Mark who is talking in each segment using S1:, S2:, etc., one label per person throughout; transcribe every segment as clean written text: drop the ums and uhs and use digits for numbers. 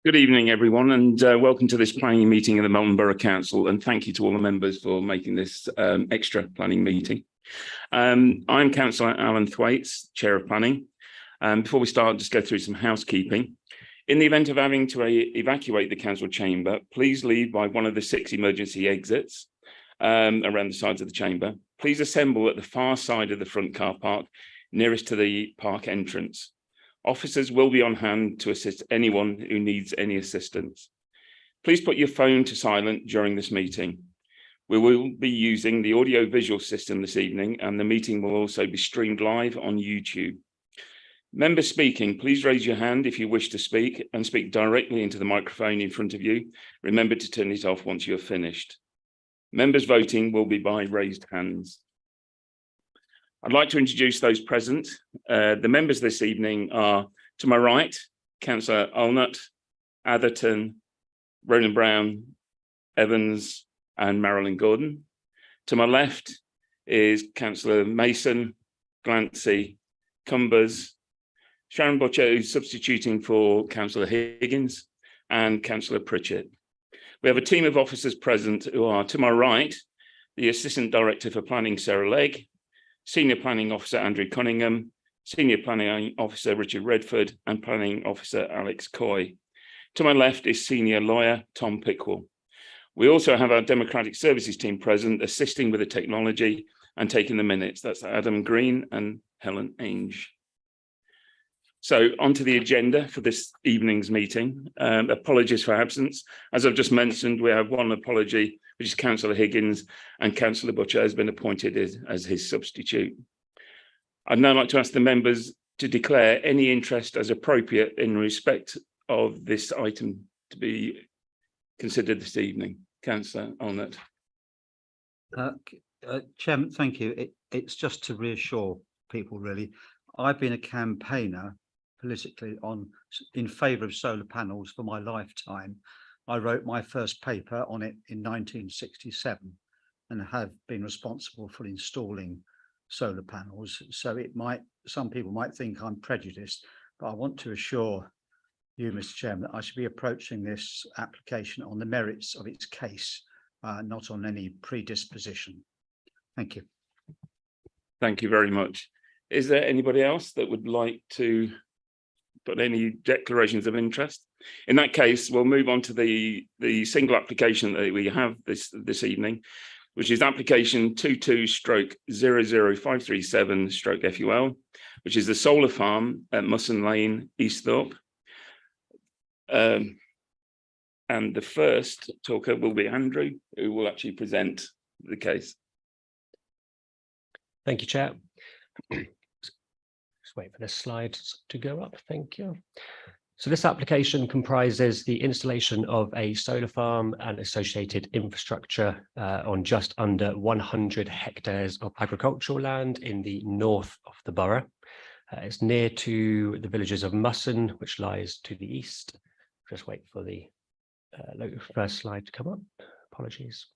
S1: Good evening, everyone, and welcome to this planning meeting of the Melton Borough Council, and thank you to all the members for making this extra planning meeting. I'm Councillor Alan Thwaites, Chair of Planning. Before we start, just go through some housekeeping. In the event of having to evacuate the council chamber, please leave by one of the 6 emergency exits around the sides of the chamber. Please assemble at the far side of the front car park, nearest to the park entrance. Officers will be on hand to assist anyone who needs any assistance. Please put your phone to silent during this meeting. We will be using the audio-visual system this evening, and the meeting will also be streamed live on YouTube. Members speaking, please raise your hand if you wish to speak and speak directly into the microphone in front of you. Remember to turn it off once you're finished. Members voting will be by raised hands. I'd like to introduce those present. The members this evening are, to my right, Councillor Allnut, Atherton, Roland Brown, Evans, and Marilyn Gordon. To my left is Councillor Mason, Glancy, Cumbers, Sharon Butcher, who's substituting for Councillor Higgins, and Councillor Pritchett. We have a team of officers present who are, to my right, the Assistant Director for Planning, Sarah Legg, Senior Planning Officer Andrew Cunningham, Senior Planning Officer Richard Redford, and Planning Officer Alex Coy. To my left is Senior Lawyer Tom Pickwell. We also have our Democratic Services team present, assisting with the technology and taking the minutes. That's Adam Green and Helen Ainge. So onto the agenda for this evening's meeting. Apologies for absence. As I've just mentioned, we have one apology, which is Councillor Higgins, and Councillor Butcher has been appointed as his substitute. I'd now like to ask the members to declare any interest as appropriate in respect of this item to be considered this evening. Councillor Allnut.
S2: Chairman, thank you. It's just to reassure people, really. I've been a campaigner politically in favour of solar panels for my lifetime. I wrote my first paper on it in 1967 and have been responsible for installing solar panels. So some people might think I'm prejudiced, but I want to assure you, Mr. Chairman, that I should be approaching this application on the merits of its case, not on any predisposition. Thank you.
S1: Thank you very much. Is there anybody else that would like to put any declarations of interest? In that case, we'll move on to the single application that we have this evening, which is application 22/00537/FUL, which is the solar farm at Musson Lane, Easthorpe. And the first talker will be Andrew, who will actually present the case.
S3: Thank you, Chair. Just wait for the slides to go up. Thank you. So this application comprises the installation of a solar farm and associated infrastructure on just under 100 hectares of agricultural land in the north of the borough. It's near to the villages of Musson, which lies to the east. Just wait for the first slide to come up. Apologies.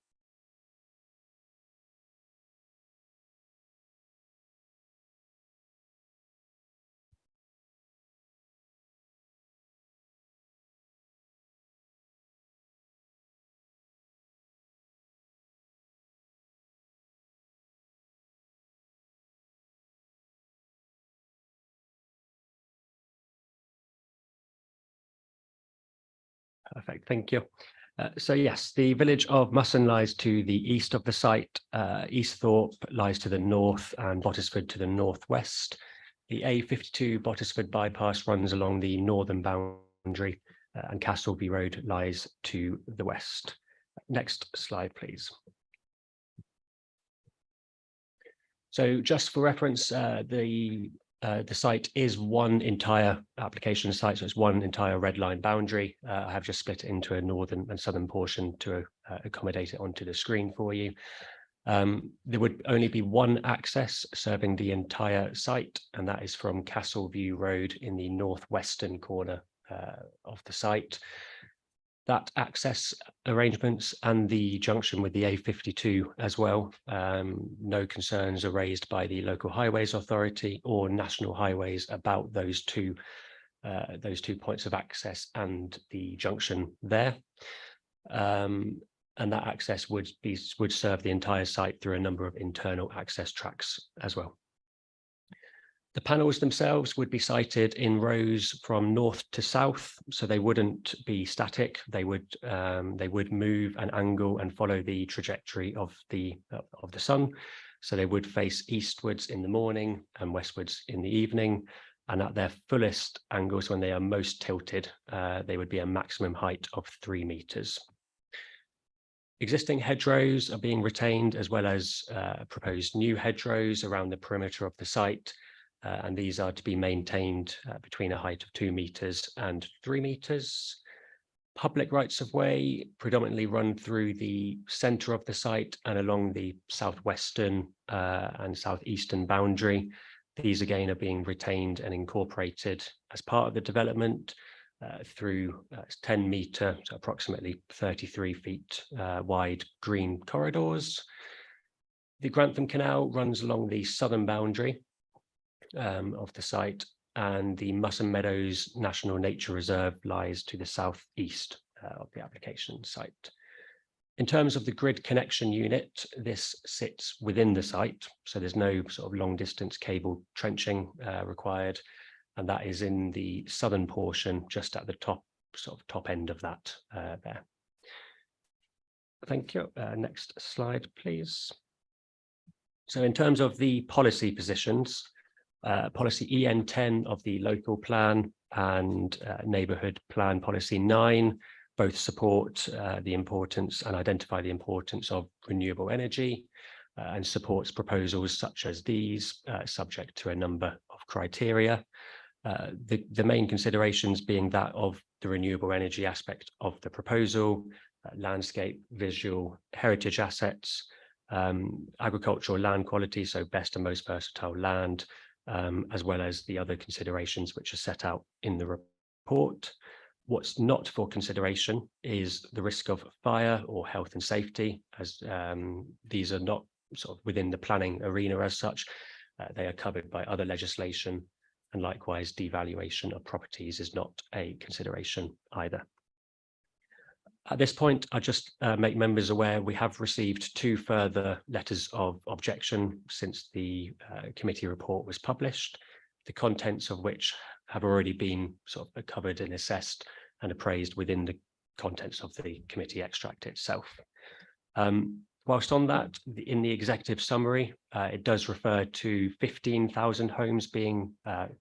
S3: Perfect, thank you. So yes, the village of Musson lies to the east of the site, Easthorpe lies to the north, and Bottisford to the northwest. The A52 Bottisford bypass runs along the northern boundary, and Castleby Road lies to the west. Next slide, please. So just for reference, the site is one entire application site, so it's one entire red line boundary. I have just split it into a northern and southern portion to accommodate it onto the screen for you. There would only be one access serving the entire site, and that is from Castleby Road in the northwestern corner of the site. That access arrangements and the junction with the A52 as well. No concerns are raised by the local highways authority or national highways about those two those 2 points of access and the junction there. And that access would serve the entire site through a number of internal access tracks as well. The panels themselves would be sited in rows from north to south, so they wouldn't be static. They would move and angle and follow the trajectory of the sun. So they would face eastwards in the morning and westwards in the evening. And at their fullest angles, when they are most tilted, they would be a maximum height of 3 meters. Existing hedgerows are being retained, as well as proposed new hedgerows around the perimeter of the site. And these are to be maintained between a height of 2 meters and 3 meters. Public rights of way predominantly run through the center of the site and along the southwestern and southeastern boundary. These again are being retained and incorporated as part of the development through 10 meter, so approximately 33 feet wide green corridors. The Grantham Canal runs along the southern boundary of the site, and the Musson Meadows National Nature Reserve lies to the southeast of the application site. In terms of the grid connection unit, this sits within the site, so there's no sort of long distance cable trenching required, and that is in the southern portion, just at the top end of that there. Thank you. Next slide, please. So in terms of the policy positions, policy EN10 of the local plan and neighbourhood plan policy 9 both support the importance and identify the importance of renewable energy and supports proposals such as these, subject to a number of criteria. The main considerations being that of the renewable energy aspect of the proposal, landscape, visual, heritage assets, agricultural land quality, so best and most versatile land, as well as the other considerations which are set out in the report. What's not for consideration is the risk of fire or health and safety, as these are not sort of within the planning arena as such. They are covered by other legislation, and likewise devaluation of properties is not a consideration either. At this point, I just make members aware we have received 2 further letters of objection since the committee report was published, the contents of which have already been sort of covered and assessed and appraised within the contents of the committee extract itself. Whilst on that, in the executive summary, it does refer to 15,000 homes being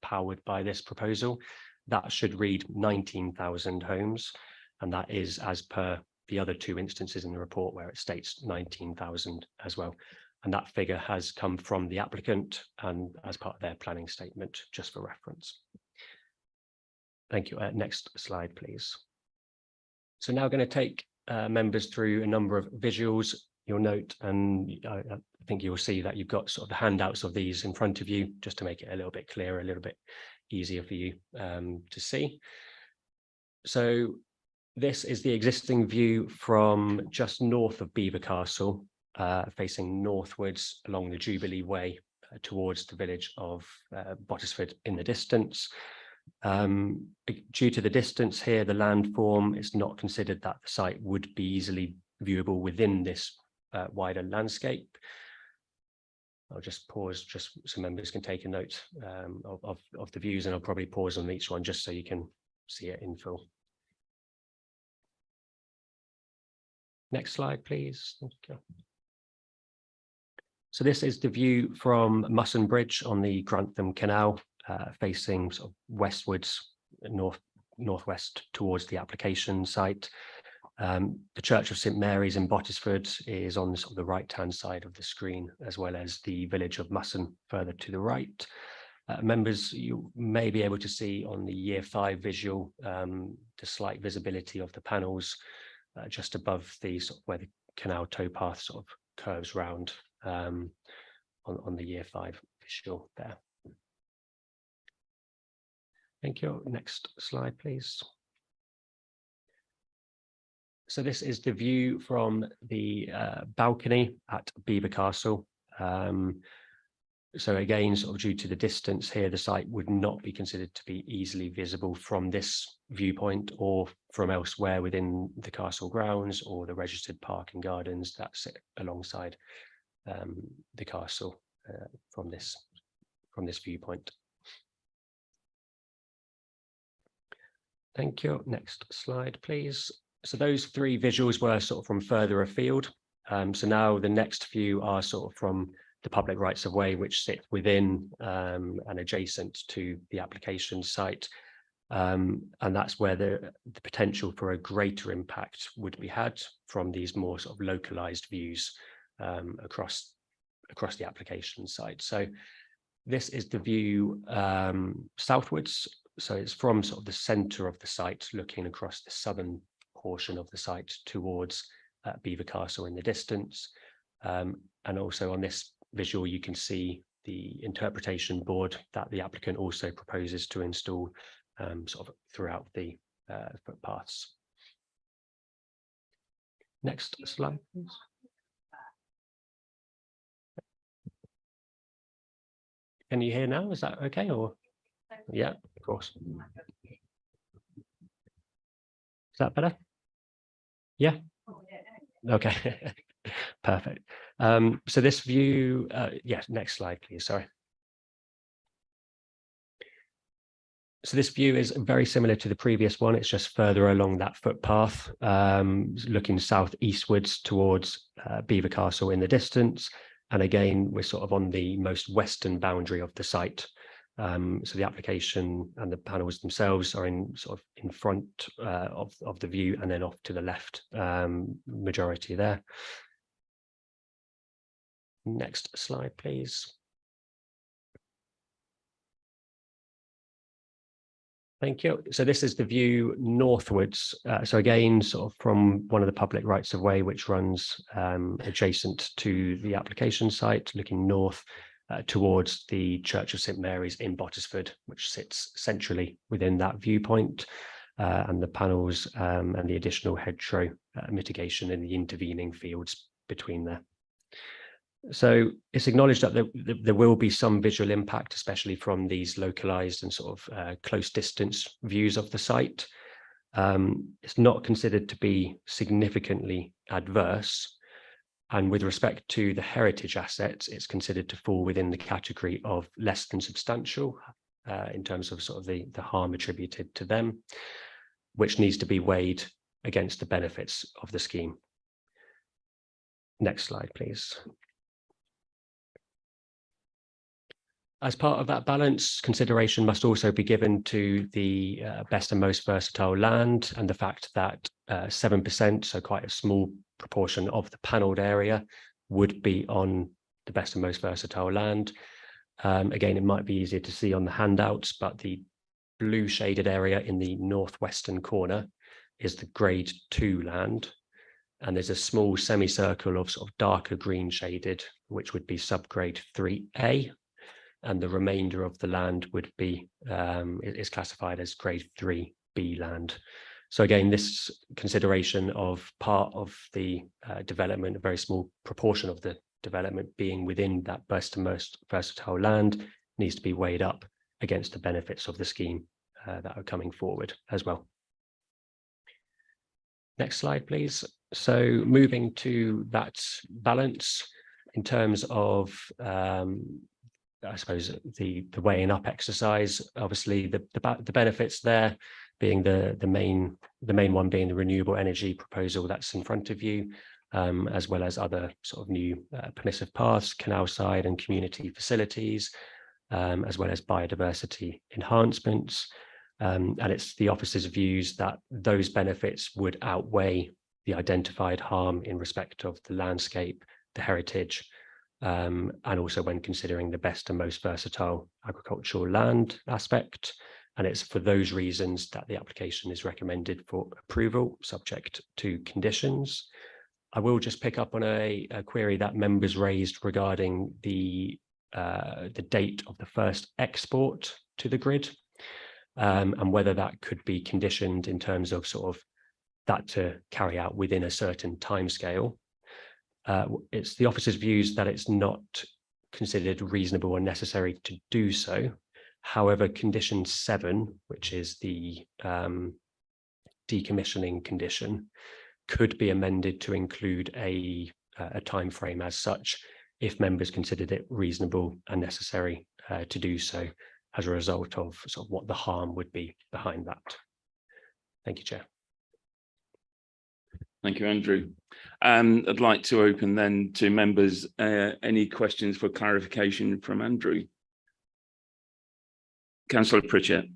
S3: powered by this proposal. That should read 19,000 homes. And that is as per the other 2 instances in the report where it states 19,000 as well. And that figure has come from the applicant and as part of their planning statement, just for reference. Thank you. Next slide, please. So now going to take members through a number of visuals. You'll note, and I think you will see that you've got sort of the handouts of these in front of you, just to make it a little bit clearer, a little bit easier for you to see. So this is the existing view from just north of Belvoir Castle, facing northwards along the Jubilee Way towards the village of Bottisford in the distance. Due to the distance here, the landform is not considered that the site would be easily viewable within this wider landscape. I'll just pause just so members can take a note of the views, and I'll probably pause on each one just so you can see it in full. Next slide, please. Thank you. So this is the view from Musson Bridge on the Grantham Canal, facing sort of westwards, northwest towards the application site. The Church of St Mary's in Bottisford is on sort of the right-hand side of the screen, as well as the village of Musson further to the right. Members, you may be able to see on the Year 5 visual the slight visibility of the panels just above the sort of where the canal towpath sort of curves round on the Year 5 visual there. Thank you. Next slide, please. So this is the view from the balcony at Belvoir Castle. So again, sort of due to the distance here, the site would not be considered to be easily visible from this viewpoint or from elsewhere within the castle grounds or the registered park and gardens that sit alongside the castle from this viewpoint. Thank you. Next slide, please. So those three visuals were sort of from further afield. So now the next few are sort of from the public rights of way, which sit within and adjacent to the application site. And that's where the potential for a greater impact would be had from these more sort of localized views across the application site. So this is the view southwards. So it's from sort of the center of the site, looking across the southern portion of the site towards Belvoir Castle in the distance. And also on this visual, you can see the interpretation board that the applicant also proposes to install sort of throughout the footpaths. Next slide, please. Can you hear now? Is that okay? Or yeah, of course. Is that better? Yeah. Okay. Perfect. So this view, yeah, next slide, please. Sorry. So this view is very similar to the previous one. It's just further along that footpath, looking southeastwards towards Belvoir Castle in the distance. And again, we're sort of on the most western boundary of the site. So the application and the panels themselves are in sort of in front of the view and then off to the left, majority there. Next slide, please. Thank you. So this is the view northwards. So again, sort of from one of the public rights of way, which runs adjacent to the application site, looking north towards the Church of St Mary's in Bottisford, which sits centrally within that viewpoint, and the panels and the additional hedgerow mitigation in the intervening fields between there. So it's acknowledged that there will be some visual impact, especially from these localized and sort of close distance views of the site. It's not considered to be significantly adverse. And with respect to the heritage assets, it's considered to fall within the category of less than substantial in terms of sort of the harm attributed to them, which needs to be weighed against the benefits of the scheme. Next slide, please. As part of that balance, consideration must also be given to the best and most versatile land and the fact that 7%, so quite a small proportion of the panelled area, would be on the best and most versatile land. Again, it might be easier to see on the handouts, but the blue shaded area in the northwestern corner is the grade 2 land. And there's a small semicircle of sort of darker green shaded, which would be subgrade 3A. And the remainder of the land would be is classified as grade 3B land. So again, this consideration of part of the development, a very small proportion of the development being within that best and most versatile land, needs to be weighed up against the benefits of the scheme that are coming forward as well. Next slide, please. So moving to that balance in terms of I suppose the weighing up exercise, obviously the benefits there being the main one being the renewable energy proposal that's in front of you, as well as other sort of new permissive paths, canal side and community facilities, as well as biodiversity enhancements. And it's the office's views that those benefits would outweigh the identified harm in respect of the landscape, the heritage, and also when considering the best and most versatile agricultural land aspect. And it's for those reasons that the application is recommended for approval, subject to conditions. I will just pick up on a query that members raised regarding the date of the first export to the grid, and whether that could be conditioned in terms of sort of that to carry out within a certain timescale. It's the officer's views that it's not considered reasonable and necessary to do so. However, condition 7, which is the decommissioning condition, could be amended to include a time frame as such, if members considered it reasonable and necessary to do so, as a result of sort of what the harm would be behind that. Thank you, Chair.
S1: Thank you, Andrew. I'd like to open then to members. Any questions for clarification from Andrew? Councillor Pritchett.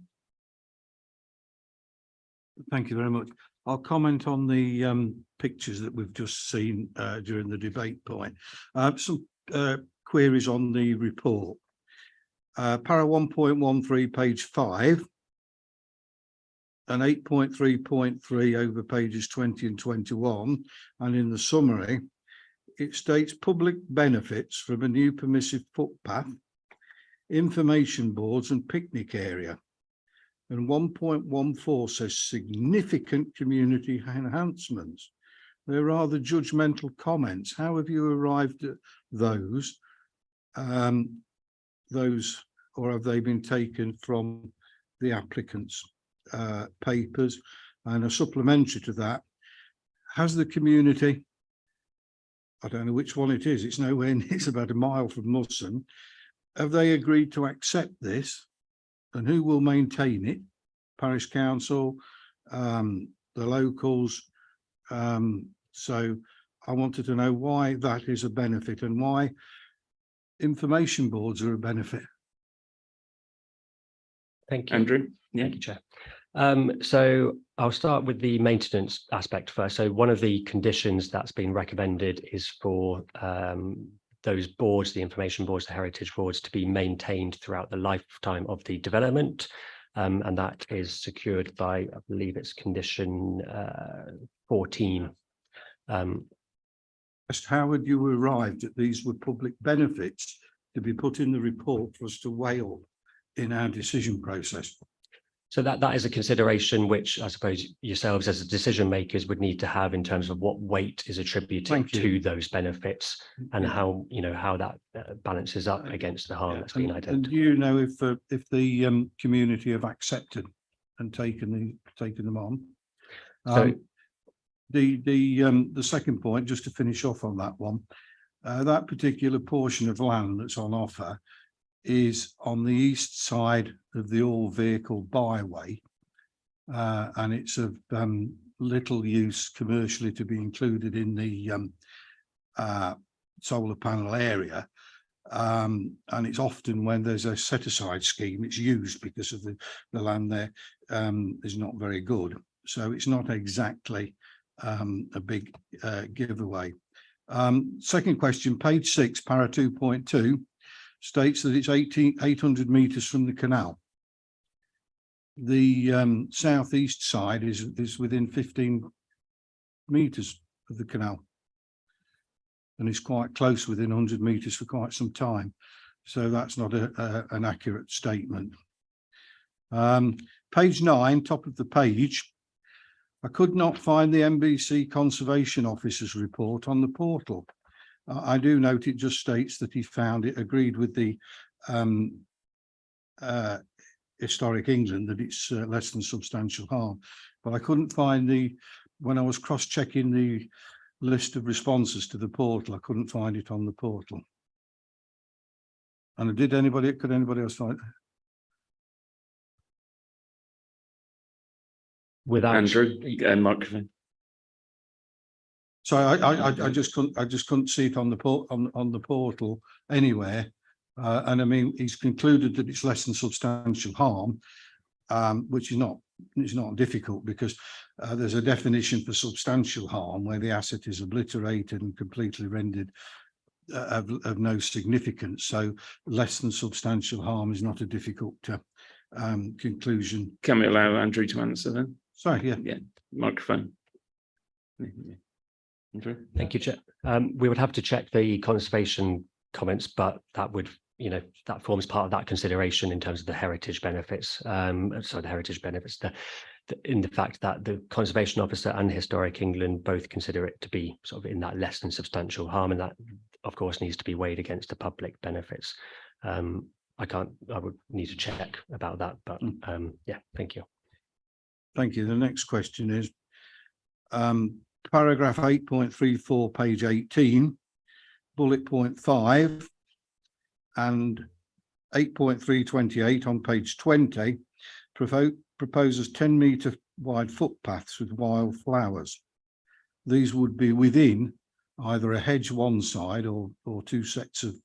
S4: Thank you very much. I'll comment on the pictures that we've just seen during the debate point. Some queries on the report. Para 1.13, page 5, and 8.3.3 over pages 20 and 21. And in the summary, it states public benefits from a new permissive footpath, information boards and picnic area. And 1.14 says significant community enhancements. They're rather judgmental comments. How have you arrived at those? Or have they been taken from the applicant's papers? And a supplementary to that, has the community, I don't know which one it is, it's nowhere near, it's about a mile from Musson, have they agreed to accept this? And who will maintain it? Parish Council, the locals. So I wanted to know why that is a benefit and why information boards are a benefit.
S3: Thank you,
S1: Andrew. Yeah.
S3: Thank you, Chair. So I'll start with the maintenance aspect first. So one of the conditions that's been recommended is for those boards, the information boards, the heritage boards, to be maintained throughout the lifetime of the development. And that is secured by, I believe it's condition 14.
S4: How had you arrived at these were public benefits to be put in the report for us to weigh up in our decision process?
S3: So that is a consideration which I suppose yourselves as decision makers would need to have in terms of what weight is attributed to those benefits and how that balances up against the harm that's been identified.
S4: And do you know if the community have accepted and taken them on?
S3: So
S4: the second point, just to finish off on that one, that particular portion of land that's on offer is on the east side of the all vehicle byway, and it's of little use commercially to be included in the solar panel area, and it's often when there's a set aside scheme it's used because of the land there is not very good, so it's not exactly a big giveaway. Second question, page 6, para 2.2 states that it's 800 meters from the canal. The southeast side is within 15 meters of the canal, and it's quite close, within 100 meters for quite some time. So that's not an accurate statement. Page 9, top of the page, I could not find the MBC Conservation Officer's report on the portal. I do note it just states that he found it agreed with the Historic England that it's less than substantial harm, but I couldn't find when I was cross-checking the list of responses to the portal, I couldn't find it on the portal. And could anybody else find it?
S3: Without
S1: Andrew, microphone.
S4: So I just couldn't see it on the portal anywhere, and I mean he's concluded that it's less than substantial harm, which is not difficult because there's a definition for substantial harm where the asset is obliterated and completely rendered of no significance. So less than substantial harm is not a difficult conclusion.
S1: Can we allow Andrew to answer then?
S4: Sorry,
S1: Yeah, microphone.
S3: Thank you, Chair. We would have to check the conservation comments, but that would, that forms part of that consideration in terms of the heritage benefits. In the fact that the Conservation Officer and Historic England both consider it to be sort of in that less than substantial harm, and that of course needs to be weighed against the public benefits. I would need to check about that, but yeah, thank you.
S4: Thank you. The next question is paragraph 8.34, page 18, bullet point 5, and 8.328 on page 20 proposes 10-metre wide footpaths with wild flowers. These would be within either a hedge one side or two sets of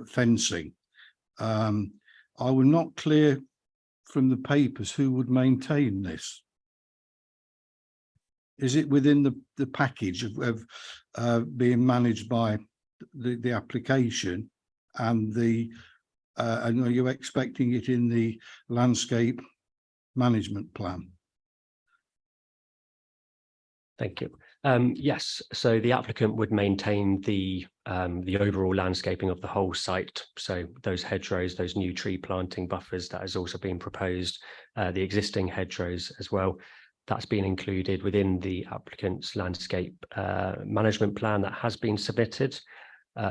S4: fencing. I was not clear from the papers who would maintain this. Is it within the package of being managed by the application, and are you expecting it in the landscape management plan?
S3: Thank you. Yes, so the applicant would maintain the overall landscaping of the whole site. So those hedgerows, those new tree planting buffers that has also been proposed, the existing hedgerows as well. That's been included within the applicant's landscape management plan that has been submitted.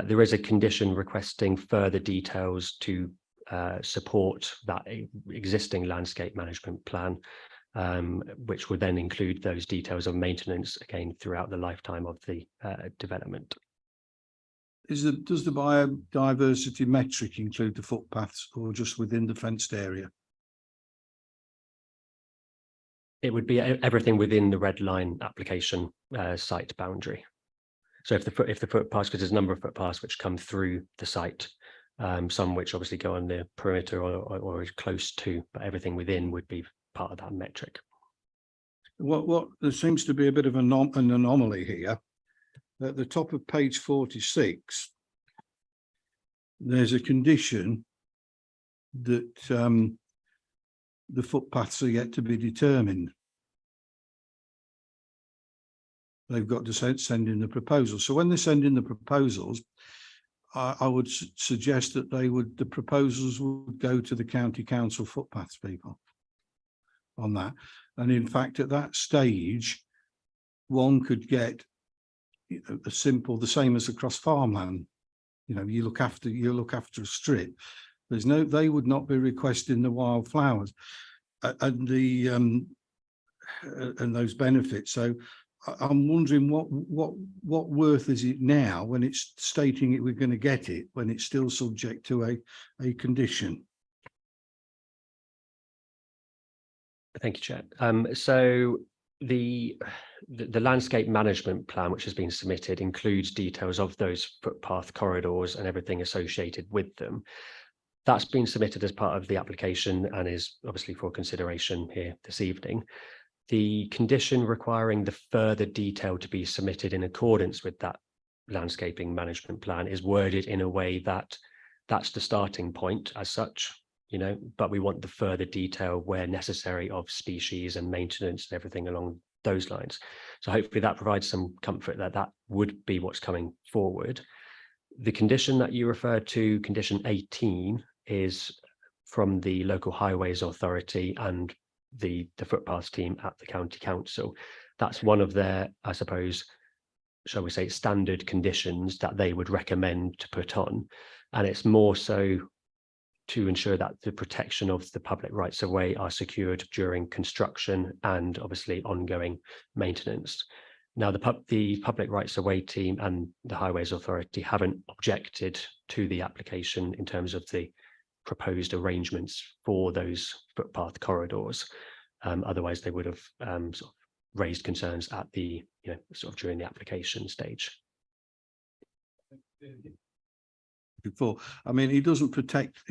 S3: There is a condition requesting further details to support that existing landscape management plan, which would then include those details of maintenance again throughout the lifetime of the development.
S4: Does the biodiversity metric include the footpaths or just within the fenced area?
S3: It would be everything within the red line application site boundary. So if the footpaths, because there's a number of footpaths which come through the site, some which obviously go on the perimeter or is close to, but everything within would be part of that metric.
S4: What there seems to be a bit of an anomaly here. At the top of page 46, there's a condition that the footpaths are yet to be determined. They've got to send in the proposals. So when they send in the proposals, I would suggest that the proposals would go to the county council footpaths people on that. And in fact, at that stage, one could get a simple, the same as across farmland. You know, you look after a strip. There's no, they would not be requesting the wildflowers and the and those benefits. So I'm wondering what worth is it now when it's stating it we're going to get it, when it's still subject to a condition.
S3: Thank you, Chair. So the landscape management plan, which has been submitted, includes details of those footpath corridors and everything associated with them. That's been submitted as part of the application and is obviously for consideration here this evening. The condition requiring the further detail to be submitted in accordance with that landscaping management plan is worded in a way that that's the starting point as such, you know, but we want the further detail where necessary of species and maintenance and everything along those lines. So hopefully that provides some comfort that that would be what's coming forward. The condition that you referred to, condition 18, is from the local highways authority and the footpaths team at the county council. That's one of their, I suppose, shall we say, standard conditions that they would recommend to put on. And it's more so to ensure that the protection of the public rights of way are secured during construction and obviously ongoing maintenance. Now, the public rights of way team and the highways authority haven't objected to the application in terms of the proposed arrangements for those footpath corridors. Otherwise, they would have sort of raised concerns at the, you know, sort of during the application stage.
S4: Before, I mean, it doesn't protect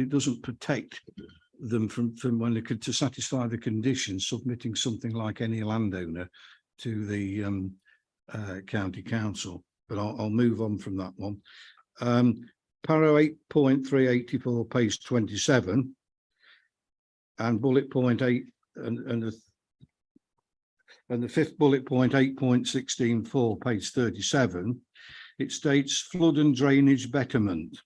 S4: them from when they could, to satisfy the conditions, submitting something like any landowner to the county council. But I'll move on from that one. Para 8.384, page 27, and bullet point 8 and the fifth bullet point 8.164, page 37. It states flood and drainage betterment.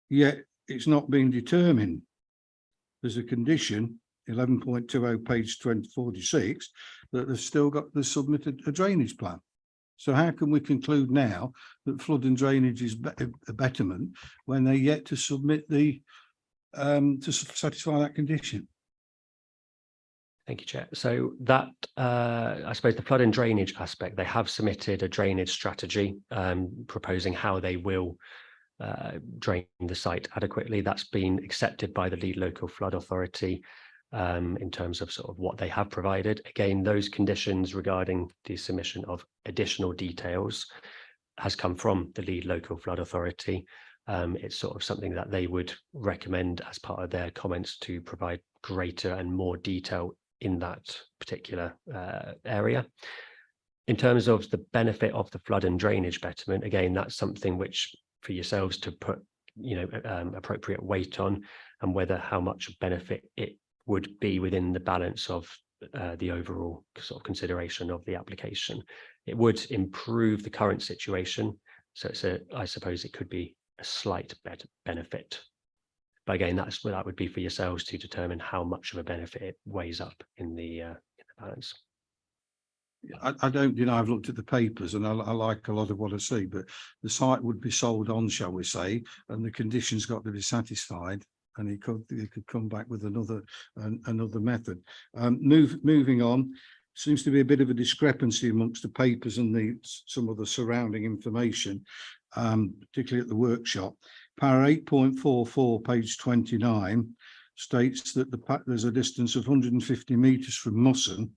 S4: Yet it's not been determined. There's a condition 11.20, page 2046, that they've still got the submitted a drainage plan. So how can we conclude now that flood and drainage is a betterment when they're yet to submit the to satisfy that condition?
S3: Thank you, Chair. So that, I suppose the flood and drainage aspect, they have submitted a drainage strategy proposing how they will drain the site adequately. That's been accepted by the lead local flood authority in terms of sort of what they have provided. Again, those conditions regarding the submission of additional details has come from the lead local flood authority. It's sort of something that they would recommend as part of their comments to provide greater and more detail in that particular area. In terms of the benefit of the flood and drainage betterment, again, that's something which for yourselves to put, appropriate weight on, and whether how much benefit it would be within the balance of the overall sort of consideration of the application. It would improve the current situation. So I suppose it could be a slight benefit. But again, that would be for yourselves to determine how much of a benefit it weighs up in the balance.
S4: I don't, I've looked at the papers and I like a lot of what I see, but the site would be sold on, shall we say, and the conditions got to be satisfied, and he could come back with another method. Moving on, seems to be a bit of a discrepancy amongst the papers and some of the surrounding information, particularly at the workshop. Para 8.44, page 29, states that there's a distance of 150 metres from Musson,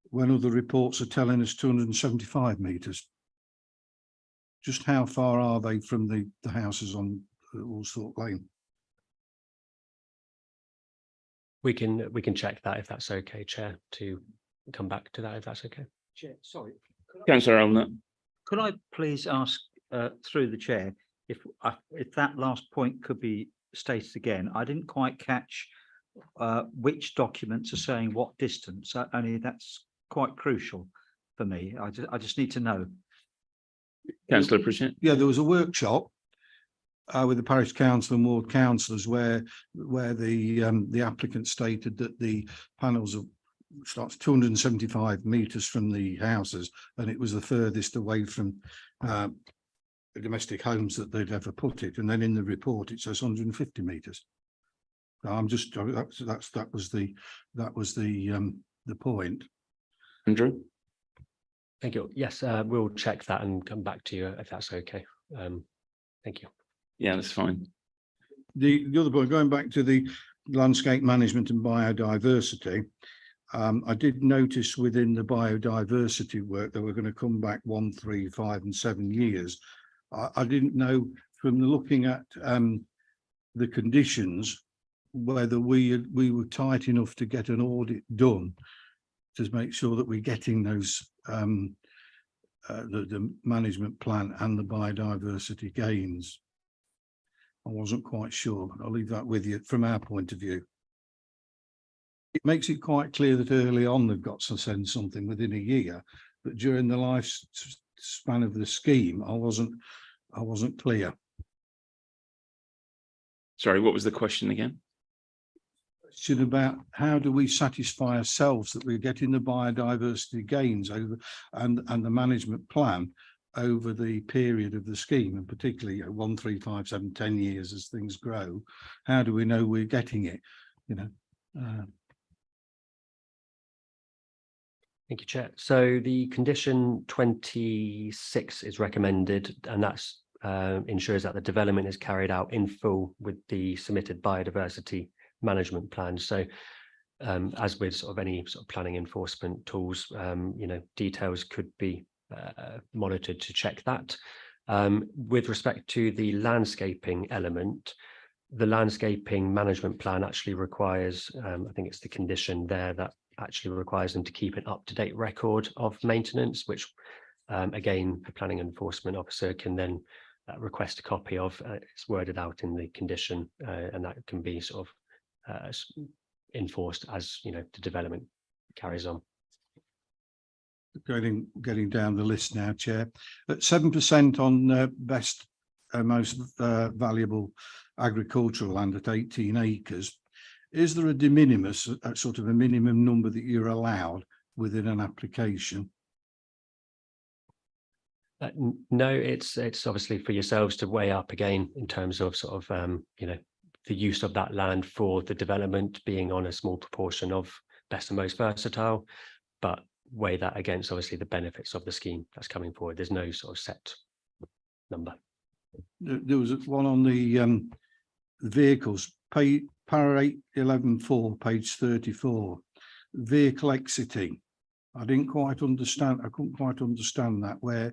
S4: when other reports are telling us 275 metres. Just how far are they from the houses on Allsthorpe Lane?
S3: We can check that if that's okay, Chair, to come back to that if that's okay.
S2: Chair, sorry.
S1: Councillor Allen.
S2: Could I please ask through the chair if that last point could be stated again? I didn't quite catch which documents are saying what distance. Only that's quite crucial for me. I just need to know.
S1: Councillor Pritchett.
S4: Yeah, there was a workshop with the parish council and ward councillors where the applicant stated that the panels starts 275 metres from the houses, and it was the furthest away from the domestic homes that they'd ever put it. And then in the report it says 150 metres. I'm just that was the point.
S1: Andrew.
S3: Thank you. Yes, we'll check that and come back to you if that's okay. Thank you.
S1: Yeah, that's fine.
S4: The other point, going back to the landscape management and biodiversity, I did notice within the biodiversity work that we're going to come back 1, 3, 5 and 7 years. I didn't know from looking at the conditions whether we were tight enough to get an audit done to make sure that we're getting those the management plan and the biodiversity gains. I wasn't quite sure. I'll leave that with you from our point of view. It makes it quite clear that early on they've got to send something within a year, but during the lifespan of the scheme, I wasn't clear.
S1: Sorry, what was the question again?
S4: Question about how do we satisfy ourselves that we're getting the biodiversity gains over and the management plan over the period of the scheme, and particularly 1, 3, 5, 7, 10 years as things grow. How do we know we're getting it?
S3: Thank you, Chair. So the condition 26 is recommended, and that's ensures that the development is carried out in full with the submitted biodiversity management plan. So as with sort of any sort of planning enforcement tools, details could be monitored to check that. With respect to the landscaping element, the landscaping management plan actually requires, I think it's the condition there that actually requires them to keep an up-to-date record of maintenance, which again, the planning enforcement officer can then request a copy of. It's worded out in the condition, and that can be sort of enforced as the development carries on.
S4: Getting down the list now, Chair. At 7% on best most valuable agricultural land at 18 acres, is there a de minimis, sort of a minimum number that you're allowed within an application?
S3: No, it's obviously for yourselves to weigh up again in terms of sort of the use of that land for the development being on a small proportion of best and most versatile, but weigh that against obviously the benefits of the scheme that's coming forward. There's no sort of set number.
S4: There was one on the vehicles, para 811.4, page 34, vehicle exiting. I couldn't quite understand that, where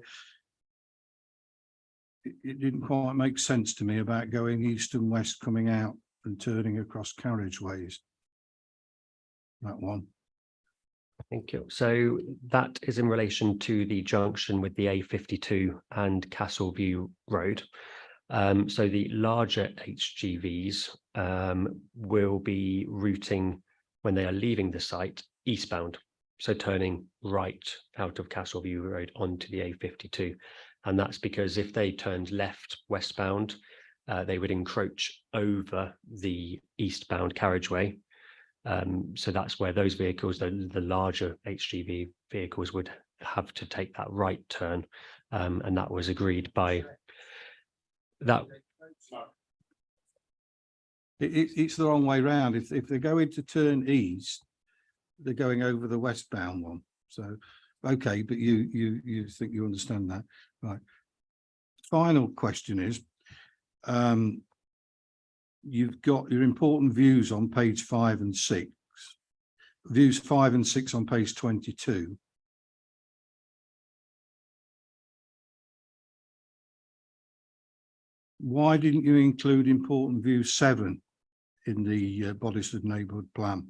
S4: it didn't quite make sense to me about going east and west, coming out and turning across carriageways. That one.
S3: Thank you. So that is in relation to the junction with the A52 and Castleview Road. So the larger HGVs will be routing when they are leaving the site eastbound. So turning right out of Castleview Road onto the A52. And that's because if they turned left westbound, they would encroach over the eastbound carriageway. So that's where those vehicles, the larger HGV vehicles, would have to take that right turn. And that was agreed by that.
S4: It's the wrong way round. If they're going to turn east, they're going over the westbound one. So, okay, but you think you understand that, right? Final question is, you've got your important views on page 5 and 6, views 5 and 6 on page 22. Why didn't you include important view 7 in the Bodyford neighbourhood plan?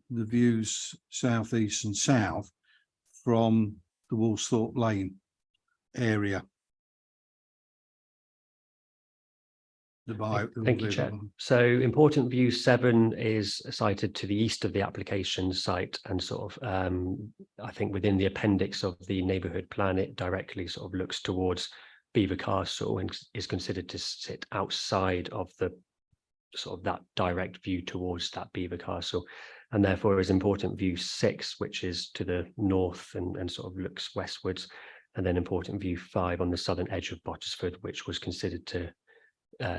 S4: The views south, east and south from the Woolsthorpe Lane area.
S3: Thank you, Chair. So important view 7 is cited to the east of the application site, and sort of I think within the appendix of the neighbourhood plan, it directly sort of looks towards Beaver Castle and is considered to sit outside of the sort of that direct view towards that Beaver Castle, and therefore is important view 6, which is to the north and sort of looks westwards, and then important view 5 on the southern edge of Bottisford, which was considered to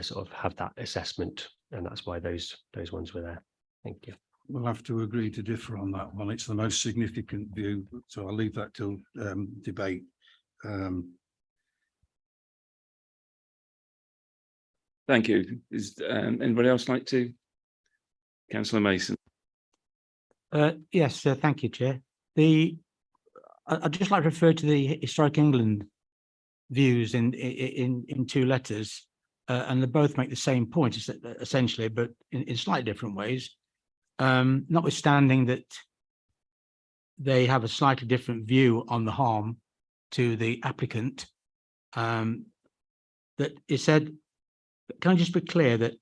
S3: sort of have that assessment, and that's why those ones were there. Thank you.
S4: We'll have to agree to differ on that one. It's the most significant view, so I'll leave that till debate.
S1: Thank you. Is anybody else like to? Councillor Mason.
S5: Yes, thank you, Chair. I'd just like to refer to the Historic England views in 2 letters, and they both make the same point essentially, but in slightly different ways. Notwithstanding that they have a slightly different view on the harm to the applicant, that it said, can I just be clear that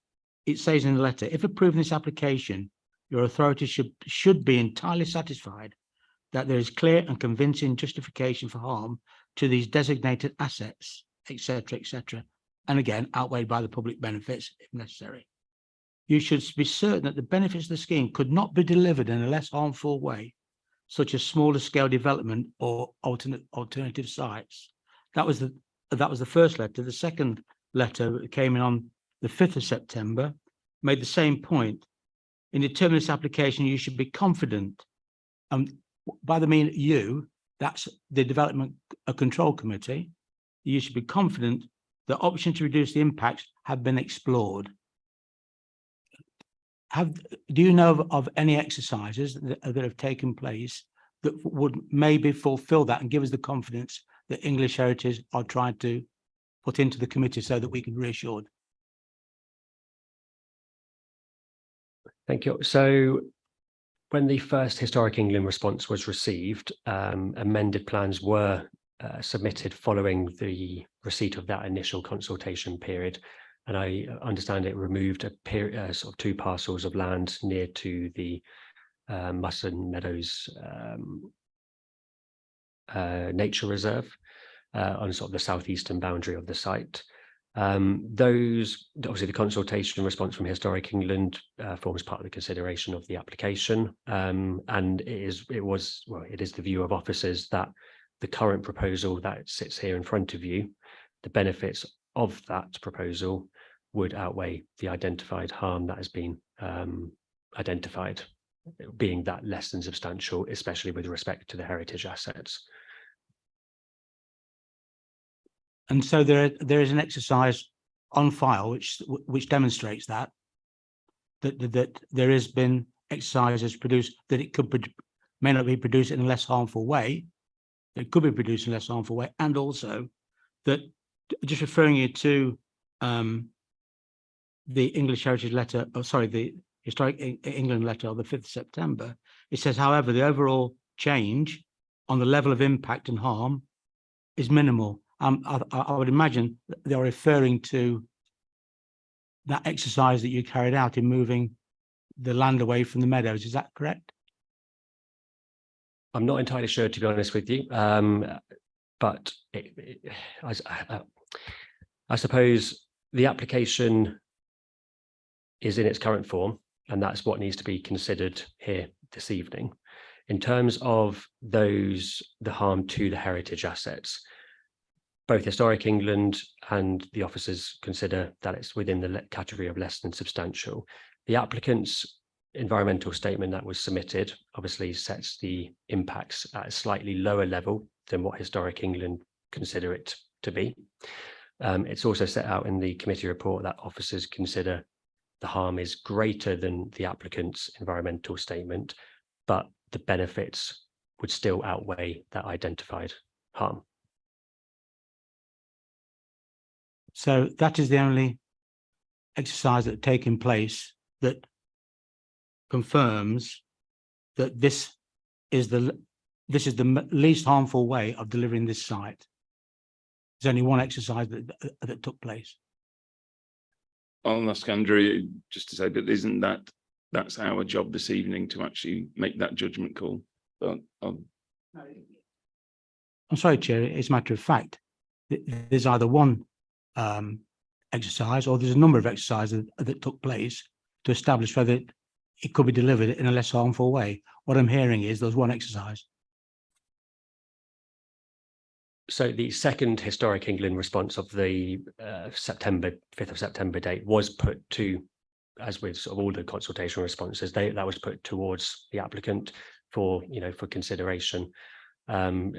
S5: it says in the letter, if approving this application, your authority should be entirely satisfied that there is clear and convincing justification for harm to these designated assets, etc., etc., and again, outweighed by the public benefits if necessary. You should be certain that the benefits of the scheme could not be delivered in a less harmful way, such as smaller scale development or alternative sites. That was the first letter. The second letter came in on the 5th of September, made the same point. In determining this application, you should be confident, and by the mean you, that's the Development Control Committee, you should be confident that options to reduce the impacts have been explored. Do you know of any exercises that have taken place that would maybe fulfill that and give us the confidence that English Heritage are trying to put into the committee so that we can be reassured?
S3: Thank you. So when the first Historic England response was received, amended plans were submitted following the receipt of that initial consultation period. And I understand it removed sort of 2 parcels of land near to the Musson Meadows Nature Reserve on sort of the southeastern boundary of the site. Those, obviously the consultation response from Historic England forms part of the consideration of the application, and it is the view of officers that the current proposal that sits here in front of you, the benefits of that proposal would outweigh the identified harm that has been identified, being that less than substantial, especially with respect to the heritage assets.
S5: And so there is an exercise on file which demonstrates that there has been exercises produced that it may not be produced in a less harmful way. It could be produced in a less harmful way, and also that, just referring you to the English Heritage letter, the Historic England letter of the 5th of September, it says, however, the overall change on the level of impact and harm is minimal. I would imagine they're referring to that exercise that you carried out in moving the land away from the meadows. Is that correct?
S3: I'm not entirely sure, to be honest with you, but I suppose the application is in its current form, and that's what needs to be considered here this evening. In terms of the harm to the heritage assets, both Historic England and the officers consider that it's within the category of less than substantial. The applicant's environmental statement that was submitted obviously sets the impacts at a slightly lower level than what Historic England consider it to be. It's also set out in the committee report that officers consider the harm is greater than the applicant's environmental statement, but the benefits would still outweigh that identified harm.
S5: So that is the only exercise that's taken place that confirms that this is the least harmful way of delivering this site. There's only one exercise that took place.
S1: I'll ask Andrew just to say that that's our job this evening to actually make that judgment call. But
S5: I'm sorry, Chair, it's a matter of fact. There's either one exercise or there's a number of exercises that took place to establish whether it could be delivered in a less harmful way. What I'm hearing is there's one exercise.
S3: So the second Historic England response of the 5th of September date was put to, as with sort of all the consultation responses, that was put towards the applicant for consideration, and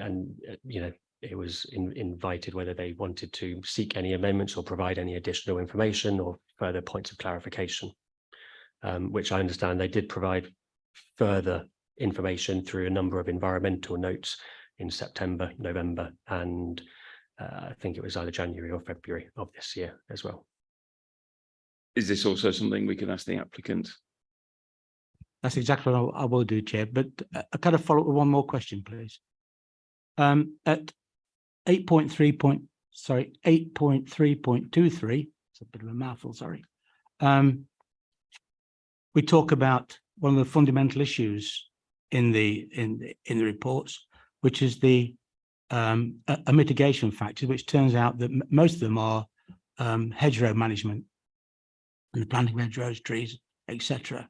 S3: it was invited whether they wanted to seek any amendments or provide any additional information or further points of clarification, which I understand they did provide further information through a number of environmental notes in September, November, and I think it was either January or February of this year as well.
S1: is this also something we could ask the applicant?
S5: That's exactly what I will do, Chair. But I kind of follow up with one more question, please. At 8.3.23, it's a bit of a mouthful, sorry. We talk about one of the fundamental issues in the reports, which is a mitigation factor, which turns out that most of them are hedgerow management and the planting of hedgerows, trees, etc.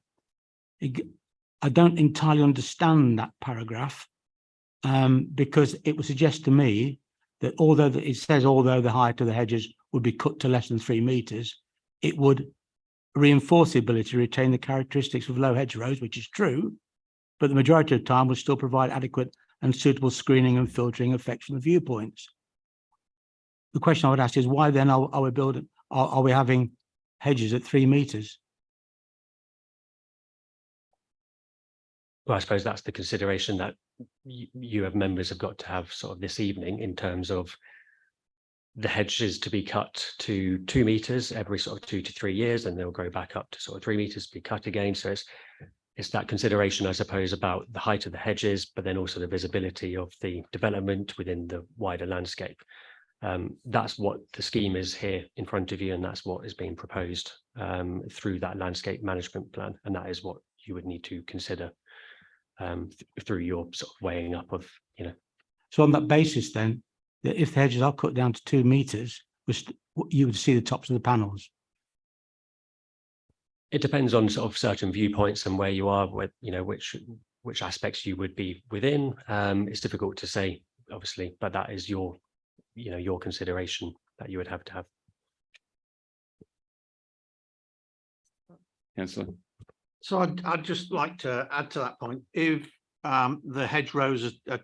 S5: I don't entirely understand that paragraph, because it would suggest to me that although the height of the hedges would be cut to less than 3 meters, it would reinforce the ability to retain the characteristics of low hedgerows, which is true, but the majority of the time will still provide adequate and suitable screening and filtering effects from the viewpoints. The question I would ask is, why then are we having hedges at 3 meters?
S3: Well, I suppose that's the consideration that you have members have got to have sort of this evening, in terms of the hedges to be cut to 2 meters every sort of 2 to 3 years, and they'll grow back up to sort of 3 meters to be cut again. So it's that consideration, I suppose, about the height of the hedges, but then also the visibility of the development within the wider landscape. That's what the scheme is here in front of you, and that's what is being proposed through that landscape management plan, and that is what you would need to consider through your sort of weighing up of,
S5: So on that basis, then, that if the hedges are cut down to 2 meters, you would see the tops of the panels.
S3: It depends on sort of certain viewpoints and where you are, with which aspects you would be within. It's difficult to say obviously, but that is your, your consideration that you would have to have.
S1: Councillor.
S6: So I'd just like to add to that point. If the hedgerows are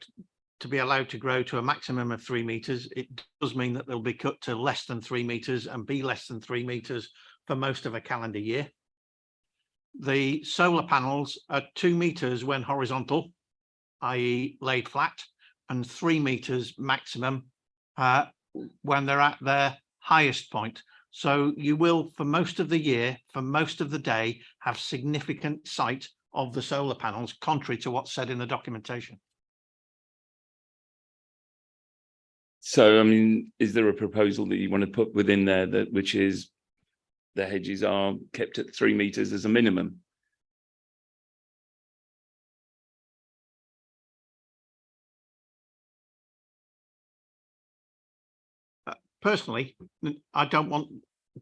S6: to be allowed to grow to a maximum of 3 metres, it does mean that they'll be cut to less than 3 metres and be less than 3 metres for most of a calendar year. The solar panels are 2 metres when horizontal, i.e. laid flat, and 3 metres maximum when they're at their highest point. So you will, for most of the year, for most of the day, have significant sight of the solar panels, contrary to what's said in the documentation.
S1: So, I mean, is there a proposal that you want to put within there that which is the hedges are kept at 3 metres as a minimum?
S6: Personally, I don't want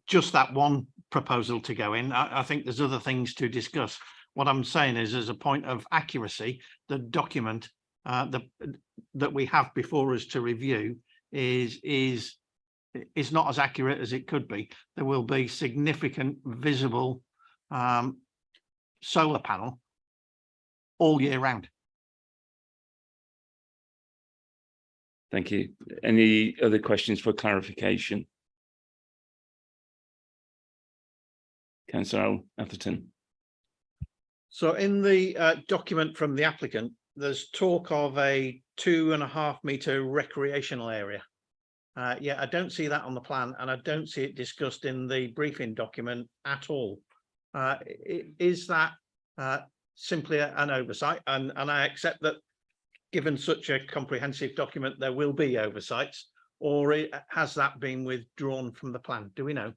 S6: just that one proposal to go in. I think there's other things to discuss. What I'm saying is, as a point of accuracy, the document that we have before us to review is not as accurate as it could be. There will be significant visible solar panel all year round.
S1: Thank you. Any other questions for clarification? Councillor Atherton.
S6: So in the document from the applicant, there's talk of a 2.5 metre recreational area. Yeah, I don't see that on the plan, and I don't see it discussed in the briefing document at all. Is that simply an oversight? And I accept that given such a comprehensive document, there will be oversights, or has that been withdrawn from the plan? Do we know?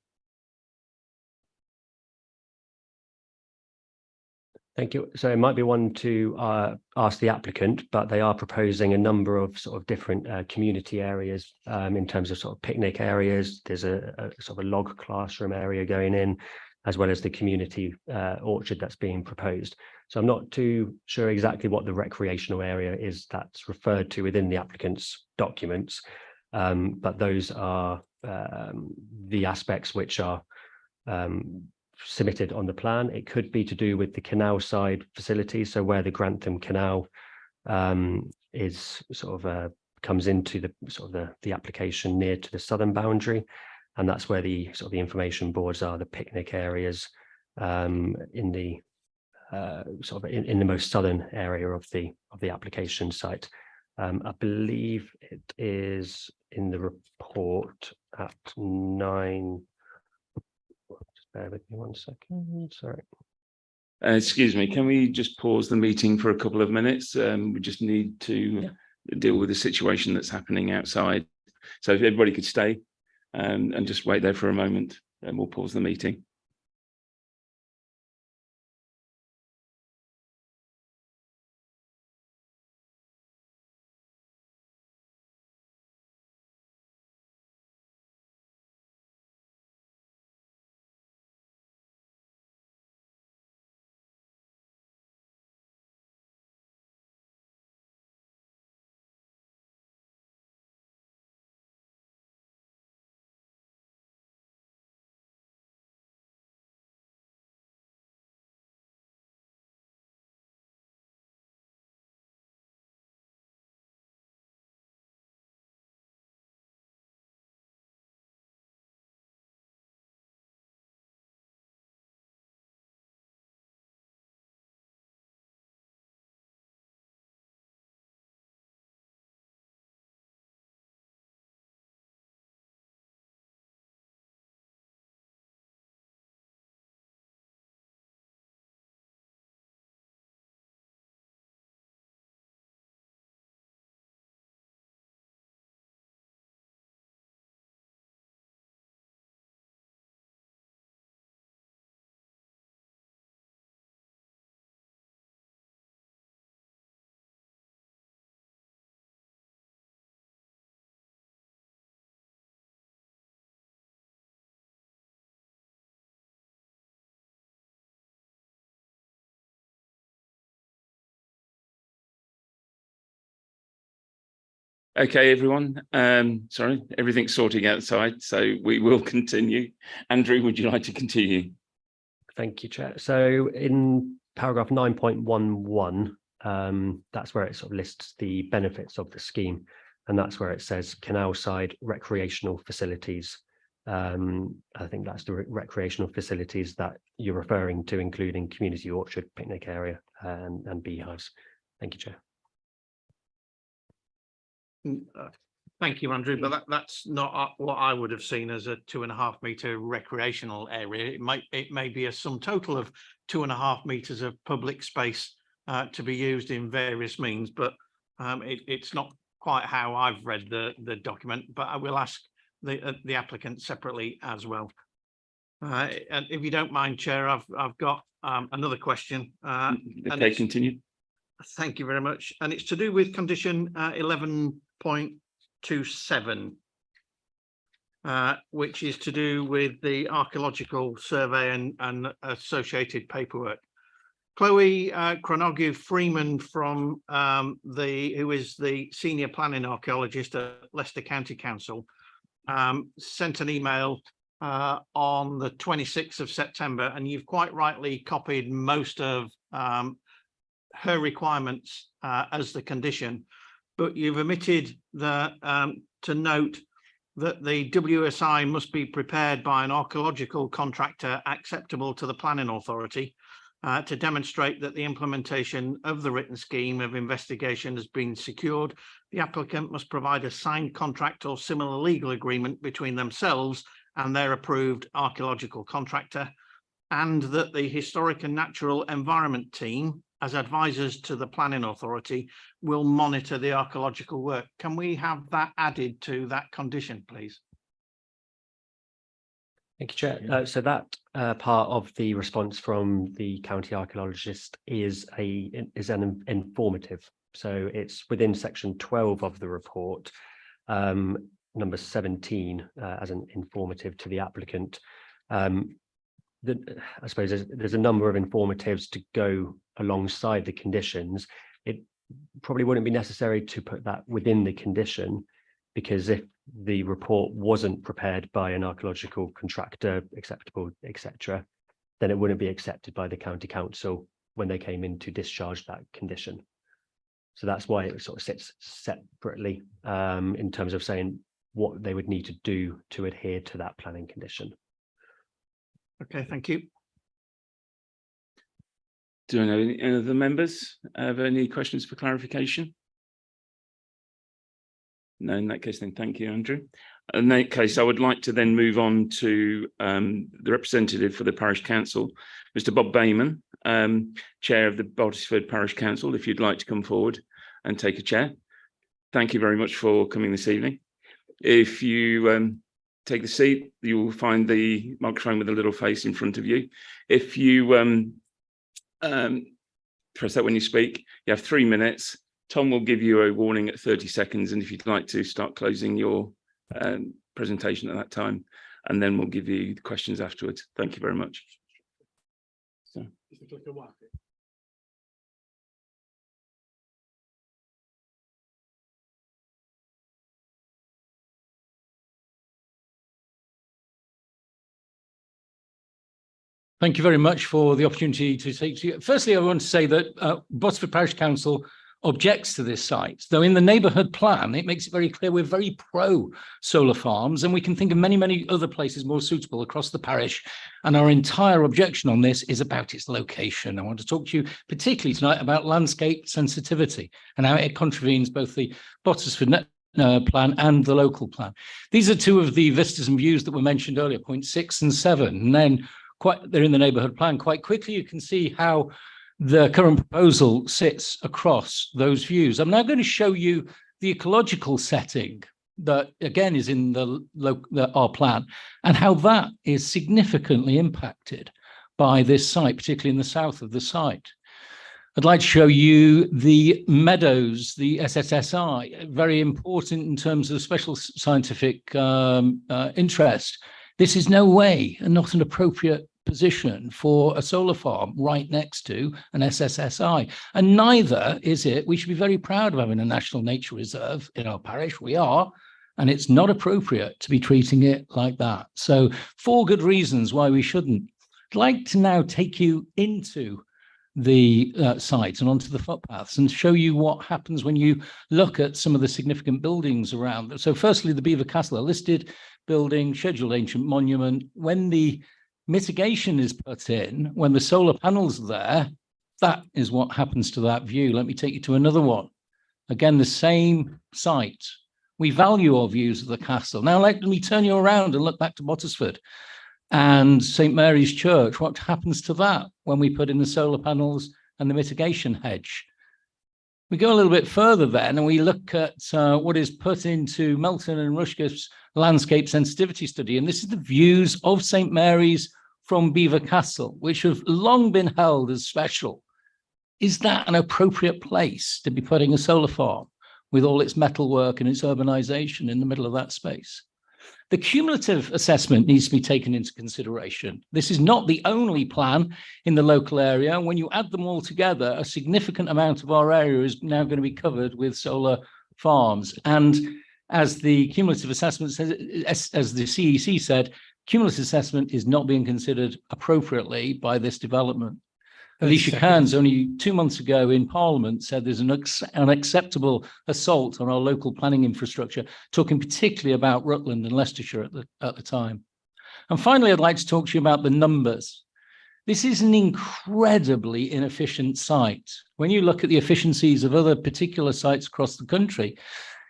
S3: Thank you. So it might be one to ask the applicant, but they are proposing a number of sort of different community areas in terms of sort of picnic areas. There's a sort of a log classroom area going in, as well as the community orchard that's being proposed. So I'm not too sure exactly what the recreational area is that's referred to within the applicant's documents, but those are the aspects which are submitted on the plan. It could be to do with the canal side facilities, so where the Grantham Canal is sort of comes into the sort of the application near to the southern boundary, and that's where the sort of the information boards are, the picnic areas in the sort of in the most southern area of the application site. I believe it is in the report at 9. Just bear with me 1 second. Sorry.
S1: Excuse me, can we just pause the meeting for a couple of minutes? We just need to deal with the situation that's happening outside. So if everybody could stay and just wait there for a moment, and we'll pause the meeting. Okay, everyone. Sorry, everything's sorting outside, so we will continue. Andrew, would you like to continue?
S3: Thank you, Chair. So in paragraph 9.11, that's where it sort of lists the benefits of the scheme. And that's where it says canal side recreational facilities. I think that's the recreational facilities that you're referring to, including community orchard, picnic area, and beehives. Thank you, Chair.
S6: Thank you, Andrew, but that's not what I would have seen as a 2.5 metre recreational area. It may be a sum total of 2.5 metres of public space to be used in various means, but it's not quite how I've read the document. But I will ask the applicant separately as well. And if you don't mind, Chair, I've got another question.
S1: Okay, continue.
S6: Thank you very much. And it's to do with condition 11.27, which is to do with the archaeological survey and associated paperwork. Chloe Cronogu Freeman from who is the senior planning archaeologist at Leicester County Council sent an email on the 26th of September, and you've quite rightly copied most of her requirements as the condition, but you've omitted to note that the WSI must be prepared by an archaeological contractor acceptable to the planning authority to demonstrate that the implementation of the written scheme of investigation has been secured. The applicant must provide a signed contract or similar legal agreement between themselves and their approved archaeological contractor, and that the Historic and Natural Environment team, as advisors to the planning authority, will monitor the archaeological work. Can we have that added to that condition, please?
S3: Thank you, Chair. So that part of the response from the county archaeologist is an informative. So it's within section 12 of the report, number 17, as an informative to the applicant. I suppose there's a number of informatives to go alongside the conditions. It probably wouldn't be necessary to put that within the condition, because if the report wasn't prepared by an archaeological contractor, acceptable, etc., then it wouldn't be accepted by the county council when they came in to discharge that condition. So that's why it sort of sits separately in terms of saying what they would need to do to adhere to that planning condition.
S6: Okay, thank you.
S1: Do I know any of the members have any questions for clarification? No, in that case, then thank you, Andrew. In that case, I would like to then move on to the representative for the Parish Council, Mr. Bob Bayman, Chair of the Bottesford Parish Council, if you'd like to come forward and take a chair. Thank you very much for coming this evening. If you take the seat, you will find the microphone with a little face in front of you. If you press that when you speak, you have 3 minutes. Tom will give you a warning at 30 seconds, and if you'd like to start closing your presentation at that time, and then we'll give you the questions afterwards. Thank you very much. So.
S5: Thank you very much for the opportunity to speak to you. Firstly, I want to say that Bottesford Parish Council objects to this site, though in the neighbourhood plan, it makes it very clear we're very pro solar farms, and we can think of many, many other places more suitable across the parish. And our entire objection on this is about its location. I want to talk to you particularly tonight about landscape sensitivity and how it contravenes both the Bottesford plan and the local plan. These are two of the vistas and views that were mentioned earlier, point 6 and 7, and then they're in the neighbourhood plan. Quite quickly, you can see how the current proposal sits across those views. I'm now going to show you the ecological setting that, again, is in our plan, and how that is significantly impacted by this site, particularly in the south of the site. I'd like to show you the meadows, the SSSI, very important in terms of special scientific interest. This is no way and not an appropriate
S7: position for a solar farm right next to an SSSI. And neither is it, we should be very proud of having a national nature reserve in our parish. We are, and it's not appropriate to be treating it like that. So 4 good reasons why we shouldn't. I'd like to now take you into the site and onto the footpaths and show you what happens when you look at some of the significant buildings around. So firstly, the Beaver Castle, a listed building, scheduled ancient monument. When the mitigation is put in, when the solar panels are there, that is what happens to that view. Let me take you to another one. Again, the same site. We value our views of the castle. Now let me turn you around and look back to Bottisford and St. Mary's Church. What happens to that when we put in the solar panels and the mitigation hedge? We go a little bit further then and we look at what is put into Melton and Rushcliffe's landscape sensitivity study. And this is the views of St. Mary's from Beaver Castle, which have long been held as special. Is that an appropriate place to be putting a solar farm with all its metalwork and its urbanization in the middle of that space? The cumulative assessment needs to be taken into consideration. This is not the only plan in the local area. When you add them all together, a significant amount of our area is now going to be covered with solar farms. And as the cumulative assessment says, as the CEC said, cumulative assessment is not being considered appropriately by this development. Alicia Cairns only 2 months ago in Parliament said there's an unacceptable assault on our local planning infrastructure, talking particularly about Rutland and Leicestershire at the time. And finally, I'd like to talk to you about the numbers. This is an incredibly inefficient site. When you look at the efficiencies of other particular sites across the country,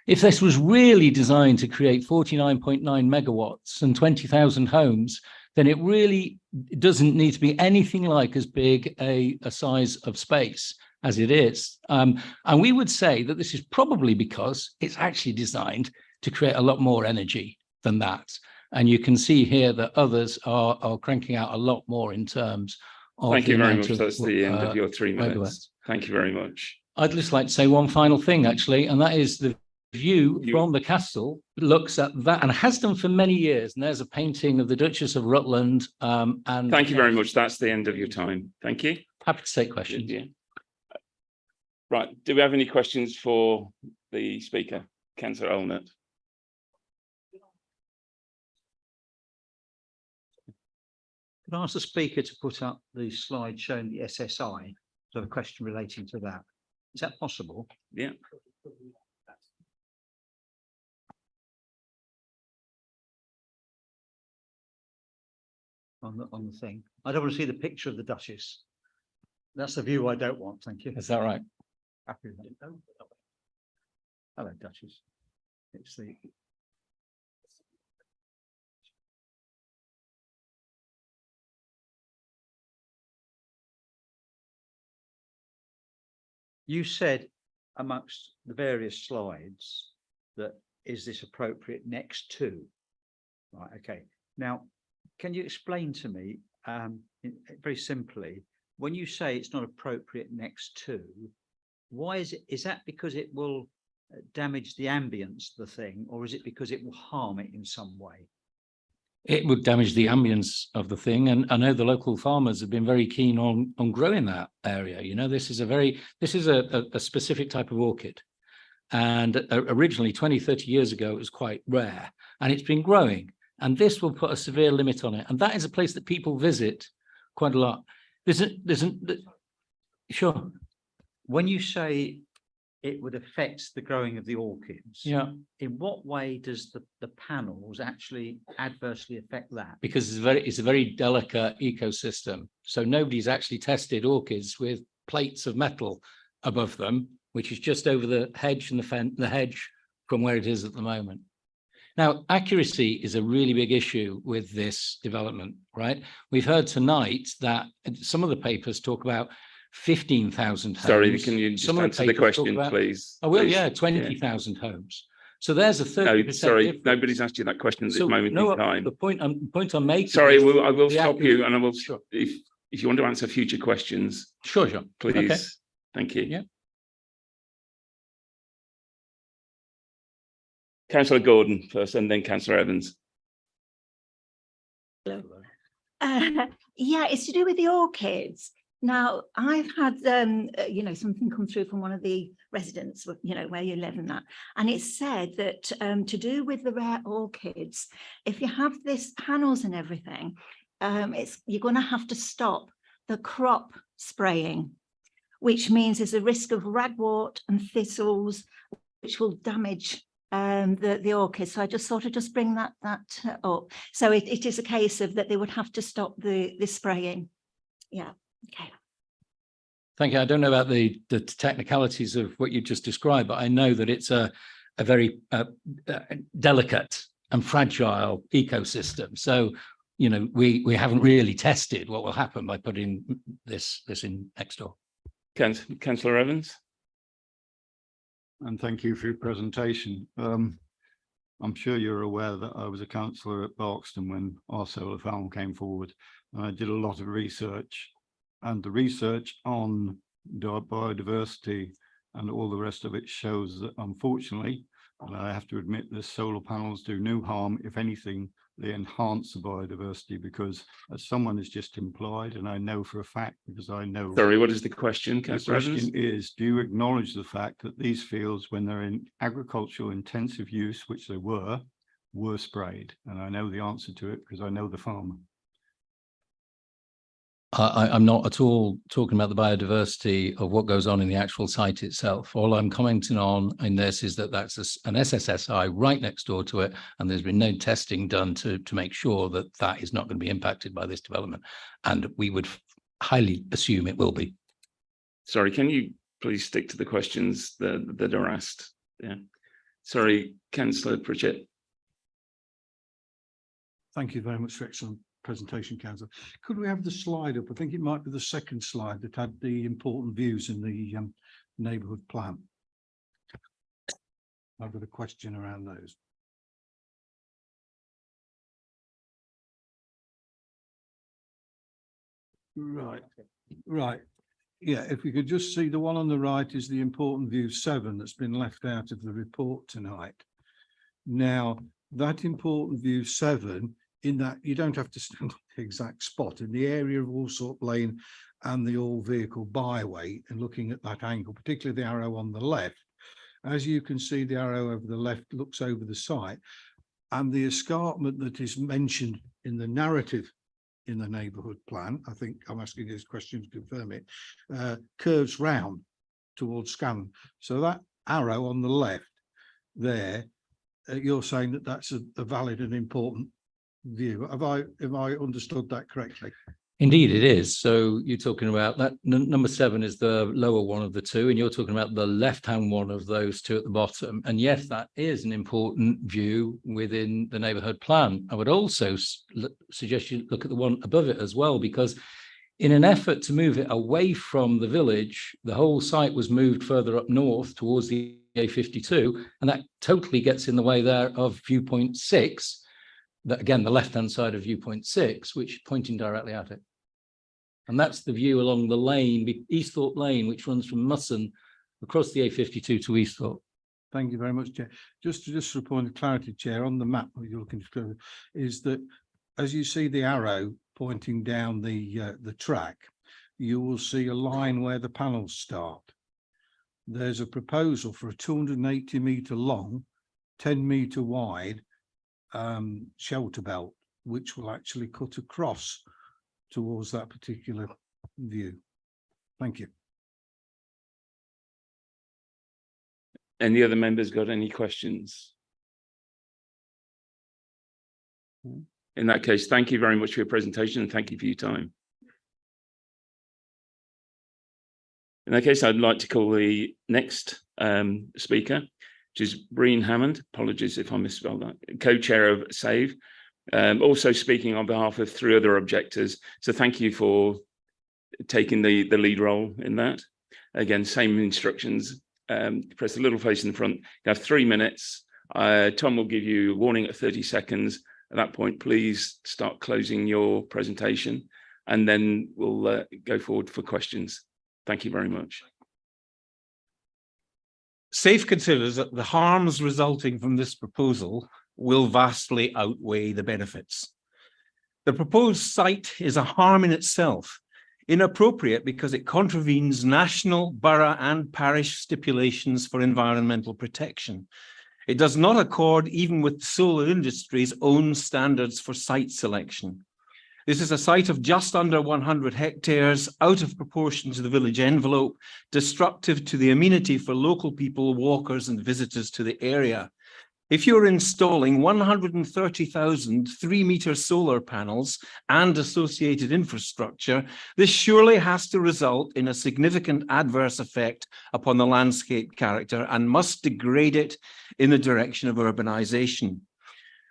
S7: if this was really designed to create 49.9 megawatts and 20,000 homes, then it really doesn't need to be anything like as big a size of space as it is. And we would say that this is probably because it's actually designed to create a lot more energy than that. And you can see here that others are cranking out a lot more in terms of—
S1: Thank you very much. That's the end of your 3 minutes.
S7: megawatts.
S1: Thank you very much.
S7: I'd just like to say one final thing, actually, and that is the view from the castle looks at that and has done for many years. And there's a painting of the Duchess of Rutland. And
S1: thank you very much. That's the end of your time. Thank you.
S7: Happy to take questions.
S1: Yeah. Right. Do we have any questions for the speaker, Councillor Olnett?
S2: Could I ask the speaker to put up the slide showing the SSI? So a question relating to that. Is that possible?
S1: Yeah.
S2: On the thing. I don't want to see the picture of the Duchess. That's the view I don't want. Thank you.
S7: Is that right?
S2: Happy with that. Hello, Duchess. It's the— You said amongst the various slides that is this appropriate next to? Right. Okay. Now, can you explain to me very simply, when you say it's not appropriate next to, why is it? Is that because it will damage the ambience of the thing, or is it because it will harm it in some way?
S7: It would damage the ambience of the thing. And I know the local farmers have been very keen on growing that area. You know, this is a specific type of orchid. And originally 20, 30 years ago, it was quite rare, and it's been growing. And this will put a severe limit on it. And that is a place that people visit quite a lot. Sure.
S2: When you say it would affect the growing of the orchids,
S7: Yeah.
S2: in what way does the panels actually adversely affect that?
S7: Because it's a very delicate ecosystem. So nobody's actually tested orchids with plates of metal above them, which is just over the hedge and the hedge from where it is at the moment. Now, accuracy is a really big issue with this development, right? We've heard tonight that some of the papers talk about 15,000 homes.
S1: Sorry, can you just answer the question, please?
S7: I will,
S1: please.
S7: yeah, 20,000 homes. So there's a 30%.
S1: No, sorry,
S7: difference.
S1: nobody's asked you that question at this moment
S7: no,
S1: in time.
S7: The point I'm making.
S1: Sorry, I will stop you, and I will.
S7: Sure.
S1: If you want to answer future questions,
S7: Sure,
S1: please.
S7: Okay.
S1: Thank you.
S7: Yeah.
S1: Councillor Gordon first, and then Councillor Evans.
S8: Yeah, it's to do with the orchids. Now, I've had, something come through from one of the residents, where you live and that, and it said that to do with the rare orchids, if you have this panels and everything, you're going to have to stop the crop spraying, which means there's a risk of ragwort and thistles, which will damage the orchids. So I just thought I'd just bring that up. So it is a case of that they would have to stop the spraying. Yeah. Okay.
S7: Thank you. I don't know about the technicalities of what you just described, but I know that it's a very delicate and fragile ecosystem. So, we haven't really tested what will happen by putting this in next door.
S1: Councillor Evans.
S4: And thank you for your presentation. I'm sure you're aware that I was a councillor at Barkston when our solar farm came forward. And I did a lot of research, and the research on biodiversity and all the rest of it shows that, unfortunately, and I have to admit, the solar panels do no harm. If anything, they enhance the biodiversity, because as someone has just implied, and I know for a fact because I know.
S1: Sorry, what is the question,
S4: The
S1: Councillor Evans?
S4: question is, do you acknowledge the fact that these fields, when they're in agricultural intensive use, which they were sprayed? And I know the answer to it because I know the farmer.
S7: I'm not at all talking about the biodiversity of what goes on in the actual site itself. All I'm commenting on in this is that that's an SSSI right next door to it, and there's been no testing done to make sure that that is not going to be impacted by this development. And we would highly assume it will be.
S1: Sorry, can you please stick to the questions that are asked? Yeah. Sorry, Councillor Pritchett.
S4: Thank you very much for excellent presentation, Councillor. Could we have the slide up? I think it might be the second slide that had the important views in the neighbourhood plan. I've got a question around those. Right. Yeah, if we could just see the one on the right is the important view 7 that's been left out of the report tonight. Now, that important view 7, in that you don't have to stand on the exact spot, in the area of Allsop Lane and the all vehicle byway, and looking at that angle, particularly the arrow on the left, as you can see, the arrow over the left looks over the site, and the escarpment that is mentioned in the narrative in the neighbourhood plan, I think I'm asking this question to confirm it, curves round towards Scanlon. So that arrow on the left there, you're saying that that's a valid and important view. Have I understood that correctly?
S7: Indeed, it is. So you're talking about that number 7 is the lower one of the two, and you're talking about the left-hand one of those two at the bottom. And yes, that is an important view within the neighbourhood plan. I would also suggest you look at the one above it as well, because in an effort to move it away from the village, the whole site was moved further up north towards the A52, and that totally gets in the way there of viewpoint 6. That again, the left-hand side of viewpoint 6, which is pointing directly at it. And that's the view along the lane, Easthorpe Lane, which runs from Musson across the A52 to Easthorpe.
S4: Thank you very much, Chair. Just for a point of clarity, Chair, on the map that you're looking to, is that as you see the arrow pointing down the track, you will see a line where the panels start. There's a proposal for a 280 metre long, 10 metre wide shelter belt, which will actually cut across towards that particular view. Thank you.
S1: Any other members got any questions? In that case, thank you very much for your presentation and thank you for your time. In that case, I'd like to call the next speaker, which is Breen Hammond. Apologies if I misspelled that. Co-chair of SAVE. Also speaking on behalf of 3 other objectors. So thank you for taking the lead role in that. Again, same instructions. Press the little face in the front. You have 3 minutes. Tom will give you a warning at 30 seconds. At that point, please start closing your presentation, and then we'll go forward for questions. Thank you very much.
S9: SAFE considers that the harms resulting from this proposal will vastly outweigh the benefits. The proposed site is a harm in itself, inappropriate because it contravenes national, borough and parish stipulations for environmental protection. It does not accord even with the solar industry's own standards for site selection. This is a site of just under 100 hectares, out of proportion to the village envelope, destructive to the amenity for local people, walkers and visitors to the area. If you're installing 130,000 3-meter solar panels and associated infrastructure, this surely has to result in a significant adverse effect upon the landscape character and must degrade it in the direction of urbanization.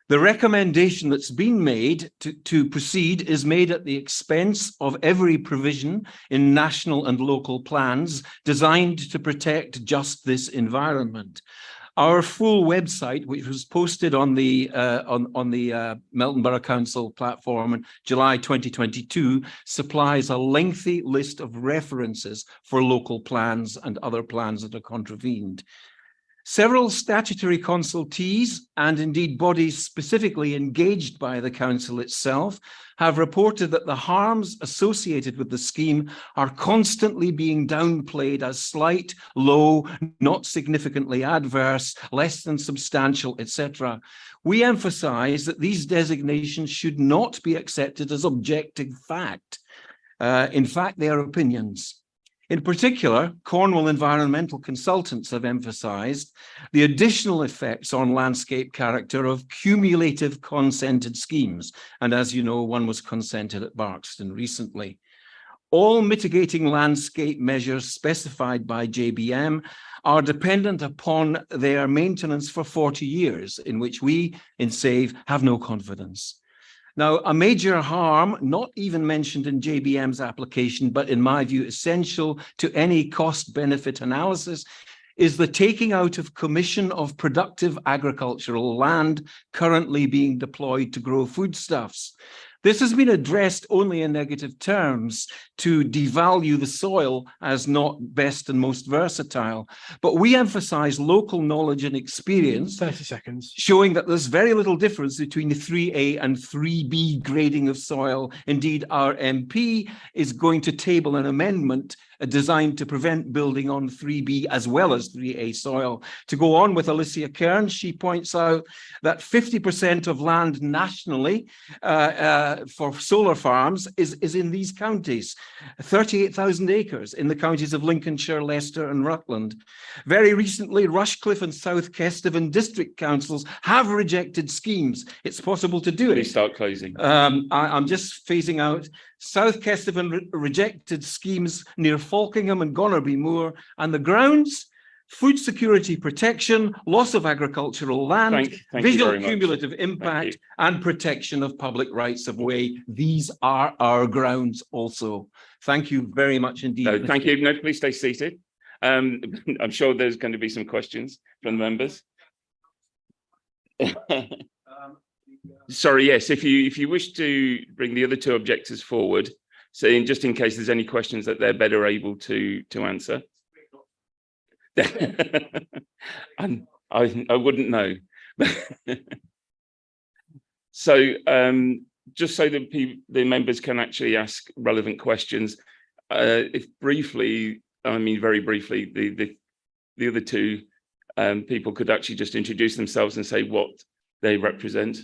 S9: The recommendation that's been made to proceed is made at the expense of every provision in national and local plans designed to protect just this environment. Our full website, which was posted on the Melton Borough Council platform in July 2022, supplies a lengthy list of references for local plans and other plans that are contravened. Several statutory consultees and indeed bodies specifically engaged by the council itself have reported that the harms associated with the scheme are constantly being downplayed as slight, low, not significantly adverse, less than substantial, etc. We emphasize that these designations should not be accepted as objective fact. In fact, they are opinions. In particular, Cornwall environmental consultants have emphasised the additional effects on landscape character of cumulative consented schemes. And as you know, one was consented at Barkston recently. All mitigating landscape measures specified by JBM are dependent upon their maintenance for 40 years, in which we in SAVE have no confidence. Now, a major harm, not even mentioned in JBM's application, but in my view, essential to any cost-benefit analysis, is the taking out of commission of productive agricultural land currently being deployed to grow foodstuffs. This has been addressed only in negative terms to devalue the soil as not best and most versatile. But we emphasize local knowledge and experience,
S5: 30 seconds,
S9: showing that there's very little difference between the 3A and 3B grading of soil. Indeed, our MP is going to table an amendment designed to prevent building on 3B as well as 3A soil. To go on with Alicia Kearns, she points out that 50% of land nationally for solar farms is in these counties, 38,000 acres in the counties of Lincolnshire, Leicester and Rutland. Very recently, Rushcliffe and South Kesteven district councils have rejected schemes. It's possible to do it.
S1: Please start closing.
S9: I'm just phasing out. South Kesteven rejected schemes near Falkingham and Gonerby Moor, and the grounds: food security protection, loss of agricultural land,
S1: Thank you
S9: visual
S1: very much.
S9: cumulative impact, and protection of public rights of way. These are our grounds also. Thank you very much indeed.
S1: No, thank you. No, please stay seated. I'm sure there's going to be some questions from the members. Sorry, yes, if you wish to bring the other two objectors forward, so just in case there's any questions that they're better able to answer. And I wouldn't know. So just so that the members can actually ask relevant questions, if briefly, I mean very briefly, the other two people could actually just introduce themselves and say what they represent.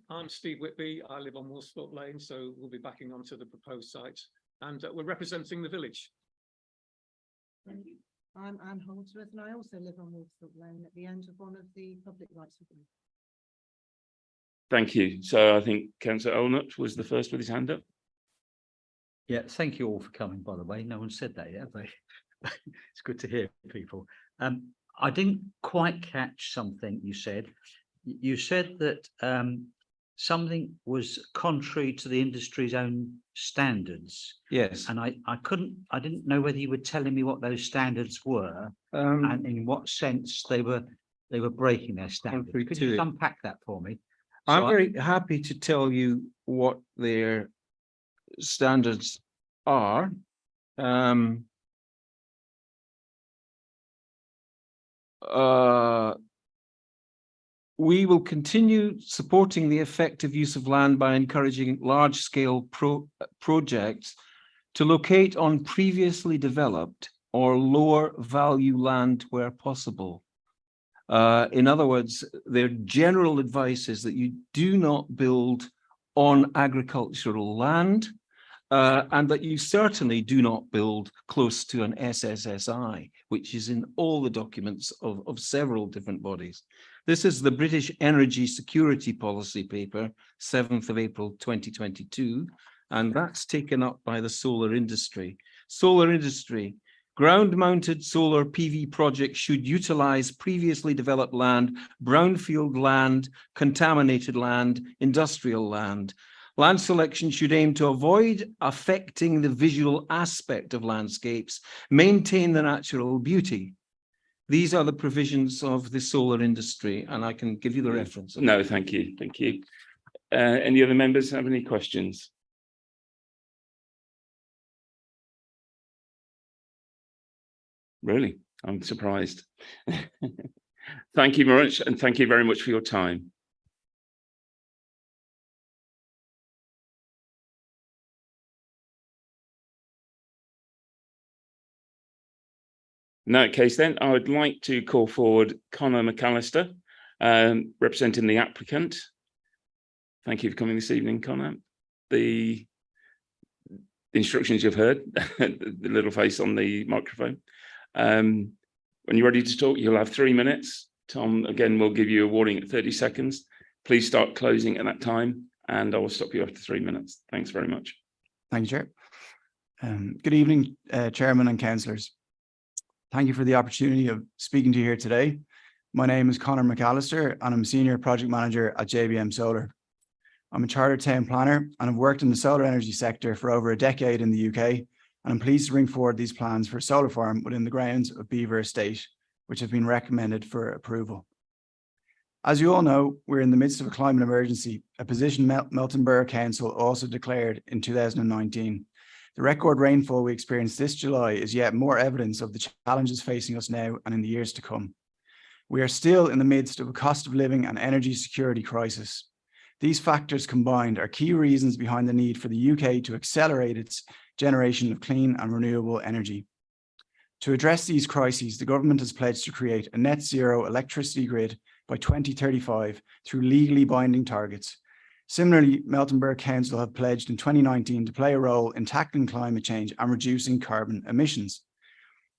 S10: I'm Steve Whitby. I live on Woolsthorpe Lane, so we'll be backing onto the proposed site, and we're representing the village.
S11: I'm Anne Holdsworth, and I also live on Woolsthorpe Lane at the end of one of the public rights of way.
S1: Thank you. So I think Councillor Olnut was the first with his hand up.
S2: Yeah, thank you all for coming, by the way. No one said that yet, have they? It's good to hear people. I didn't quite catch something you said. You said that something was contrary to the industry's own standards.
S9: Yes.
S2: And I didn't know whether you were telling me what those standards were and in what sense they were breaking their standards. Could you unpack that for me?
S9: I'm very happy to tell you what their standards are. We will continue supporting the effective use of land by encouraging large-scale projects to locate on previously developed or lower value land where possible. In other words, their general advice is that you do not build on agricultural land, and that you certainly do not build close to an SSSI, which is in all the documents of several different bodies. This is the British Energy Security Policy paper, 7th of April 2022, and that's taken up by the solar industry. Solar industry, ground-mounted solar PV projects should utilize previously developed land, brownfield land, contaminated land, industrial land. Land selection should aim to avoid affecting the visual aspect of landscapes, maintain the natural beauty. These are the provisions of the solar industry, and I can give you the reference.
S1: No, thank you. Thank you. Any other members have any questions? Really, I'm surprised. Thank you very much, and thank you very much for your time. In that case, then, I would like to call forward Conor McAllister, representing the applicant. Thank you for coming this evening, Conor. The instructions you've heard, the little face on the microphone. When you're ready to talk, you'll have 3 minutes. Tom, again, will give you a warning at 30 seconds. Please start closing at that time, and I will stop you after 3 minutes. Thanks very much.
S12: Thank you, Chair. Good evening, Chairman and Councillors. Thank you for the opportunity of speaking to you here today. My name is Conor McAllister, and I'm Senior Project Manager at JBM Solar. I'm a Chartered Town Planner and have worked in the solar energy sector for over a decade in the UK, and I'm pleased to bring forward these plans for a solar farm within the grounds of Beaver Estate, which have been recommended for approval. As you all know, we're in the midst of a climate emergency, a position Melton Borough Council also declared in 2019. The record rainfall we experienced this July is yet more evidence of the challenges facing us now and in the years to come. We are still in the midst of a cost of living and energy security crisis. These factors combined are key reasons behind the need for the UK to accelerate its generation of clean and renewable energy. To address these crises, the government has pledged to create a net zero electricity grid by 2035 through legally binding targets. Similarly, Melton Borough Council have pledged in 2019 to play a role in tackling climate change and reducing carbon emissions.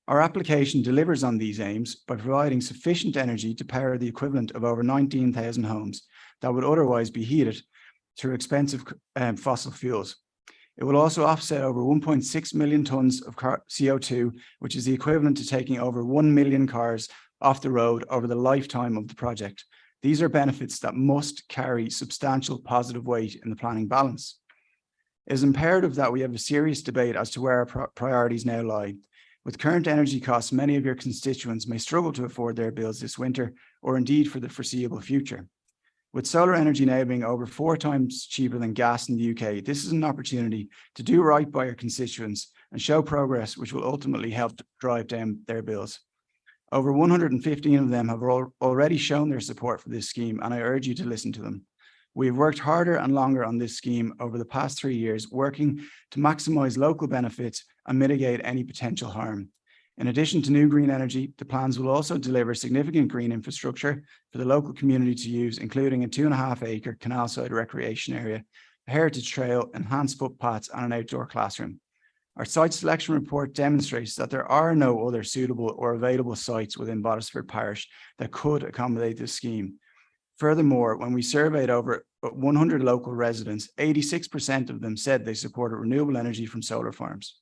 S12: Our application delivers on these aims by providing sufficient energy to power the equivalent of over 19,000 homes that would otherwise be heated through expensive fossil fuels. It will also offset over 1.6 million tonnes of CO2, which is the equivalent to taking over 1 million cars off the road over the lifetime of the project. These are benefits that must carry substantial positive weight in the planning balance. It is imperative that we have a serious debate as to where our priorities now lie. With current energy costs, many of your constituents may struggle to afford their bills this winter, or indeed for the foreseeable future. With solar energy now being over 4 times cheaper than gas in the UK, this is an opportunity to do right by our constituents and show progress which will ultimately help drive down their bills. Over 115 of them have already shown their support for this scheme, and I urge you to listen to them. We have worked harder and longer on this scheme over the past 3 years, working to maximise local benefits and mitigate any potential harm. In addition to new green energy, the plans will also deliver significant green infrastructure for the local community to use, including a 2.5-acre canal-side recreation area, a heritage trail, enhanced footpaths, and an outdoor classroom. Our site selection report demonstrates that there are no other suitable or available sites within Bottisford Parish that could accommodate this scheme. Furthermore, when we surveyed over 100 local residents, 86% of them said they supported renewable energy from solar farms.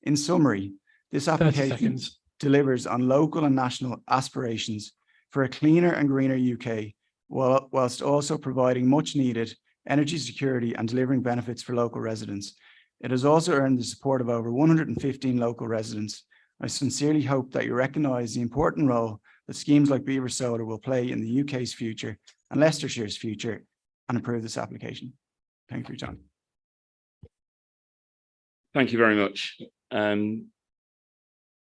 S12: In summary, this application delivers on local and national aspirations for a cleaner and greener UK, whilst also providing much needed energy security and delivering benefits for local residents. It has also earned the support of over 115 local residents. I sincerely hope that you recognise the important role that schemes like Beaver Solar will play in the UK's future and Leicestershire's future, and approve this application. Thank you for your time.
S1: Thank you very much. Can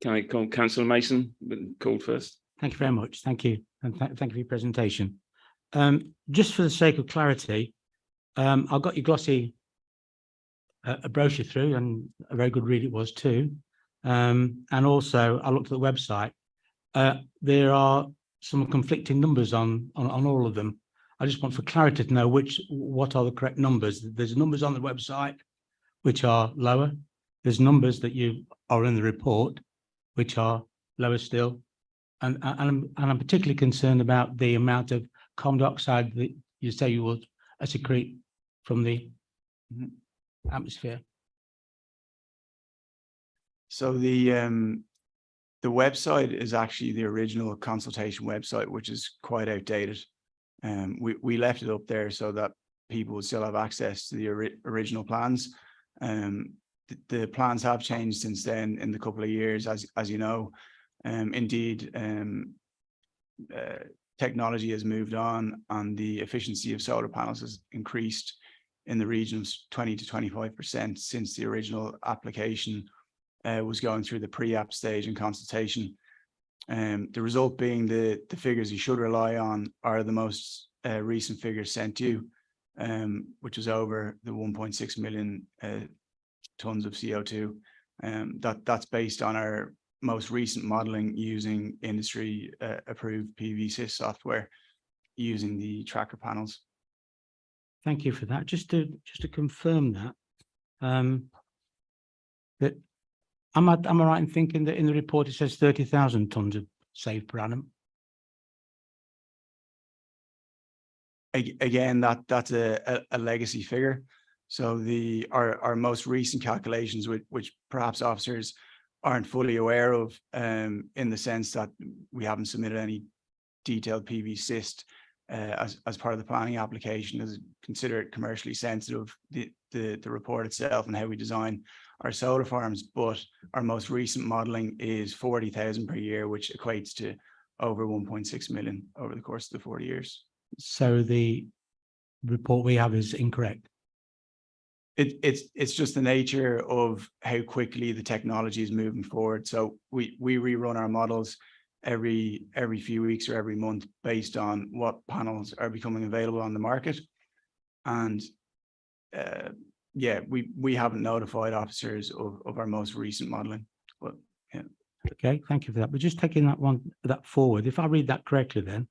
S1: I call Councillor Mason called first?
S5: Thank you very much. Thank you. And thank you for your presentation. Just for the sake of clarity, I got your glossy a brochure through, and a very good read it was too. And also I looked at the website. There are some conflicting numbers on all of them. I just want for clarity to know what are the correct numbers. There's numbers on the website which are lower. There's numbers that you are in the report which are lower still. And I'm particularly concerned about the amount of carbon dioxide that you say you will secrete from the atmosphere.
S12: So the website is actually the original consultation website, which is quite outdated. We left it up there so that people would still have access to the original plans. The plans have changed since then in the couple of years, as you know. Indeed, technology has moved on, and the efficiency of solar panels has increased in the region of 20 to 25% since the original application was going through the pre-app stage and consultation. The result being the figures you should rely on are the most recent figures sent to you, which was over the 1.6 million tons of CO2. That's based on our most recent modeling using industry approved PV software using the tracker panels.
S5: Thank you for that. Just to confirm that, that am I right in thinking that in the report it says 30,000 tons of saved per annum?
S12: Again, that's a legacy figure. So our most recent calculations, which perhaps officers aren't fully aware of, in the sense that we haven't submitted any detailed PV syst as part of the planning application, is considered commercially sensitive, the report itself and how we design our solar farms. But our most recent modeling is 40,000 per year, which equates to over 1.6 million over the course of the 40 years.
S5: So the report we have is incorrect.
S12: It's just the nature of how quickly the technology is moving forward. So we rerun our models every few weeks or every month based on what panels are becoming available on the market. And yeah, we haven't notified officers of our most recent modeling, but yeah.
S5: Okay, thank you for that. But just taking that forward, if I read that correctly, then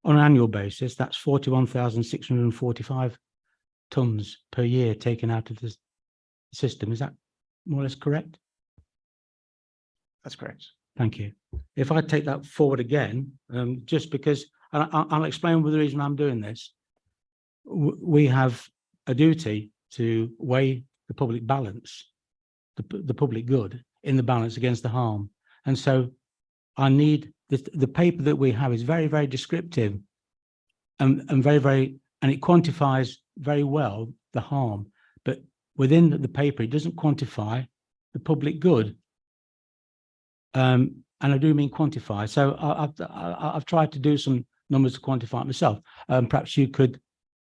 S5: on an annual basis, that's 41,645 tons per year taken out of the system. Is that more or less correct?
S12: That's correct.
S5: Thank you. If I take that forward again, just because I'll explain the reason I'm doing this. We have a duty to weigh the public balance, the public good in the balance against the harm. And so I need the paper that we have is very, very descriptive and it quantifies very well the harm, but within the paper, it doesn't quantify the public good. And I do mean quantify. So I've tried to do some numbers to quantify it myself. Perhaps you could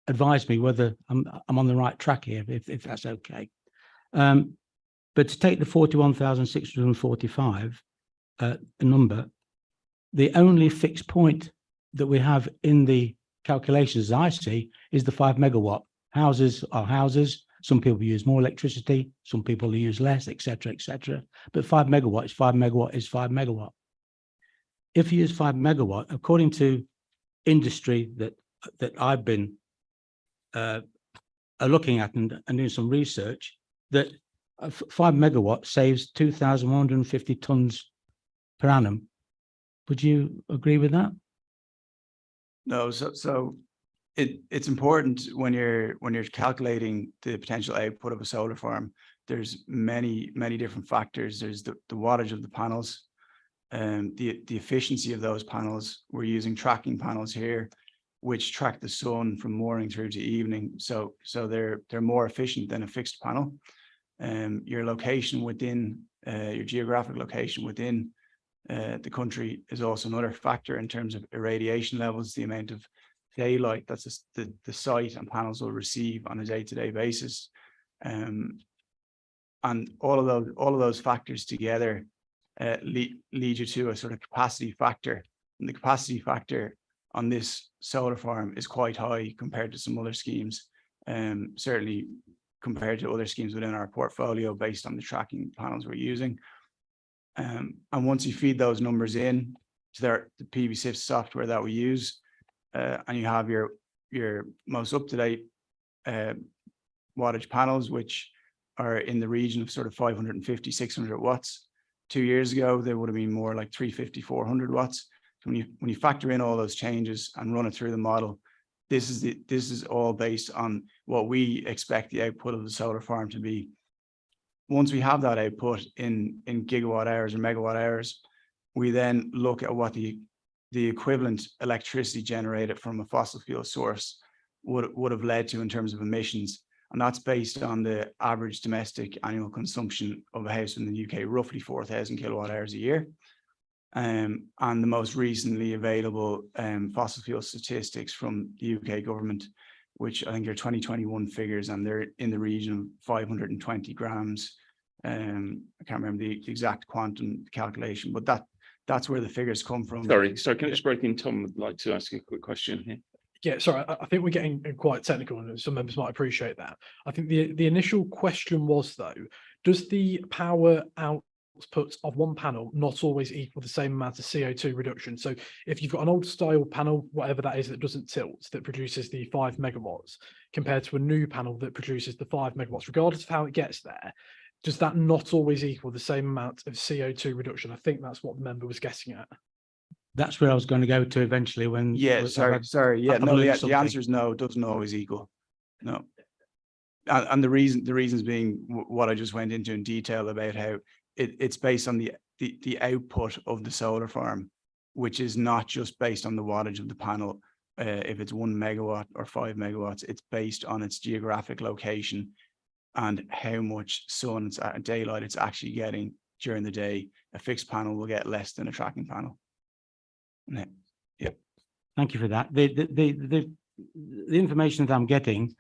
S5: advise me whether I'm on the right track here, if that's okay. But to take the 41,645 number, the only fixed point that we have in the calculations I see is the 5 megawatt. Houses are houses. Some people use more electricity, some people use less, etc., etc. But 5 megawatt is 5 megawatt is 5 megawatt. If you use 5 megawatt, according to industry that I've been looking at and doing some research, that 5 megawatt saves 2,150 tons per annum. Would you agree with that?
S12: No, so it's important when you're calculating the potential output of a solar farm. There's many different factors. There's the wattage of the panels, the efficiency of those panels. We're using tracking panels here, which track the sun from morning through to evening. So they're more efficient than a fixed panel. Your location within your geographic location within the country is also another factor in terms of irradiation levels, the amount of daylight that's the site and panels will receive on a day-to-day basis, and all of those factors together lead you to a sort of capacity factor, and the capacity factor on this solar farm is quite high compared to some other schemes. Certainly compared to other schemes within our portfolio based on the tracking panels we're using. And once you feed those numbers in to the PV6 software that we use, and you have your most up-to-date wattage panels, which are in the region of sort of 550, 600 watts. 2 years ago, they would have been more like 350, 400 watts. So when you factor in all those changes and run it through the model, this is all based on what we expect the output of the solar farm to be. Once we have that output in gigawatt hours or megawatt hours, we then look at what the equivalent electricity generated from a fossil fuel source would have led to in terms of emissions. And that's based on the average domestic annual consumption of a house in the UK, roughly 4,000 kilowatt hours a year. And the most recently available fossil fuel statistics from the UK government, which I think are 2021 figures, and they're in the region of 520 grams. I can't remember the exact quantum calculation, but that's where the figures come from.
S1: Sorry, can I just break in? Tom would like to ask a quick question here.
S13: Yeah, sorry, I think we're getting quite technical and some members might appreciate that. I think the initial question was, though, does the power output of one panel not always equal the same amount of CO2 reduction? So if you've got an old style panel, whatever that is, that doesn't tilt, that produces the 5 megawatts, compared to a new panel that produces the 5 megawatts, regardless of how it gets there, does that not always equal the same amount of CO2 reduction? I think that's what the member was getting at.
S5: That's where I was going to go to eventually when.
S12: Yeah, sorry. Yeah, no, the answer is no, it doesn't always equal. No. And the reasons being what I just went into in detail about how it's based on the output of the solar farm, which is not just based on the wattage of the panel. If it's 1 megawatt or 5 megawatts, it's based on its geographic location and how much sun and daylight it's actually getting during the day. A fixed panel will get less than a tracking panel. Yeah.
S5: Thank you for that. The information that I'm getting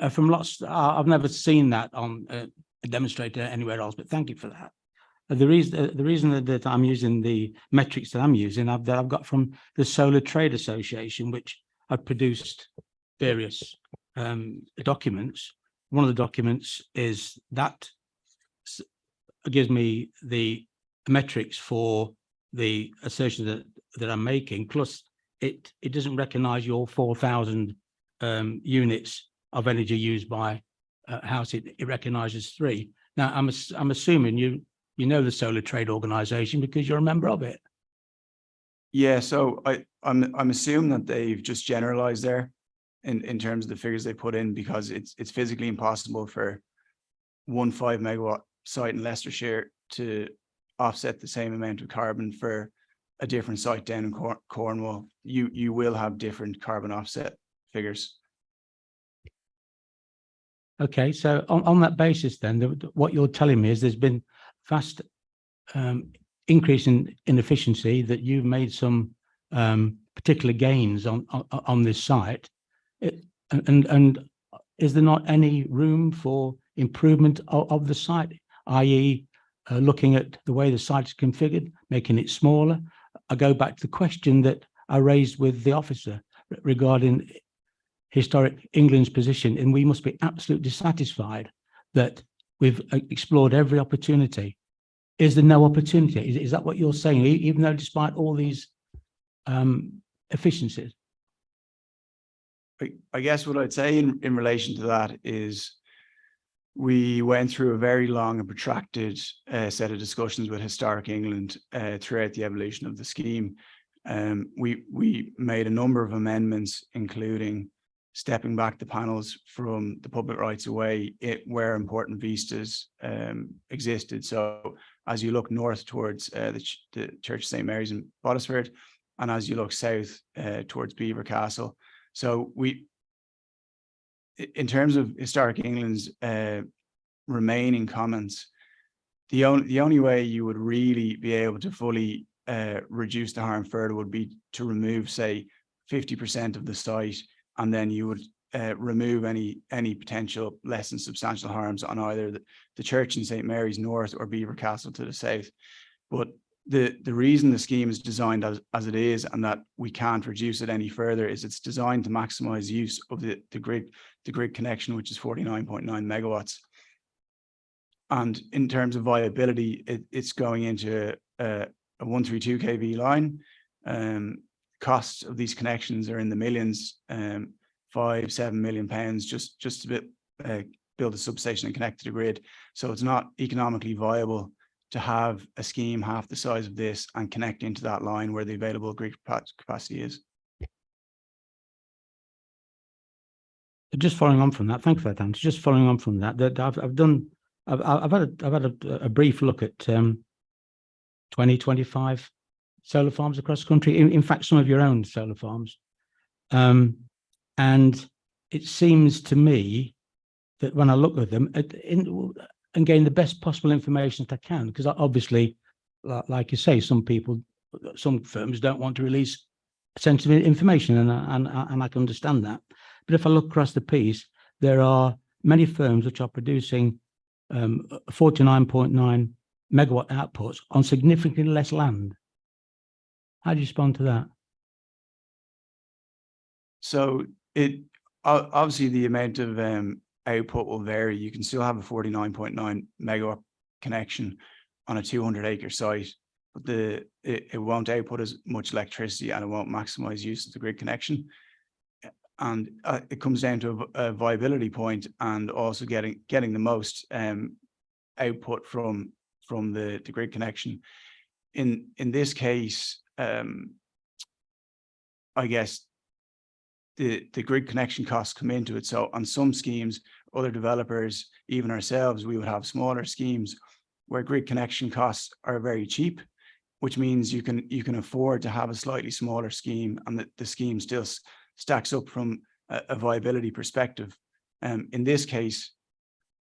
S5: from lots, I've never seen that on a demonstrator anywhere else, but thank you for that. The reason that I'm using the metrics that I'm using, that I've got from the Solar Trade Association, which I've produced various documents. One of the documents is that gives me the metrics for the assertion that I'm making, plus it doesn't recognize your 4,000 units of energy used by house. It recognizes 3. Now I'm assuming you know the Solar Trade Organization because you're a member of it.
S12: Yeah, so I'm assuming that they've just generalized there in terms of the figures they put in, because it's physically impossible for 1 5 megawatt site in Leicestershire to offset the same amount of carbon for a different site down in Cornwall. You will have different carbon offset figures.
S5: Okay, so on that basis, then what you're telling me is there's been fast increase in efficiency, that you've made some particular gains on this site, and is there not any room for improvement of the site, i.e. Looking at the way the site is configured, making it smaller? I go back to the question that I raised with the officer regarding historic England's position, and we must be absolutely satisfied that we've explored every opportunity. Is there no opportunity? Is that what you're saying, even though despite all these efficiencies?
S12: I guess what I'd say in relation to that is we went through a very long and protracted set of discussions with Historic England throughout the evolution of the scheme. We made a number of amendments, including stepping back the panels from the public rights of way where important vistas existed. So as you look north towards the Church of St. Mary's in Bottisford, and as you look south towards Beaver Castle. So in terms of Historic England's remaining comments, the only way you would really be able to fully reduce the harm further would be to remove, say, 50% of the site, and then you would remove any potential less than substantial harms on either the church in St. Mary's north or Beaver Castle to the south. But The reason the scheme is designed as it is, and that we can't reduce it any further, is it's designed to maximize use of the grid connection, which is 49.9 megawatts. And in terms of viability, it's going into a 132 kV line. Costs of these connections are in the millions, 5-7 million pounds just to build a substation and connect to the grid. So it's not economically viable to have a scheme half the size of this and connect into that line where the available grid capacity is.
S5: Just following on from that, thank you for that, Dan. Just following on from that, I've had a brief look at 2025 solar farms across the country. In fact, some of your own solar farms, and it seems to me that when I look at them and gain the best possible information that I can, because obviously, like you say, some firms don't want to release sensitive information, and I can understand that. But if I look across the piece, there are many firms which are producing 49.9 megawatt outputs on significantly less land. How do you respond to that?
S12: So obviously the amount of output will vary. You can still have a 49.9 megawatt connection on a 200-acre site, but it won't output as much electricity, and it won't maximize use of the grid connection. And it comes down to a viability point, and also getting the most output from the grid connection. In this case, I guess the grid connection costs come into it. So on some schemes, other developers, even ourselves, we would have smaller schemes where grid connection costs are very cheap, which means you can afford to have a slightly smaller scheme, and the scheme still stacks up from a viability perspective. In this case,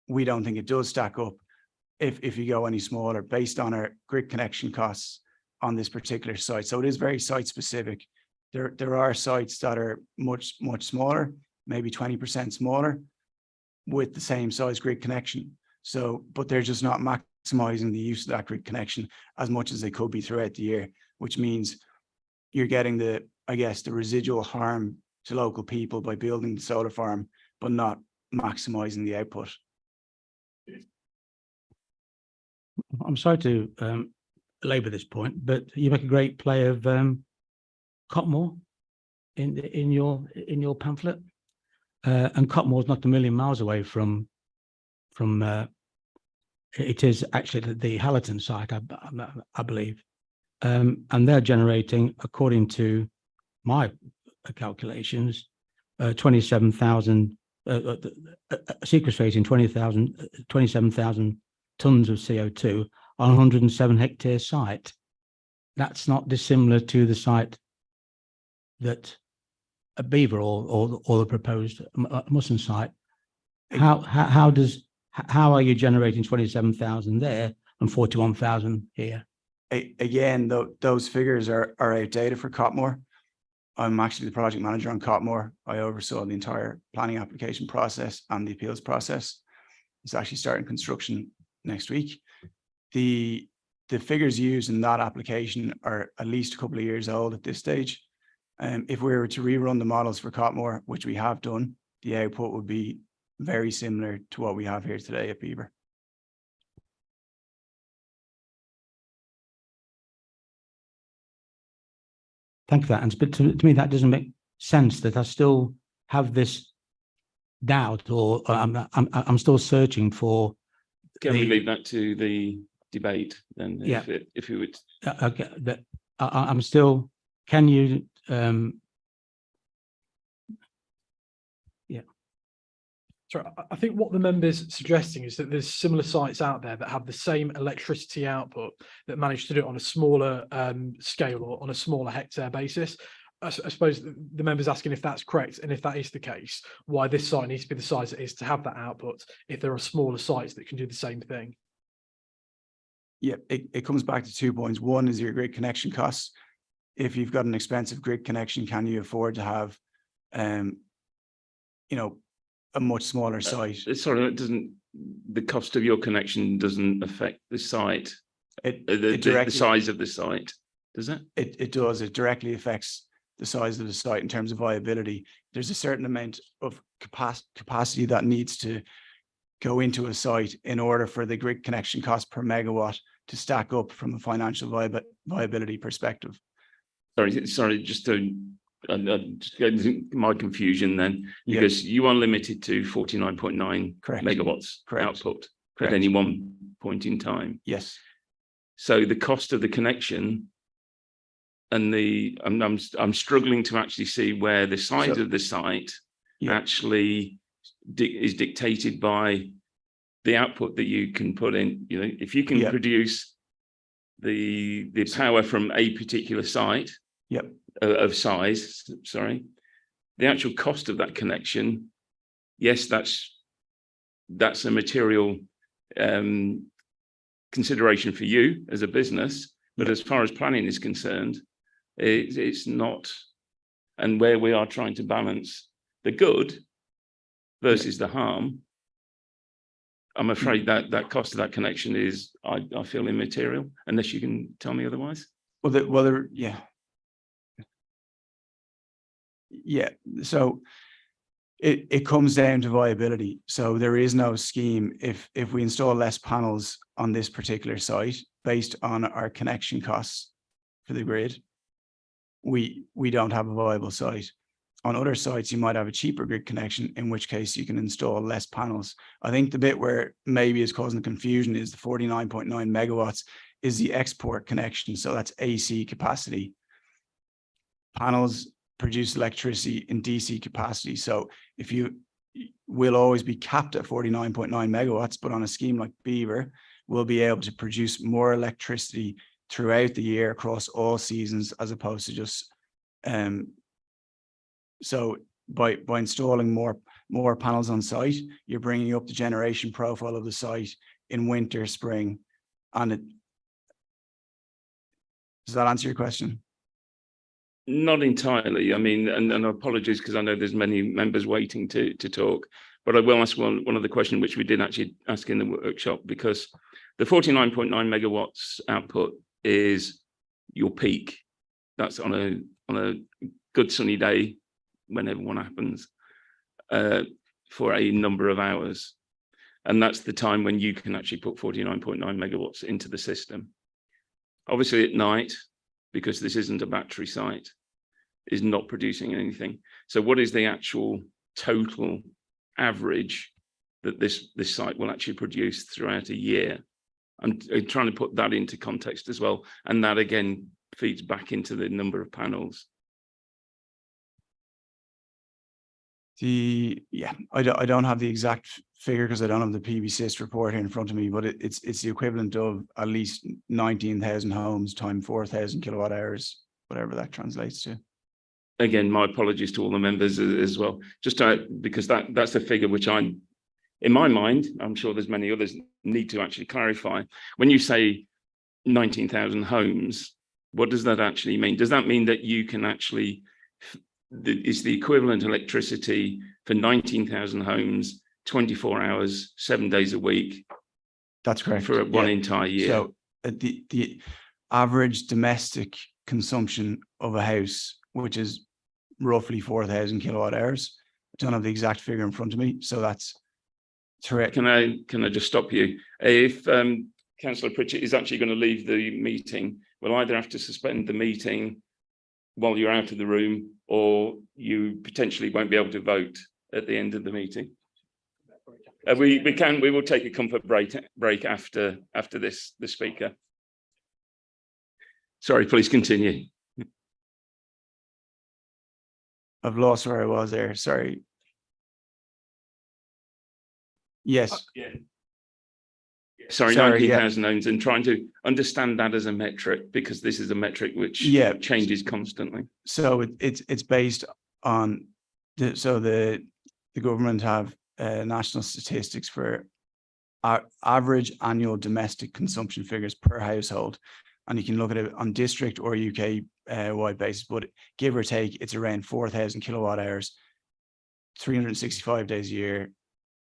S12: we don't think it does stack up if you go any smaller based on our grid connection costs on this particular site. So it is very site specific. There are sites that are much smaller, maybe 20% smaller, with the same size grid connection. So, but they're just not maximizing the use of that grid connection as much as they could be throughout the year, which means you're getting the residual harm to local people by building the solar farm, but not maximizing the output.
S5: I'm sorry to labour this point, but you make a great play of Cotmore in your pamphlet, and Cotmore is not a million miles away from it is actually the Hallerton site, I believe, and they're generating, according to my calculations, 27,000 sequestrating 27,000 tons of CO2 on a 107 hectare site. That's not dissimilar to the site that a Beaver or the proposed Musson site. How are you generating 27,000 there and 41,000 here?
S12: Again, those figures are outdated for Cotmore. I'm actually the project manager on Cotmore. I oversaw the entire planning application process and the appeals process. It's actually starting construction next week. The figures used in that application are at least a couple of years old at this stage. If we were to rerun the models for Cotmore, which we have done, the output would be very similar to what we have here today at Beaver.
S5: Thank you for that. But to me, that doesn't make sense, that I still have this doubt, or I'm still searching for.
S1: Can we leave that to the debate then?
S5: Yeah.
S1: If you would.
S5: Okay, that I'm still. Can you? Yeah.
S13: So I think what the member's suggesting is that there's similar sites out there that have the same electricity output that manage to do it on a smaller scale or on a smaller hectare basis. I suppose the member's asking if that's correct, and if that is the case, why this site needs to be the size it is to have that output if there are smaller sites that can do the same thing.
S12: Yeah, it comes back to 2 points. One is your grid connection costs. If you've got an expensive grid connection, can you afford to have, a much smaller site?
S1: Sorry, the cost of your connection doesn't affect the site. the size of the site, does it?
S12: It does. It directly affects the size of the site in terms of viability. There's a certain amount of capacity that needs to go into a site in order for the grid connection cost per megawatt to stack up from a financial viability perspective.
S1: Sorry, just to just go into my confusion then, because you are limited to 49.9 megawatts output at any one point in time.
S12: Yes.
S1: So the cost of the connection and I'm struggling to actually see where the size of the site actually is dictated by the output that you can put in. You know, if you can produce the power from a particular site of size, the actual cost of that connection, yes, that's a material consideration for you as a business, but as far as planning is concerned, it's not. And where we are trying to balance the good versus the harm, I'm afraid that that cost of that connection is, I feel, immaterial, unless you can tell me otherwise.
S12: So it comes down to viability. So there is no scheme if we install less panels on this particular site based on our connection costs for the grid, we don't have a viable site. On other sites, you might have a cheaper grid connection, in which case you can install less panels. I think the bit where maybe is causing the confusion is the 49.9 megawatts is the export connection. So that's AC capacity. Panels produce electricity in DC capacity. So if you will always be capped at 49.9 megawatts, but on a scheme like Beaver, we'll be able to produce more electricity throughout the year across all seasons, as opposed to just so by installing more panels on site, you're bringing up the generation profile of the site in winter, spring, and does that answer your question?
S1: Not entirely. I mean, and apologies, because I know there's many members waiting to talk, but I will ask one of the questions which we did actually ask in the workshop, because the 49.9 megawatts output is your peak. That's on a good sunny day, whenever one happens, for a number of hours. And that's the time when you can actually put 49.9 megawatts into the system. Obviously at night, because this isn't a battery site, is not producing anything. So what is the actual total average that this site will actually produce throughout a year? I'm trying to put that into context as well. And that again feeds back into the number of panels.
S12: I don't have the exact figure because I don't have the PBSIS report here in front of me, but it's the equivalent of at least 19,000 homes times 4,000 kilowatt hours, whatever that translates to.
S1: Again, my apologies to all the members as well, just because that's a figure which in my mind, I'm sure there's many others need to actually clarify. When you say 19,000 homes, what does that actually mean? Does that mean that you can actually, is the equivalent electricity for 19,000 homes, 24 hours, 7 days a week?
S12: That's correct.
S1: For one entire year.
S12: So the average domestic consumption of a house, which is roughly 4,000 kilowatt hours. I don't have the exact figure in front of me, so that's correct.
S1: Can I just stop you? If Councillor Pritchett is actually going to leave the meeting, we'll either have to suspend the meeting while you're out of the room, or you potentially won't be able to vote at the end of the meeting. We will take a comfort break after this, the speaker. Sorry, please continue.
S12: I've lost where I was there. Sorry. Yes.
S1: Sorry, 19,000 homes, and trying to understand that as a metric, because this is a metric which changes constantly.
S12: So it's based on the government have national statistics for our average annual domestic consumption figures per household, and you can look at it on district or UK wide basis, but give or take, it's around 4,000 kilowatt hours, 365 days a year,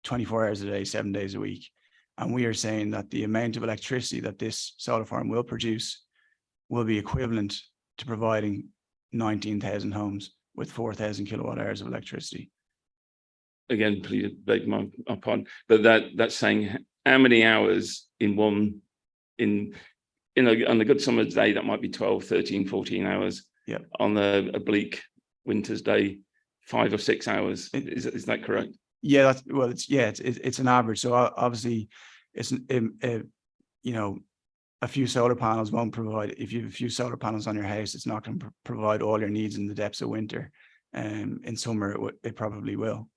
S12: 24 hours a day, 7 days a week. And we are saying that the amount of electricity that this solar farm will produce will be equivalent to providing 19,000 homes with 4,000 kilowatt hours of electricity.
S1: Again, please beg my pardon, but that's saying how many hours in one, on a good summer's day, that might be 12, 13, 14 hours.
S12: Yeah.
S1: On a bleak winter's day, 5 or 6 hours. Is that correct?
S12: Yeah, it's an average. So obviously, it's you know, a few solar panels won't provide. If you have a few solar panels on your house, it's not going to provide all your needs in the depths of winter. In summer, it probably will.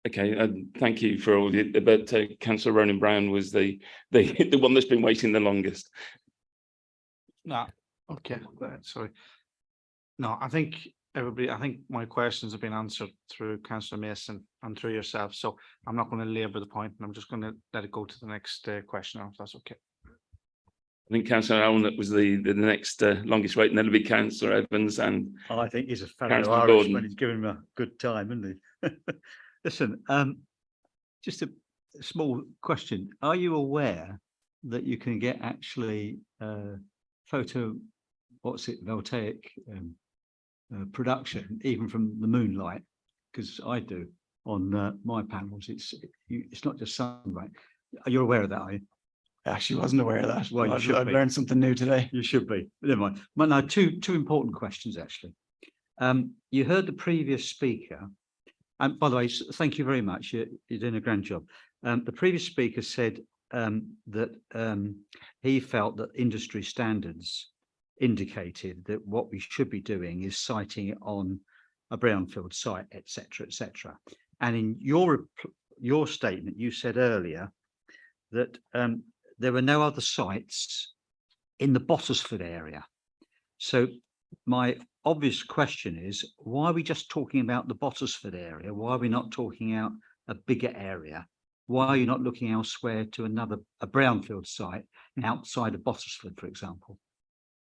S1: Okay, thank you for all the. But Councillor Ronan Brown was the one that's been waiting the longest.
S6: No, okay, sorry. No, I think everybody, I think my questions have been answered through Councillor Mason and through yourself. So I'm not going to labour the point, and I'm just going to let it go to the next question, if that's okay.
S1: I think Councillor Allen that was the next longest wait, and then it'll be Councillor Evans and.
S2: I think he's a fellow
S1: Councillor
S2: Irish
S1: Gordon.
S2: when he's given him a good time, isn't he? Listen, just a small question. Are you aware that you can get actually voltaic production even from the moonlight? Because I do on my panels. It's not just sunlight. Are you aware of that? Are you?
S12: I actually wasn't aware of that.
S2: Well,
S12: I've learned something new today.
S2: You should be. Never mind. But now, two important questions actually. You heard the previous speaker, and by the way, thank you very much. You're doing a grand job. The previous speaker said that he felt that industry standards indicated that what we should be doing is siting it on a brownfield site, etc., etc. And in your statement, you said earlier that there were no other sites in the Bottisford area. So my obvious question is, why are we just talking about the Bottisford area? Why are we not talking out a bigger area? Why are you not looking elsewhere to a brownfield site outside of Bottisford, for example?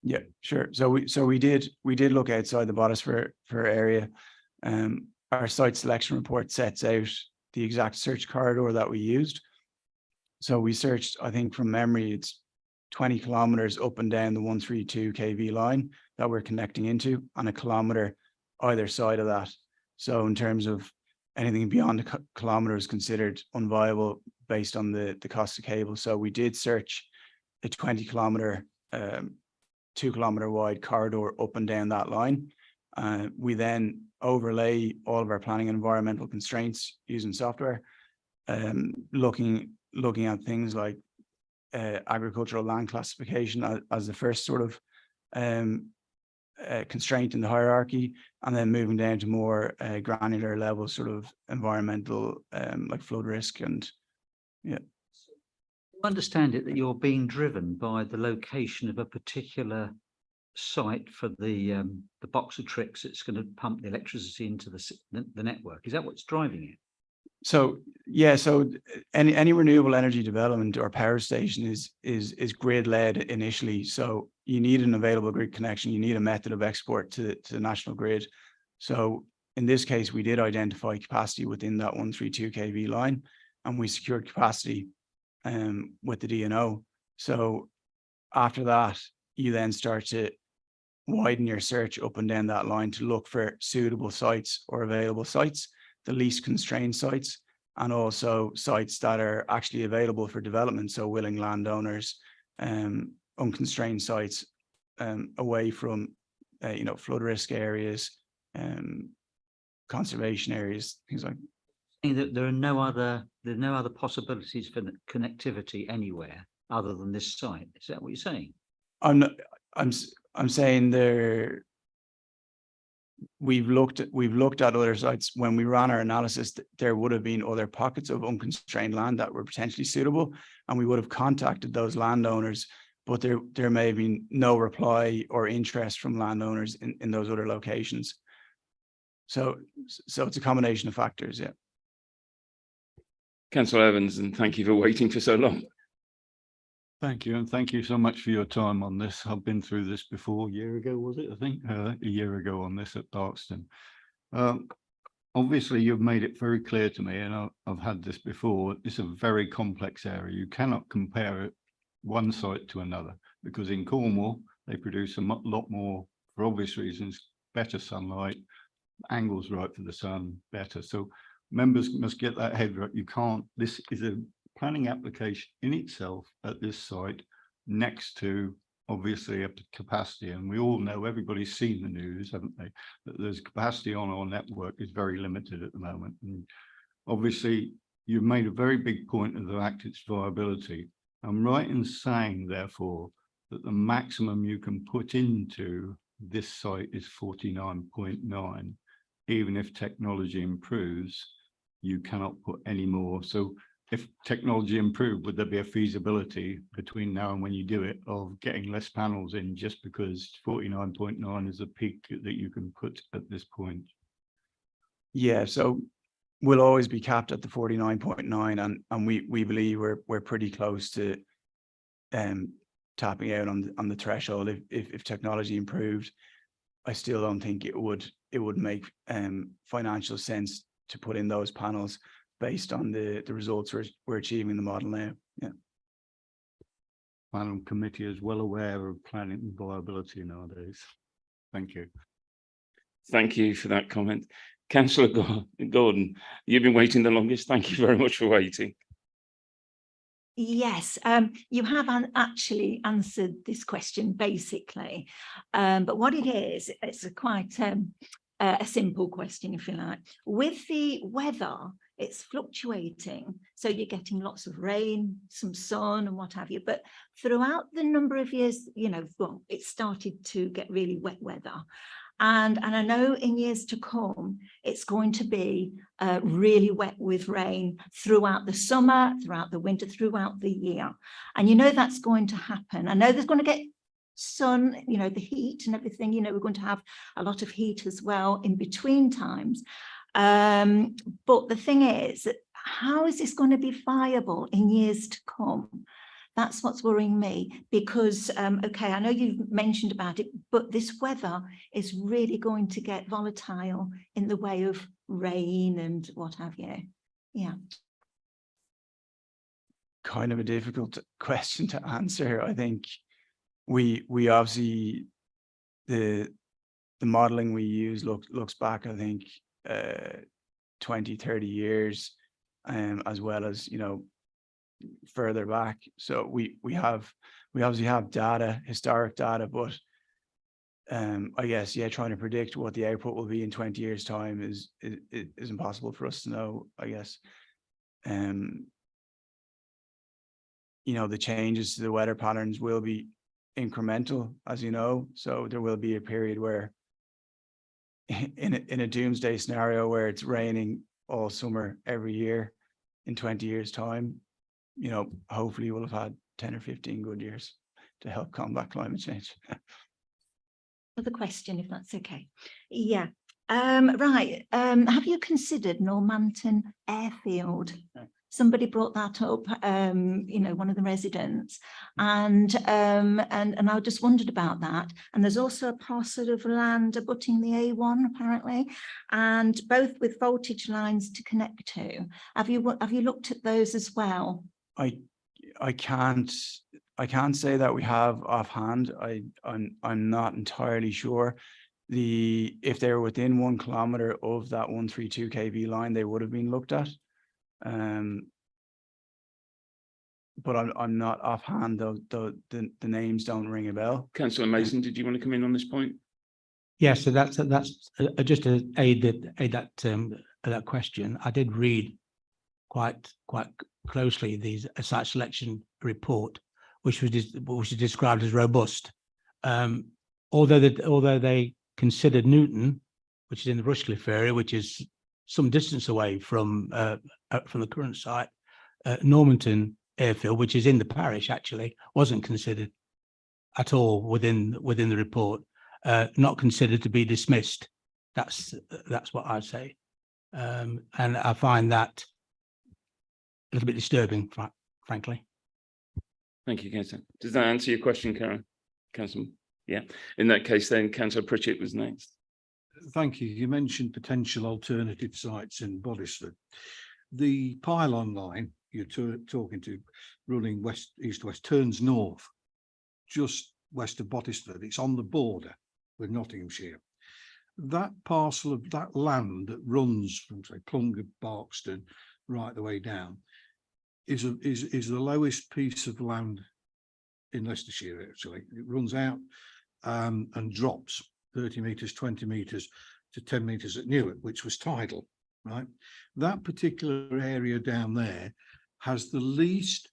S12: Yeah, sure. So we did look outside the Bottisford area. Our site selection report sets out the exact search corridor that we used. So we searched, I think from memory, it's 20 kilometers up and down the 132 kV line that we're connecting into, and a kilometer either side of that. So in terms of anything beyond a kilometer is considered unviable based on the cost of cable. So we did search a 20 kilometer, 2 kilometer wide corridor up and down that line. We then overlay all of our planning and environmental constraints using software, looking at things like agricultural land classification as the first sort of constraint in the hierarchy, and then moving down to more granular level sort of environmental like flood risk. And yeah,
S2: I understand it that you're being driven by the location of a particular site for the box of tricks that's going to pump the electricity into the network. Is that what's driving it?
S12: So yeah, so any renewable energy development or power station is grid led initially. So you need an available grid connection. You need a method of export to the national grid. So in this case, we did identify capacity within that 132 kV line, and we secured capacity with the DNO. So after that, you then start to widen your search up and down that line to look for suitable sites or available sites, the least constrained sites, and also sites that are actually available for development. So willing landowners, unconstrained sites, away from flood risk areas, conservation areas, things like
S2: that. There are no other possibilities for connectivity anywhere other than this site. Is that what you're saying?
S12: I'm saying there. We've looked at other sites. When we ran our analysis, there would have been other pockets of unconstrained land that were potentially suitable, and we would have contacted those landowners, but there may have been no reply or interest from landowners in those other locations. So it's a combination of factors. Yeah.
S1: Councillor Evans, and thank you for waiting for so long.
S4: Thank you, and thank you so much for your time on this. I've been through this before, a year ago, was it? I think a year ago on this at Darkston. obviously you've made it very clear to me, and I've had this before, it's a very complex area. You cannot compare it one site to another, because in Cornwall, they produce a lot more, for obvious reasons, better sunlight, angles right for the sun, better. So members must get that head right. You can't, this is a planning application in itself at this site next to obviously a capacity, and we all know, everybody's seen the news, haven't they, that there's capacity on our network is very limited at the moment. And obviously you've made a very big point of the fact its viability. I'm right in saying therefore that the maximum you can put into this site is 49.9. Even if technology improves, you cannot put any more. So if technology improved, would there be a feasibility between now and when you do it of getting less panels in, just because 49.9 is the peak that you can put at this point?
S12: Yeah, so we'll always be capped at the 49.9, and we believe we're pretty close to tapping out on the threshold. If technology improved, I still don't think it would make financial sense to put in those panels based on the results we're achieving in the model now. Yeah.
S4: Planning committee is well aware of planning viability nowadays. Thank you.
S1: Thank you for that comment. Councillor Gordon, you've been waiting the longest. Thank you very much for waiting.
S8: Yes, you have actually answered this question basically, but what it is, it's quite a simple question, if you like. With the weather, it's fluctuating, so you're getting lots of rain, some sun and what have you, but throughout the number of years, you know, well, it started to get really wet weather. And I know in years to come, it's going to be really wet with rain throughout the summer, throughout the winter, throughout the year. And you know that's going to happen. I know there's going to get sun, you know, the heat and everything, you know, we're going to have a lot of heat as well in between times. But the thing is, how is this going to be viable in years to come? That's what's worrying me, because, okay, I know you've mentioned about it, but this weather is really going to get volatile in the way of rain and what have you. Yeah.
S12: Kind of a difficult question to answer. I think we obviously, the modeling we use looks back, I think, 20, 30 years, as well as, you know, further back. So we obviously have data, historic data, but I guess, yeah, trying to predict what the output will be in 20 years time is impossible for us to know, I guess. You know, the changes to the weather patterns will be incremental, as you know, so there will be a period where in a doomsday scenario where it's raining all summer every year in 20 years time, you know, hopefully we'll have had 10 or 15 good years to help combat climate change.
S8: Another question, if that's okay. Yeah. Right. Have you considered Normanton Airfield? Somebody brought that up, you know, one of the residents, and I just wondered about that. And there's also a parcel of land abutting the A1 apparently, and both with voltage lines to connect to. Have you looked at those as well?
S12: I can't say that we have offhand. I'm not entirely sure. If they were within 1 kilometer of that 132 kV line, they would have been looked at. But I'm not offhand, though. The names don't ring a bell.
S1: Councillor Mason, did you want to come in on this point?
S5: Yes, so that's just to aid that question. I did read quite closely the site selection report, which was described as robust. Although they considered Newton, which is in the Rushcliffe area, which is some distance away from the current site, Normanton Airfield, which is in the parish, actually wasn't considered at all within the report. Not considered to be dismissed. That's what I'd say, and I find that a little bit disturbing, frankly.
S1: Thank you, Councillor. Does that answer your question, Karen? Councillor? Yeah. In that case, then Councillor Pritchett was next.
S4: Thank you. You mentioned potential alternative sites in Bodisford. The pylon line you're talking to, running east-west, turns north, just west of Bodisford. It's on the border with Nottinghamshire. That parcel of that land that runs from, say, Plunga, Barkston, right the way down, is the lowest piece of land in Leicestershire. Actually, it runs out and drops 30 metres, 20 metres to 10 metres at Newark, which was tidal, right? That particular area down there has the least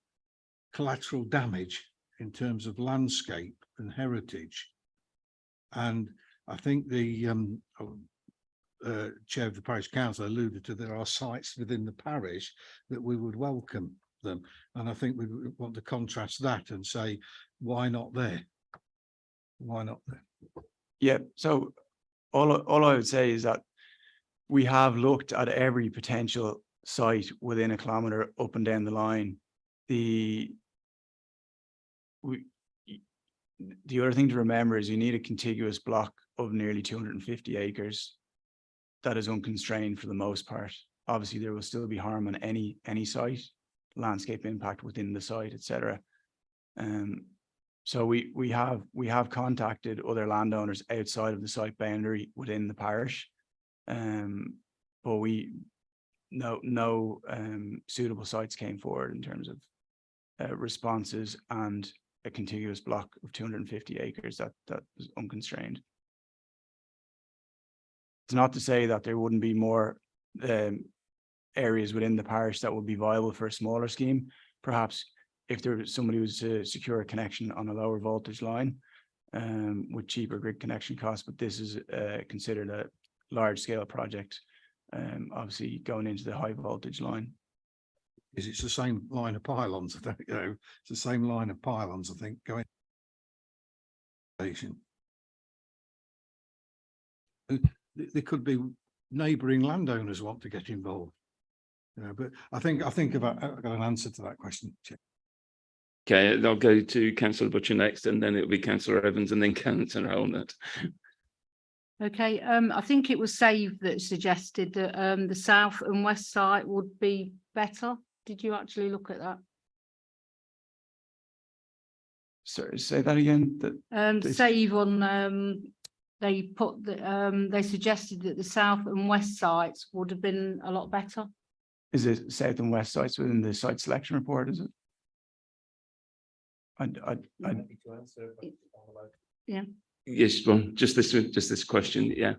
S4: collateral damage in terms of landscape and heritage. And I think the chair of the parish council alluded to there are sites within the parish that we would welcome them. And I think we want to contrast that and say, why not there? Why not there?
S12: Yeah, so all I would say is that we have looked at every potential site within a kilometre up and down the line. The other thing to remember is you need a contiguous block of nearly 250 acres that is unconstrained for the most part. Obviously, there will still be harm on any site, landscape impact within the site, etc. So we have contacted other landowners outside of the site boundary within the parish, but no suitable sites came forward in terms of responses and a contiguous block of 250 acres that is unconstrained. It's not to say that there wouldn't be more areas within the parish that would be viable for a smaller scheme. Perhaps if somebody was to secure a connection on a lower voltage line with cheaper grid connection costs, but this is considered a large scale project, obviously going into the high voltage line.
S4: It's the same line of pylons, I think, it's the same line of pylons, I think, going. There could be neighbouring landowners want to get involved, but I think I've got an answer to that question.
S1: Okay, I'll go to Councillor Butcher next, and then it'll be Councillor Evans, and then Councillor Holnett.
S14: Okay, I think it was Save that suggested that the south and west side would be better. Did you actually look at that?
S12: Sorry, say that again.
S14: Save on they put the they suggested that the south and west sites would have been a lot better.
S12: Is it south and west sites within the site selection report? Is it?
S14: Yeah.
S1: Yes, well, just this question. Yeah.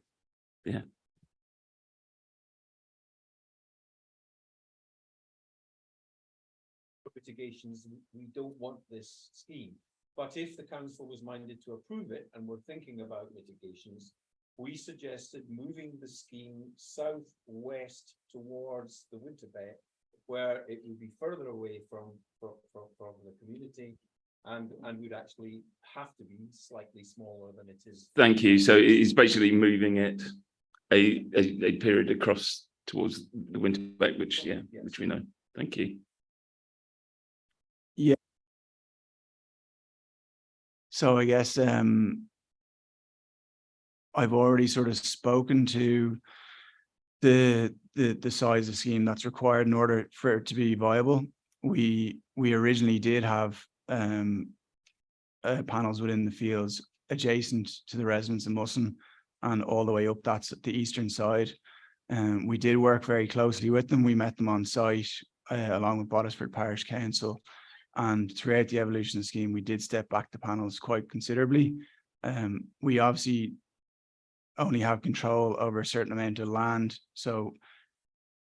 S9: Mitigations, we don't want this scheme. But if the council was minded to approve it and we're thinking about mitigations, we suggested moving the scheme southwest towards the Winterbeck, where it would be further away from the community and would actually have to be slightly smaller than it is.
S1: Thank you. So it's basically moving it a period across towards the Winterbeck, which which we know. Thank you.
S12: Yeah. So I guess I've already sort of spoken to the size of scheme that's required in order for it to be viable. We originally did have panels within the fields adjacent to the residents of Musson and all the way up that's the eastern side. We did work very closely with them. We met them on site along with Bodisford Parish Council, and throughout the evolution of the scheme we did step back the panels quite considerably. We obviously only have control over a certain amount of land, so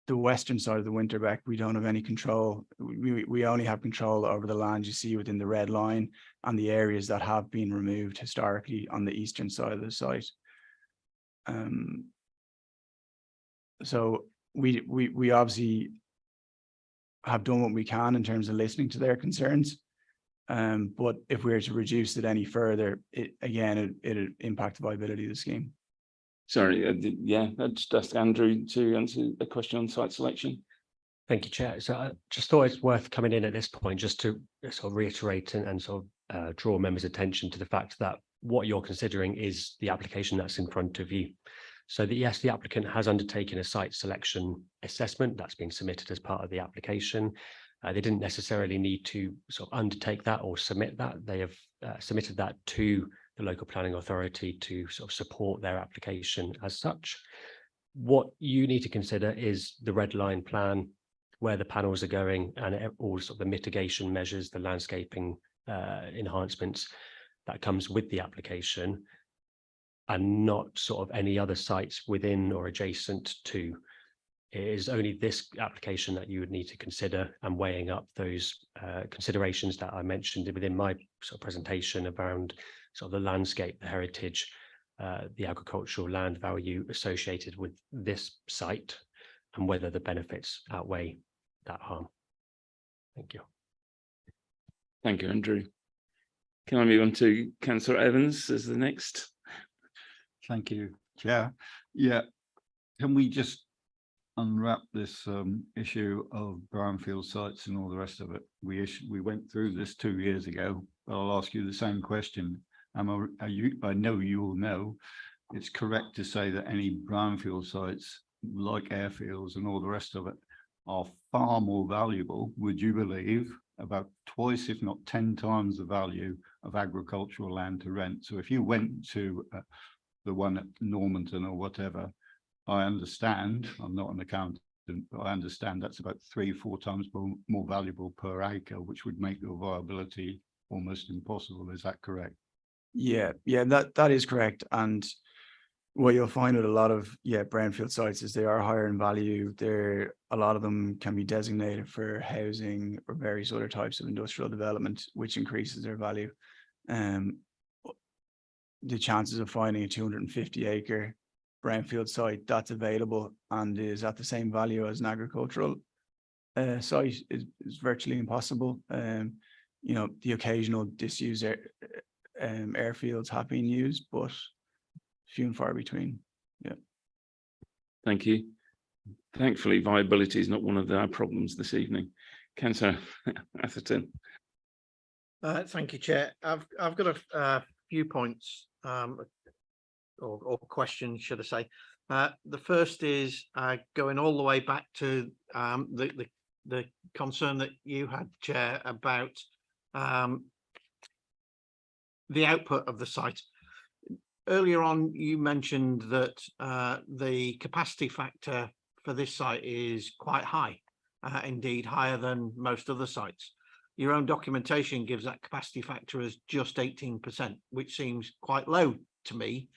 S12: the western side of the Winterbeck we don't have any control. We only have control over the land you see within the red line and the areas that have been removed historically on the eastern side of the site. So we obviously have done what we can in terms of listening to their concerns, but if we were to reduce it any further, it'd impact the viability of the scheme.
S1: Sorry, I'd just ask Andrew to answer a question on site selection.
S3: Thank you, Chair. So I just thought it's worth coming in at this point just to sort of reiterate and sort of draw members' attention to the fact that what you're considering is the application that's in front of you. So that yes, the applicant has undertaken a site selection assessment that's been submitted as part of the application. They didn't necessarily need to sort of undertake that or submit that. They have submitted that to the local planning authority to sort of support their application as such. What you need to consider is the red line plan, where the panels are going, and all sort of the mitigation measures, the landscaping enhancements that comes with the application, and not sort of any other sites within or adjacent to. It is only this application that you would need to consider, and weighing up those considerations that I mentioned within my sort of presentation around sort of the landscape, the heritage, the agricultural land value associated with this site, and whether the benefits outweigh that harm. Thank you.
S1: Thank you, Andrew. Can I move on to Councillor Evans as the next?
S15: Thank you, Chair. Yeah, can we just unwrap this issue of brownfield sites and all the rest of it? We went through this 2 years ago, but I'll ask you the same question. I know you all know it's correct to say that any brownfield sites like airfields and all the rest of it are far more valuable, would you believe, about twice, if not 10 times the value of agricultural land to rent. So if you went to the one at Normanton or whatever, I understand, I'm not an accountant, but I understand that's about 3-4 times more valuable per acre, which would make your viability almost impossible. Is that correct?
S12: Yeah, that is correct. And what you'll find with a lot of brownfield sites is they are higher in value. A lot of them can be designated for housing or various other types of industrial development, which increases their value. The chances of finding a 250-acre brownfield site that's available and is at the same value as an agricultural site is virtually impossible. You know, the occasional disused airfields have been used, but few and far between. Yeah.
S1: Thank you. Thankfully, viability is not one of our problems this evening. Councillor Atherton.
S6: Thank you, Chair. I've got a few points or questions, should I say. The first is going all the way back to the concern that you had, Chair, about the output of the site. Earlier on, you mentioned that the capacity factor for this site is quite high, indeed higher than most other sites. Your own documentation gives that capacity factor as just 18%, which seems quite low to me.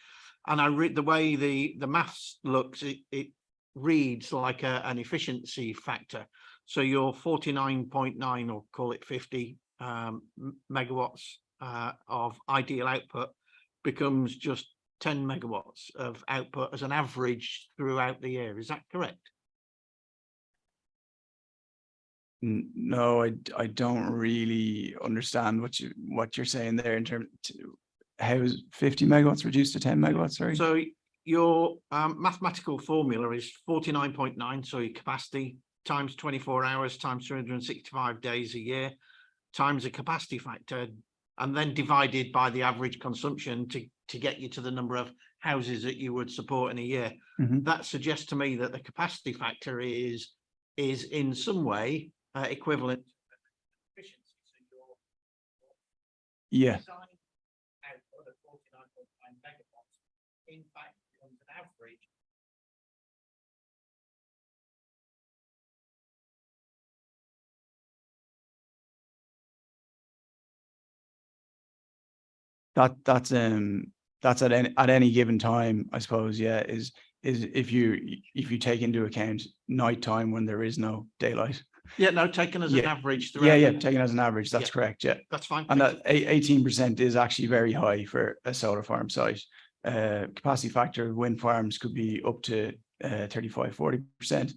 S6: And I read the way the maths looks, it reads like an efficiency factor. So your 49.9 or call it 50 megawatts of ideal output becomes just 10 megawatts of output as an average throughout the year. Is that correct?
S12: No, I don't really understand what you're saying there in terms of how is 50 megawatts reduced to 10 megawatts, sorry?
S6: So your mathematical formula is 49.9, so your capacity times 24 hours times 365 days a year times a capacity factor, and then divided by the average consumption to get you to the number of houses that you would support in a year.
S12: Mm-hmm.
S6: That suggests to me that the capacity factor is in some way equivalent to efficiency. So
S12: Yeah.
S6: Output of 49.9 megawatts, in fact, becomes an average.
S12: That's at any given time, I suppose. Yeah, is if you take into account nighttime when there is no daylight.
S6: Yeah, no, taken as an average throughout.
S12: Yeah, taken as an average. That's correct. Yeah,
S6: that's fine.
S12: And that 18% is actually very high for a solar farm site. Capacity factor of wind farms could be up to 35-40%.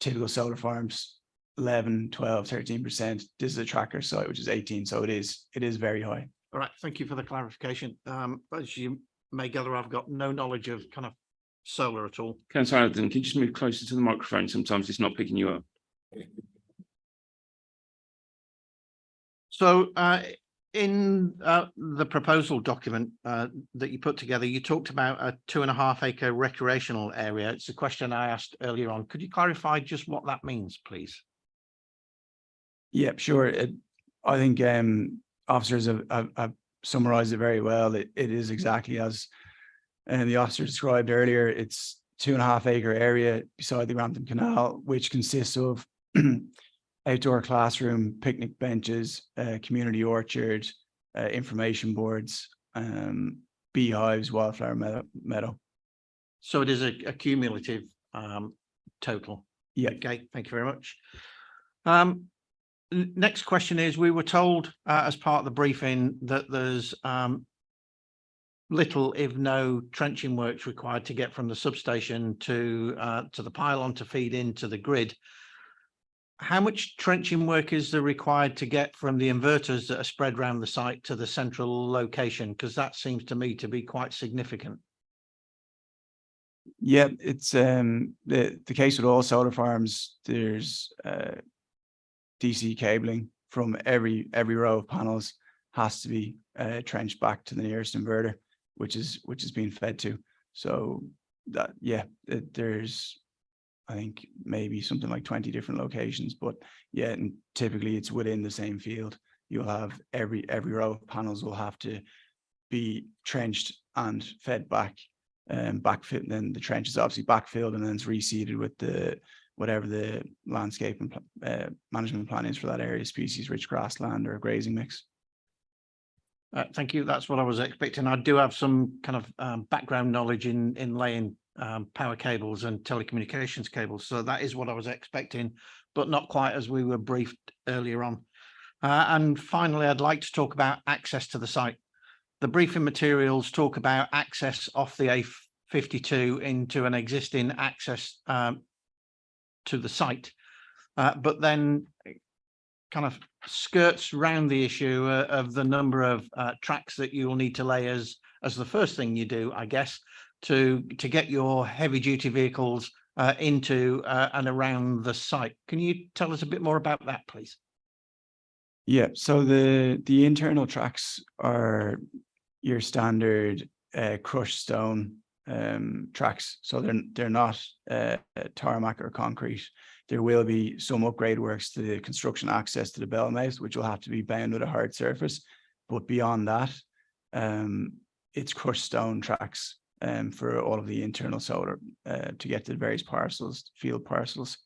S12: Typical solar farms 11, 12, 13%. This is a tracker site, which is 18, so it is very high.
S6: All right, thank you for the clarification. As you may gather, I've got no knowledge of kind of solar at all.
S1: Councillor Atherton, can you just move closer to the microphone? Sometimes it's not picking you up.
S6: So In the proposal document that you put together, you talked about a 2.5 acre recreational area. It's a question I asked earlier on. Could you clarify just what that means, please?
S12: Yeah, sure. I think officers have summarized it very well. It is exactly as the officer described earlier. It's 2.5 acre area beside the Grantham Canal, which consists of outdoor classroom, picnic benches, community orchard, information boards, beehives, wildflower meadow.
S6: So it is a cumulative total.
S12: Yeah.
S6: Okay, thank you very much. Next question is, we were told as part of the briefing that there's little, if no, trenching works required to get from the substation to the pylon to feed into the grid. How much trenching work is there required to get from the inverters that are spread around the site to the central location? Because that seems to me to be quite significant.
S12: Yeah, it's the case with all solar farms. There's DC cabling from every row of panels has to be trenched back to the nearest inverter, which is being fed to. So that, yeah, there's, I think, maybe something like 20 different locations, but yeah, and typically it's within the same field. You'll have every row of panels will have to be trenched and fed back, backfilled. And then the trench is obviously backfilled, and then it's reseeded with the whatever the landscape and management plan is for that area, species rich grassland or grazing mix.
S6: Thank you. That's what I was expecting. I do have some kind of background knowledge in laying power cables and telecommunications cables. So that is what I was expecting, but not quite as we were briefed earlier on. And finally, I'd like to talk about access to the site. The briefing materials talk about access off the A52 into an existing access to the site, but then kind of skirts around the issue of the number of tracks that you will need to lay as the first thing you do, I guess, to get your heavy duty vehicles into and around the site. Can you tell us a bit more about that, please?
S12: Yeah, so the internal tracks are your standard crushed stone tracks. So they're not tarmac or concrete. There will be some upgrade works to the construction access to the bell mouth, which will have to be bound with a hard surface. But beyond that, it's crushed stone tracks for all of the internal solar to get to the various parcels, field parcels.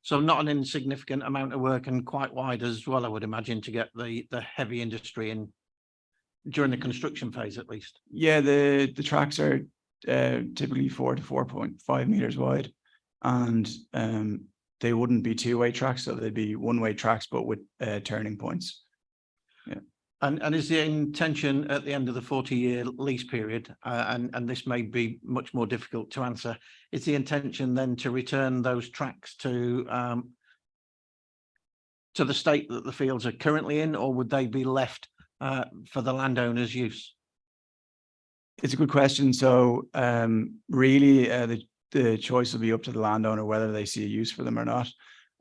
S6: So not an insignificant amount of work, and quite wide as well, I would imagine, to get the heavy industry in during the construction phase, at least.
S12: Yeah, the tracks are typically 4 to 4.5 meters wide, and they wouldn't be two-way tracks, so they'd be one-way tracks, but with turning points. Yeah.
S6: And is the intention at the end of the 40-year lease period, and this may be much more difficult to answer, is the intention then to return those tracks to the state that the fields are currently in, or would they be left for the landowner's use?
S12: It's a good question. So really the choice will be up to the landowner whether they see a use for them or not.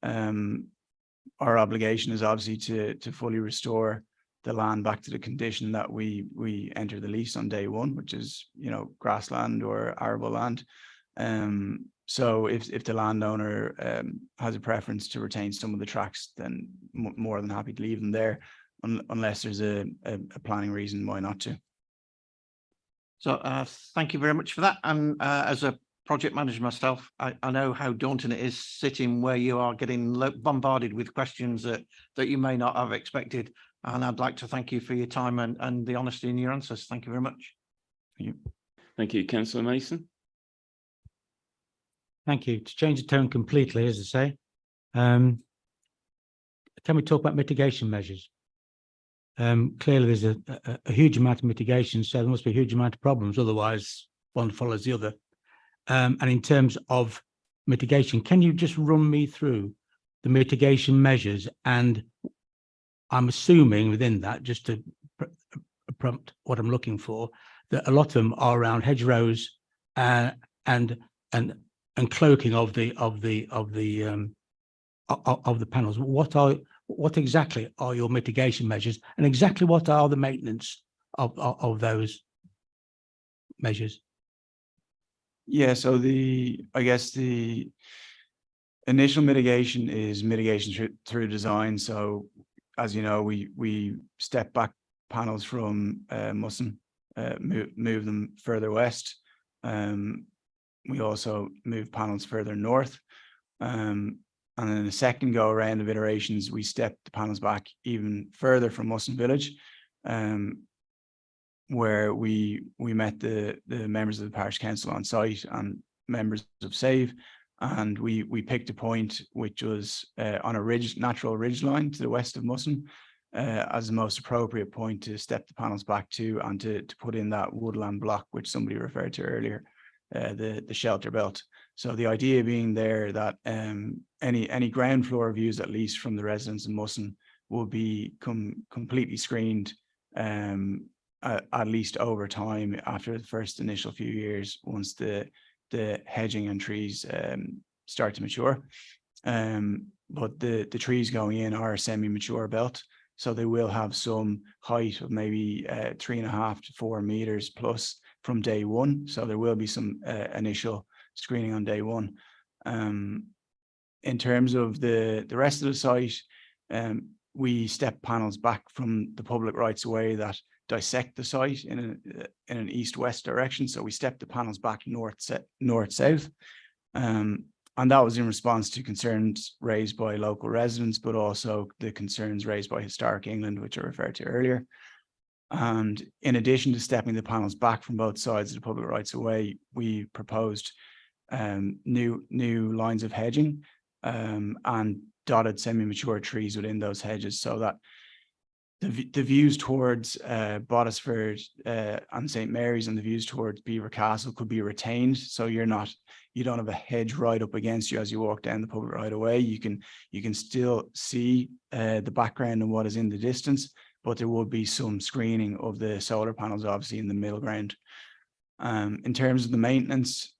S12: Our obligation is obviously to fully restore the land back to the condition that we enter the lease on day one, which is, you know, grassland or arable land. So if the landowner has a preference to retain some of the tracks, then more than happy to leave them there, unless there's a planning reason why not to.
S6: So thank you very much for that. And as a project manager myself, I know how daunting it is sitting where you are, getting bombarded with questions that you may not have expected. And I'd like to thank you for your time and the honesty in your answers. Thank you very much.
S12: Thank you.
S1: Thank you, Councillor Mason.
S5: Thank you. To change the tone completely, as I say, can we talk about mitigation measures? Clearly, there's a huge amount of mitigation, so there must be a huge amount of problems. Otherwise, one follows the other. And in terms of mitigation, can you just run me through the mitigation measures? And I'm assuming within that, just to prompt what I'm looking for, that a lot of them are around hedgerows and cloaking of the panels. What what exactly are your mitigation measures, and exactly what are the maintenance of those measures?
S12: Yeah, so I guess the initial mitigation is mitigation through design. So as you know, we step back panels from Musson, move them further west. We also move panels further north. And then the second go around of iterations, we step the panels back even further from Musson Village, where we met the members of the Parish Council on site and members of SAVE, and we picked a point which was on a natural ridge line to the west of Musson as the most appropriate point to step the panels back to, and to put in that woodland block which somebody referred to earlier, the shelter belt. So the idea being there that any ground floor views, at least from the residents in Musson, will be completely screened at least over time after the first initial few years, once the hedging and trees start to mature. But the trees going in are a semi-mature belt, so they will have some height of maybe 3.5 to 4 meters plus from day one. So there will be some initial screening on day one. In terms of the rest of the site, we step panels back from the public rights of way that dissect the site in an east-west direction. So we step the panels back north-south. And that was in response to concerns raised by local residents, but also the concerns raised by Historic England, which I referred to earlier. And in addition to stepping the panels back from both sides of the public rights of way, we proposed new lines of hedging and dotted semi-mature trees within those hedges, so that the views towards Bottisford and St. Mary's and the views towards Beaver Castle could be retained. So you don't have a hedge right up against you as you walk down the public right of way. You can still see the background and what is in the distance, but there will be some screening of the solar panels, obviously, in the middle ground. In terms of the maintenance,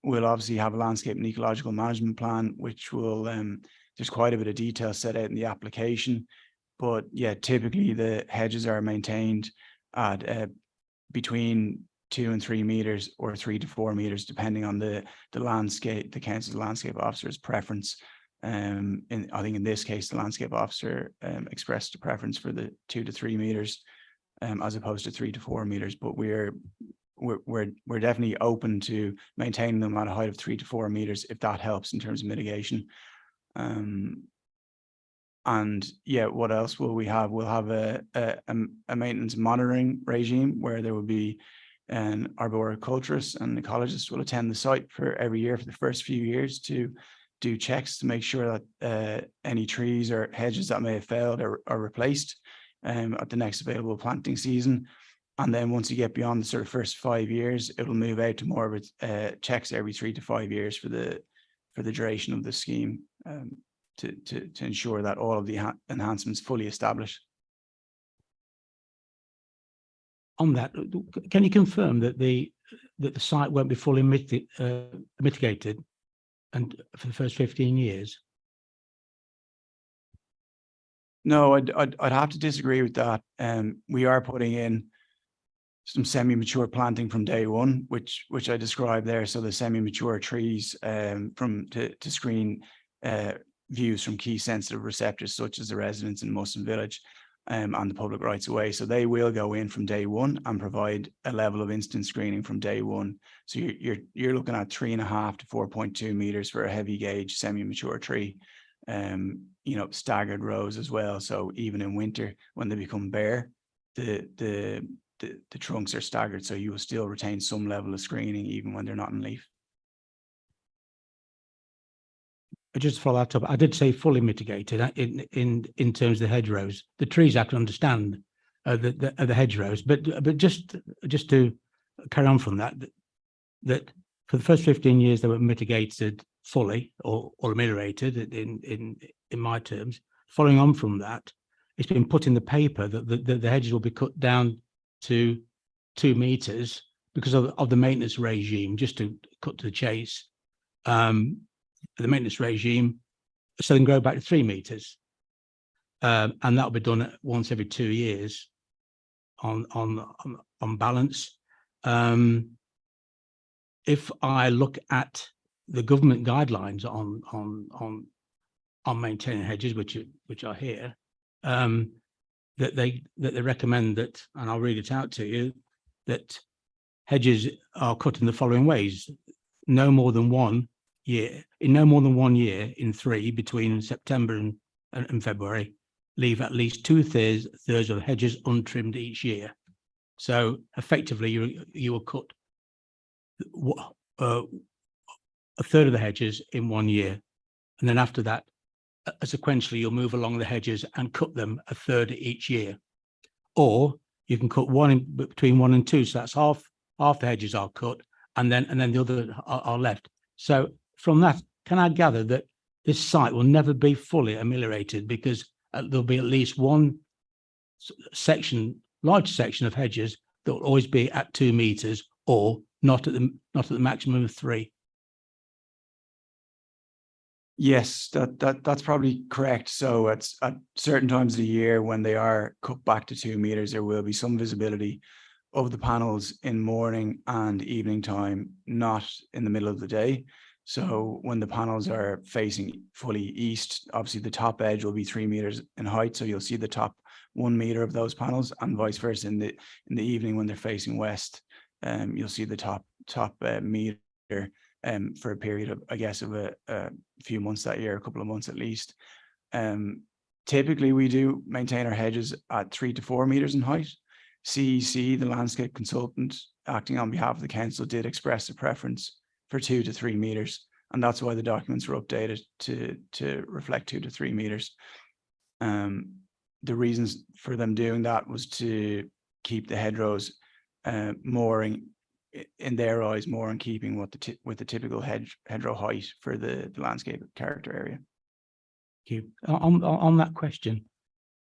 S12: we'll obviously have a landscape and ecological management plan, which will, there's quite a bit of detail set out in the application. But yeah, typically the hedges are maintained at between 2 and 3 meters, or 3 to 4 meters, depending on the landscape, the council's landscape officer's preference. I think in this case, the landscape officer expressed a preference for the 2 to 3 meters as opposed to 3 to 4 meters. But we're definitely open to maintaining them at a height of 3 to 4 meters if that helps in terms of mitigation. And yeah, what else will we have? We'll have a maintenance monitoring regime where there will be an arboriculturist and ecologist will attend the site for every year for the first few years to do checks to make sure that any trees or hedges that may have failed are replaced at the next available planting season. And then once you get beyond the sort of first 5 years, it'll move out to more of checks every 3 to 5 years for the duration of the scheme. To ensure that all of the enhancements fully established.
S5: On that, can you confirm that the site won't be fully mitigated and for the first 15 years?
S12: No, I'd have to disagree with that. We are putting in some semi-mature planting from day one, which I described there. So the semi-mature trees to screen views from key sensitive receptors such as the residents in Musson Village and the public rights of way. So they will go in from day one and provide a level of instant screening from day one. So you're looking at 3.5 to 4.2 meters for a heavy gauge semi-mature tree. Staggered rows as well. So even in winter, when they become bare, the trunks are staggered. So you will still retain some level of screening even when they're not in leaf.
S5: Just to follow that up, I did say fully mitigated in terms of the hedgerows. The trees have to understand the hedgerows, but just to carry on from that for the first 15 years they were mitigated fully or ameliorated in my terms. Following on from that, it's been put in the paper that the hedges will be cut down to 2 meters because of the maintenance regime. Just to cut to the chase. The maintenance regime, so they can grow back to 3 meters. And that'll be done once every 2 years on balance. If I look at the government guidelines on maintaining hedges, which are here, that they recommend that, and I'll read it out to you, that hedges are cut in the following ways: no more than 1 year, in 3 between September and February, leave at least 2/3 of hedges untrimmed each year. So effectively, you will cut a third of the hedges in 1 year, and then after that, sequentially, you'll move along the hedges and cut them a third each year. Or you can cut between 1 and 2, so that's half the hedges are cut, and then the other are left. So from that, can I gather that this site will never be fully ameliorated because there'll be at least one large section of hedges that will always be at 2 meters, or not at the maximum of 3?
S12: Yes, that's probably correct. So at certain times of the year when they are cut back to 2 meters, there will be some visibility of the panels in morning and evening time, not in the middle of the day. So when the panels are facing fully east, obviously the top edge will be 3 meters in height. So you'll see the top 1 meter of those panels, and vice versa in the evening when they're facing west, you'll see the top meter for a period of, I guess, of a few months that year, a couple of months at least. Typically, we do maintain our hedges at 3 to 4 meters in height. CEC, the landscape consultant acting on behalf of the council, did express a preference for 2 to 3 meters, and that's why the documents were updated to reflect 2 to 3 meters. The reasons for them doing that was to keep the hedgerows more in their eyes, more in keeping with the typical hedgerow height for the landscape character area.
S5: Thank you. On that question,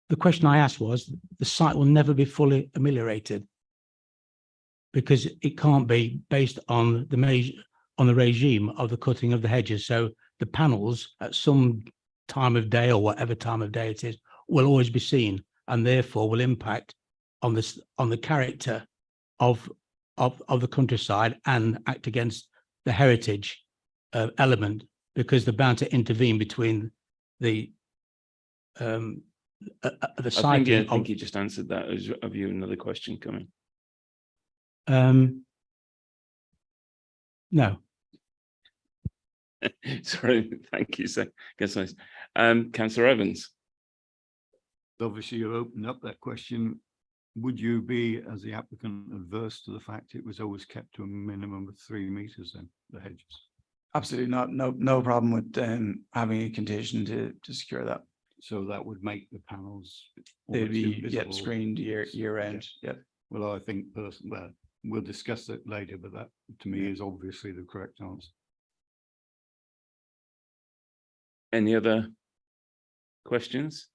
S5: the question I asked was, the site will never be fully ameliorated because it can't be, based on the regime of the cutting of the hedges. So the panels at some time of day, or whatever time of day it is, will always be seen, and therefore will impact on the character of the countryside and act against the heritage element, because they're bound to intervene between the site.
S1: I think you just answered that. Have you another question coming?
S5: No.
S1: Sorry, thank you. So, Councillor Evans.
S15: Obviously, you opened up that question. Would you be, as the applicant, adverse to the fact it was always kept to a minimum of 3 meters then, the hedges?
S12: Absolutely not. No problem with having a condition to secure that.
S15: So that would make the panels.
S12: They'd be screened year round. Yeah.
S15: Well, I think well, we'll discuss it later, but that to me is obviously the correct answer.
S1: Any other questions?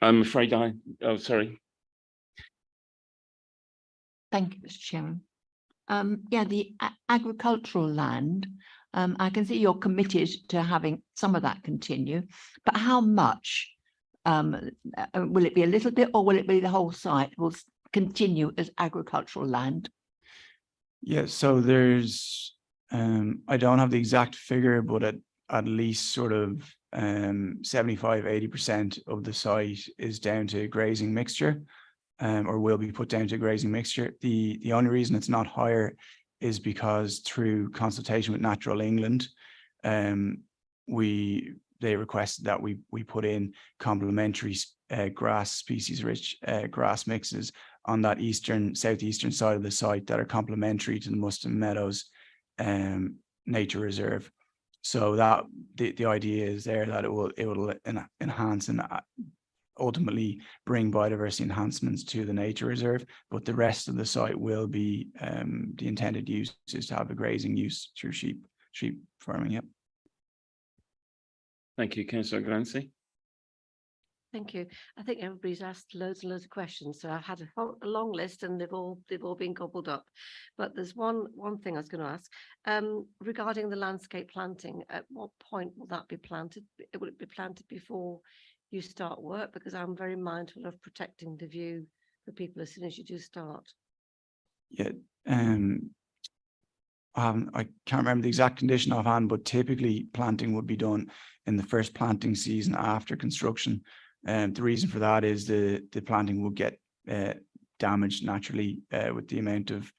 S1: I'm afraid oh, sorry.
S16: Thank you, Mr. Chairman. Yeah, the agricultural land, I can see you're committed to having some of that continue, but how much? Will it be a little bit, or will it be the whole site will continue as agricultural land?
S12: Yeah, so there's, I don't have the exact figure, but at least sort of 75–80% of the site is down to grazing mixture, or will be put down to grazing mixture. The only reason it's not higher is because through consultation with Natural England, they requested that we put in complementary grass species rich grass mixes on that southeastern side of the site that are complementary to the Muston Meadows nature reserve. So that the idea is there that it will enhance and ultimately bring biodiversity enhancements to the nature reserve, but the rest of the site will be the intended use is to have a grazing use through sheep farming. Yep.
S1: Thank you, Councillor Glancy.
S17: Thank you. I think everybody's asked loads and loads of questions, so I've had a long list and they've all been gobbled up. But there's one thing I was going to ask regarding the landscape planting. At what point will that be planted? Will it be planted before you start work? Because I'm very mindful of protecting the view for people as soon as you do start.
S12: Yeah, I can't remember the exact condition offhand, but typically planting would be done in the first planting season after construction. And the reason for that is the planting will get damaged naturally with the amount of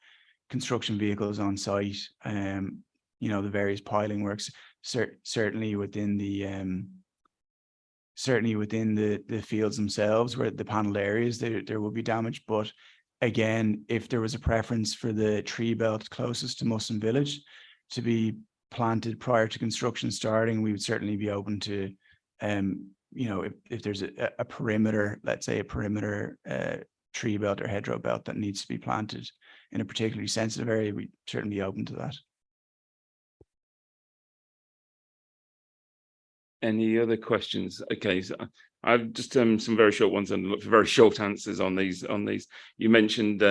S12: construction vehicles on site. You know, the various piling works, certainly within the fields themselves, where the panelled areas, there will be damage. But again, if there was a preference for the tree belt closest to Musselman Village to be planted prior to construction starting, we would certainly be open to, you know, if there's a perimeter, let's say a perimeter tree belt or hedgerow belt that needs to be planted in a particularly sensitive area, we'd certainly be open to that.
S1: Any other questions? Okay, so I've just some very short ones and look for very short answers on these. You mentioned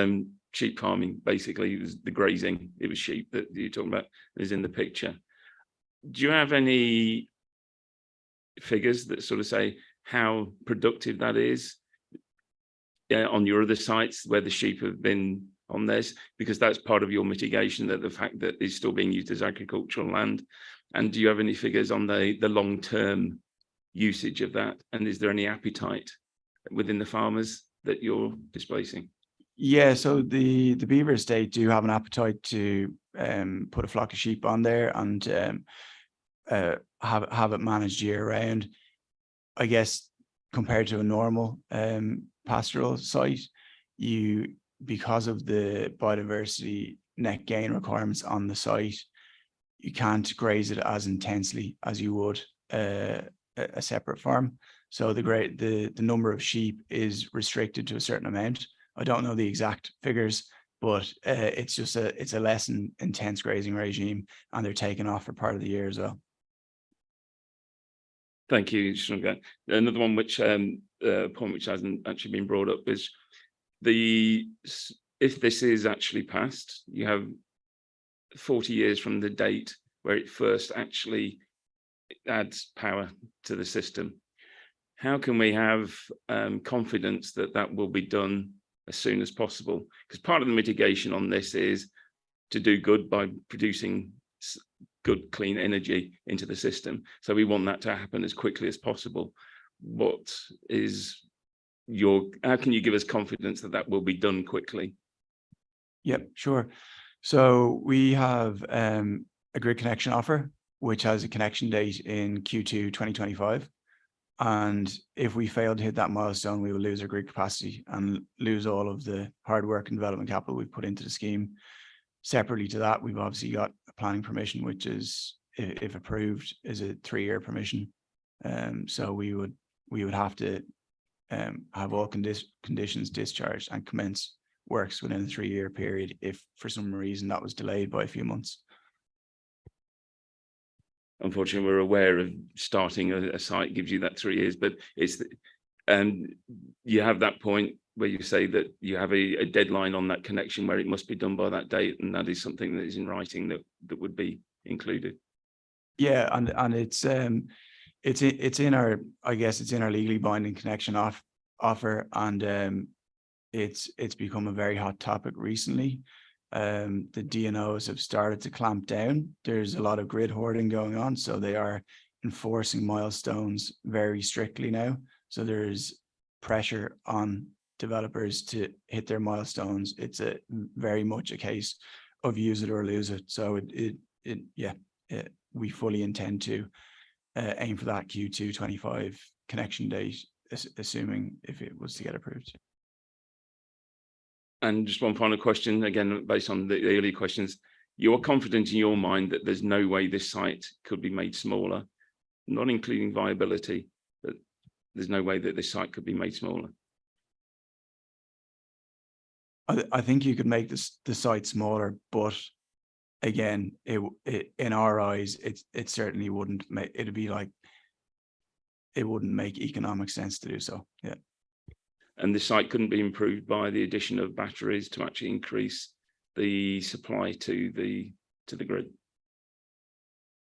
S1: sheep farming. Basically, it was the grazing. It was sheep that you're talking about is in the picture. Do you have any figures that sort of say how productive that is on your other sites where the sheep have been on this? Because that's part of your mitigation, that the fact that it's still being used as agricultural land. And do you have any figures on the long-term usage of that? And is there any appetite within the farmers that you're displacing?
S12: Yeah, so the Beaver Estate do have an appetite to put a flock of sheep on there and have it managed year round. I guess compared to a normal pastoral site, because of the biodiversity net gain requirements on the site, you can't graze it as intensely as you would a separate farm. So the number of sheep is restricted to a certain amount. I don't know the exact figures, but it's a less intense grazing regime, and they're taken off for part of the year as well.
S1: Thank you. Another one which point which hasn't actually been brought up is if this is actually passed, you have 40 years from the date where it first actually adds power to the system. How can we have confidence that that will be done as soon as possible? Because part of the mitigation on this is to do good by producing good, clean energy into the system. So we want that to happen as quickly as possible. How can you give us confidence that that will be done quickly?
S12: Yep, sure. So we have a grid connection offer, which has a connection date in Q2 2025. And if we fail to hit that milestone, we will lose our grid capacity and lose all of the hard work and development capital we've put into the scheme. Separately to that, we've obviously got a planning permission, which is, if approved, is a 3-year permission. So we would have to have all conditions discharged and commence works within a 3-year period if for some reason that was delayed by a few months.
S1: Unfortunately, we're aware of starting a site gives you that 3 years, but it's you have that point where you say that you have a deadline on that connection where it must be done by that date, and that is something that is in writing that would be included.
S12: Yeah, and it's in our, I guess it's in our legally binding connection offer, and it's become a very hot topic recently. The DNOs have started to clamp down. There's a lot of grid hoarding going on, so they are enforcing milestones very strictly now. So there's pressure on developers to hit their milestones. It's very much a case of use it or lose it. So we fully intend to aim for that Q2 25 connection date, assuming if it was to get approved.
S1: And just one final question, again, based on the earlier questions, you're confident in your mind that there's no way this site could be made smaller, not including viability, but there's no way that this site could be made smaller?
S12: I think you could make the site smaller, but again, it in our eyes, it certainly wouldn't make, it'd be like, it wouldn't make economic sense to do so. Yeah.
S1: And the site couldn't be improved by the addition of batteries to actually increase the supply to the grid?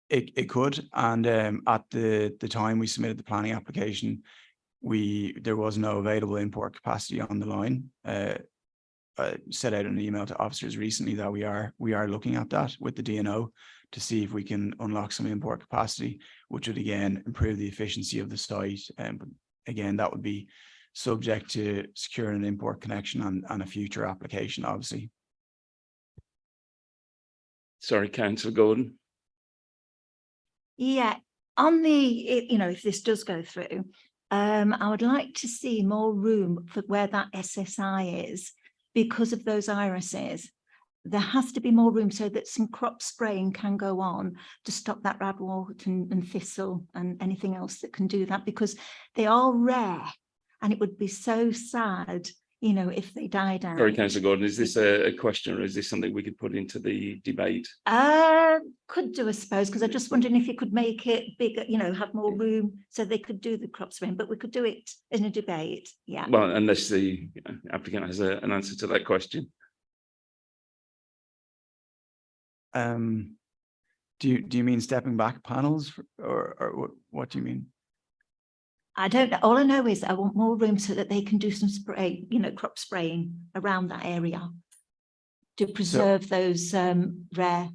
S12: It could, and at the time we submitted the planning application, there was no available import capacity on the line. I set out an email to officers recently that we are looking at that with the DNO to see if we can unlock some import capacity, which would again improve the efficiency of the site. But again, that would be subject to securing an import connection and a future application, obviously.
S1: Sorry, Councillor Gordon.
S8: Yeah, on the, if this does go through, I would like to see more room for where that SSI is because of those irises. There has to be more room so that some crop spraying can go on to stop that radwort and thistle and anything else that can do that, because they are rare and it would be so sad, if they died out.
S1: Sorry, Councillor Gordon, is this a question or is this something we could put into the debate?
S8: Could do, I suppose, because I'm just wondering if you could make it bigger, have more room so they could do the crop spraying, but we could do it in a debate. Yeah.
S1: Well, unless the applicant has an answer to that question.
S12: Do you mean stepping back panels or what do you mean?
S8: I don't know. All I know is I want more room so that they can do some spray, crop spraying around that area to preserve those rare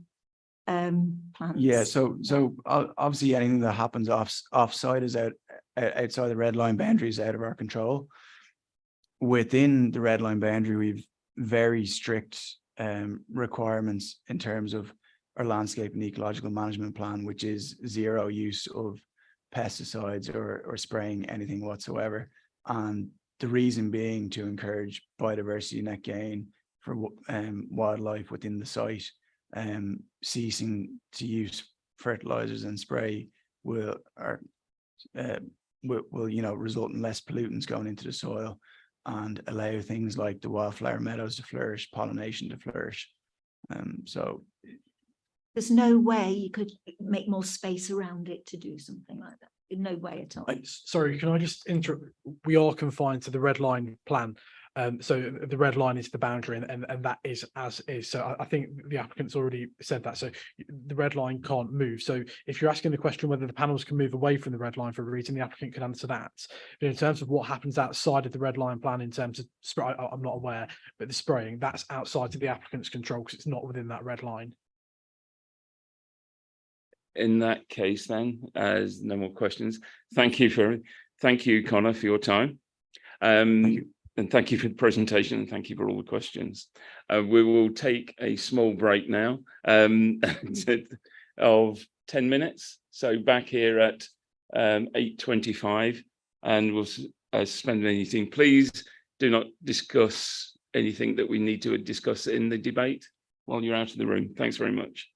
S8: plants.
S12: Yeah, so obviously anything that happens offsite is outside the red line boundaries, out of our control. Within the red line boundary, we've very strict requirements in terms of our landscape and ecological management plan, which is zero use of pesticides or spraying anything whatsoever. And the reason being to encourage biodiversity net gain for wildlife within the site. Ceasing to use fertilizers and spray will result in less pollutants going into the soil and allow things like the wildflower meadows to flourish, pollination to flourish. So
S8: there's no way you could make more space around it to do something like that. In no way at all.
S13: Sorry, can I just interrupt? We are confined to the red line plan. So the red line is the boundary and that is as is. So I think the applicant's already said that. So the red line can't move. So if you're asking the question whether the panels can move away from the red line for a reason, the applicant can answer that. But in terms of what happens outside of the red line plan in terms of spray, I'm not aware, but the spraying, that's outside of the applicant's control because it's not within that red line.
S1: In that case, then, as no more questions, thank you, Connor, for your time.
S12: Thank you.
S1: And thank you for the presentation and thank you for all the questions. We will take a small break now of 10 minutes. So back here at 8:25 and we'll suspend the meeting. Please do not discuss anything that we need to discuss in the debate while you're out of the room. Thanks very much.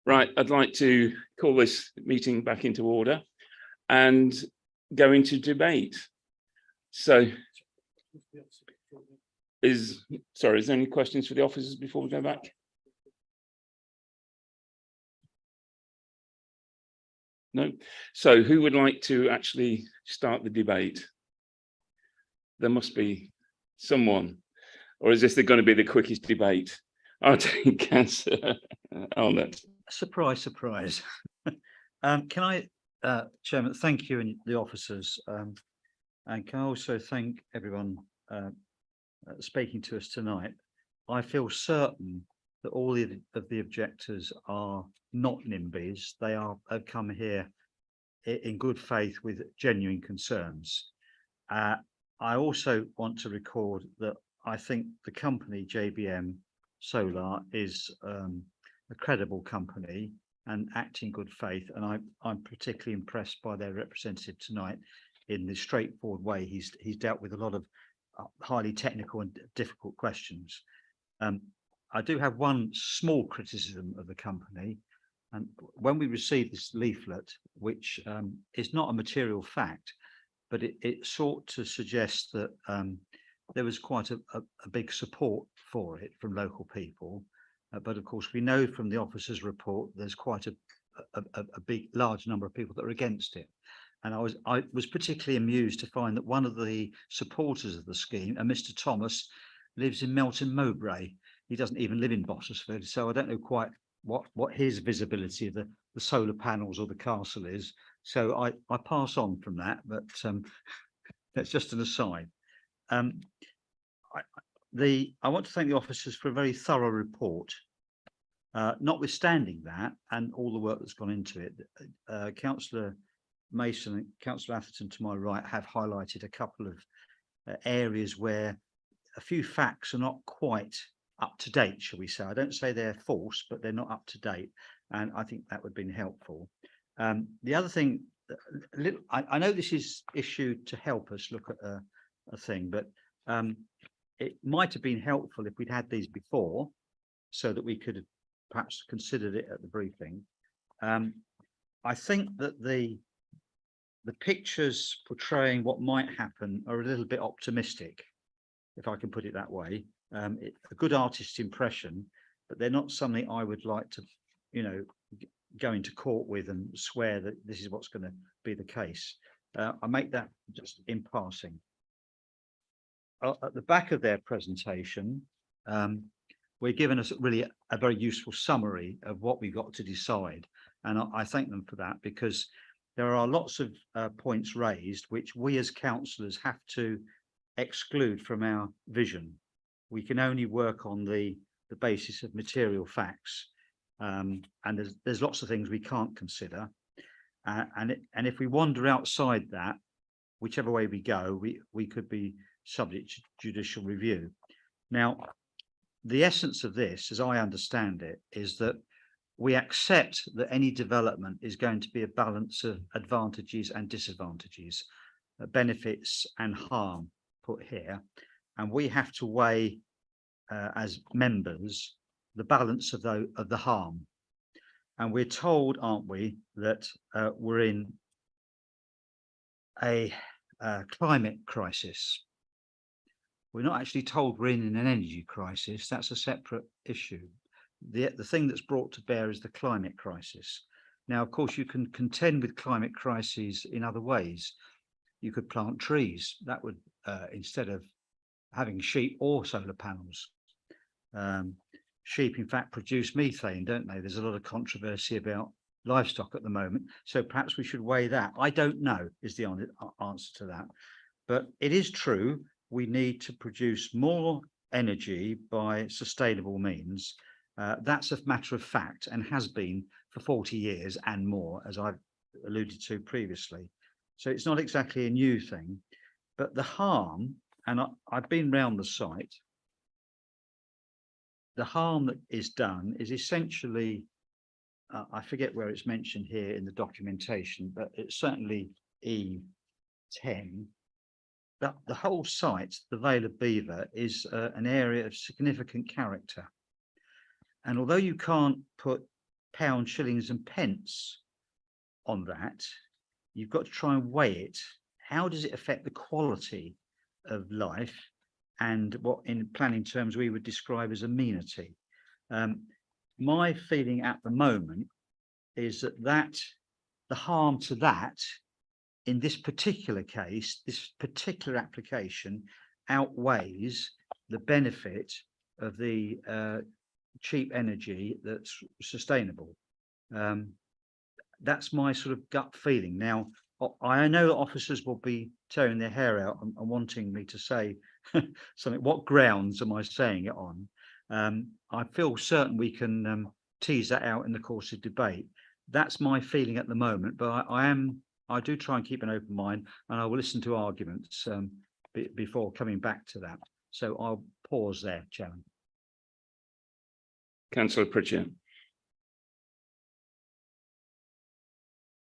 S1: Right, I'd like to call this meeting back into order and go into debate. So is there any questions for the officers before we go back? No. So who would like to actually start the debate? There must be someone, or is this going to be the quickest debate? I'll take Councillor Arlott.
S2: Surprise, surprise. Can I, Chairman, thank you and the officers, and can I also thank everyone speaking to us tonight. I feel certain that all of the objectors are not NIMBYs. They have come here in good faith with genuine concerns. I also want to record that I think the company JBM Solar is a credible company and act in good faith, and I'm particularly impressed by their representative tonight in the straightforward way he's dealt with a lot of highly technical and difficult questions. I do have one small criticism of the company, and when we received this leaflet, which is not a material fact, but it sought to suggest that there was quite a big support for it from local people. But of course, we know from the officer's report, there's quite a large number of people that are against it. And I was particularly amused to find that one of the supporters of the scheme, Mr. Thomas, lives in Melton Mowbray. He doesn't even live in Bottisford, so I don't know quite what his visibility of the solar panels or the castle is. So I pass on from that, but that's just an aside. I want to thank the officers for a very thorough report. Notwithstanding that and all the work that's gone into it, Councillor Mason and Councillor Atherton to my right have highlighted a couple of areas where a few facts are not quite up to date, shall we say. I don't say they're false, but they're not up to date, and I think that would have been helpful. The other thing, I know this is issued to help us look at a thing, but it might have been helpful if we'd had these before, so that we could have perhaps considered it at the briefing. I think that the pictures portraying what might happen are a little bit optimistic, if I can put it that way. A good artist's impression, but they're not something I would like to, go into court with and swear that this is what's going to be the case. I make that just in passing. At the back of their presentation, we're given us really a very useful summary of what we've got to decide. And I thank them for that, because there are lots of points raised which we as councillors have to exclude from our vision. We can only work on the basis of material facts, and there's lots of things we can't consider. And if we wander outside that, whichever way we go, we could be subject to judicial review. Now, the essence of this, as I understand it, is that we accept that any development is going to be a balance of advantages and disadvantages, benefits and harm put here. And we have to weigh, as members, the balance of the harm. And we're told, aren't we, that we're in a climate crisis. We're not actually told we're in an energy crisis. That's a separate issue. The thing that's brought to bear is the climate crisis. Now, of course, you can contend with climate crises in other ways. You could plant trees. That would, instead of having sheep or solar panels. Sheep, in fact, produce methane, don't they? There's a lot of controversy about livestock at the moment. So perhaps we should weigh that. I don't know is the answer to that. But it is true, we need to produce more energy by sustainable means. That's a matter of fact and has been for 40 years and more, as I've alluded to previously. So it's not exactly a new thing, but the harm, and I've been round the site, the harm that is done is essentially, I forget where it's mentioned here in the documentation, but it's certainly E10. The whole site, the Vale of Belvoir, is an area of significant character. And although you can't put pounds, shillings and pence on that, you've got to try and weigh it. How does it affect the quality of life and what in planning terms we would describe as amenity? My feeling at the moment is that the harm to that in this particular case, this particular application outweighs the benefit of the cheap energy that's sustainable. That's my sort of gut feeling. Now, I know that officers will be tearing their hair out and wanting me to say something. What grounds am I saying it on? I feel certain we can tease that out in the course of debate. That's my feeling at the moment, but I do try and keep an open mind, and I will listen to arguments before coming back to that. So I'll pause there, Chairman.
S1: Councillor Pritchard.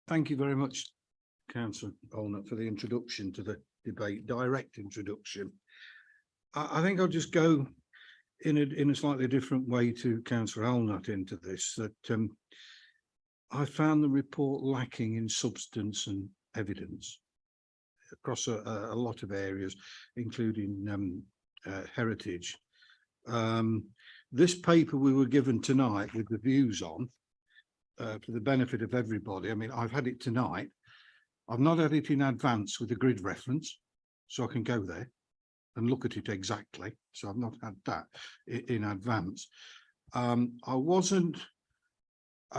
S4: Thank you very much, Councillor Allnut, for the introduction to the debate, direct introduction. I think I'll just go in a slightly different way to Councillor Allnut into this, that I found the report lacking in substance and evidence across a lot of areas, including heritage. This paper we were given tonight with the views on, for the benefit of everybody. I mean, I've had it tonight. I've not had it in advance with a grid reference, so I can go there and look at it exactly. So I've not had that in advance. I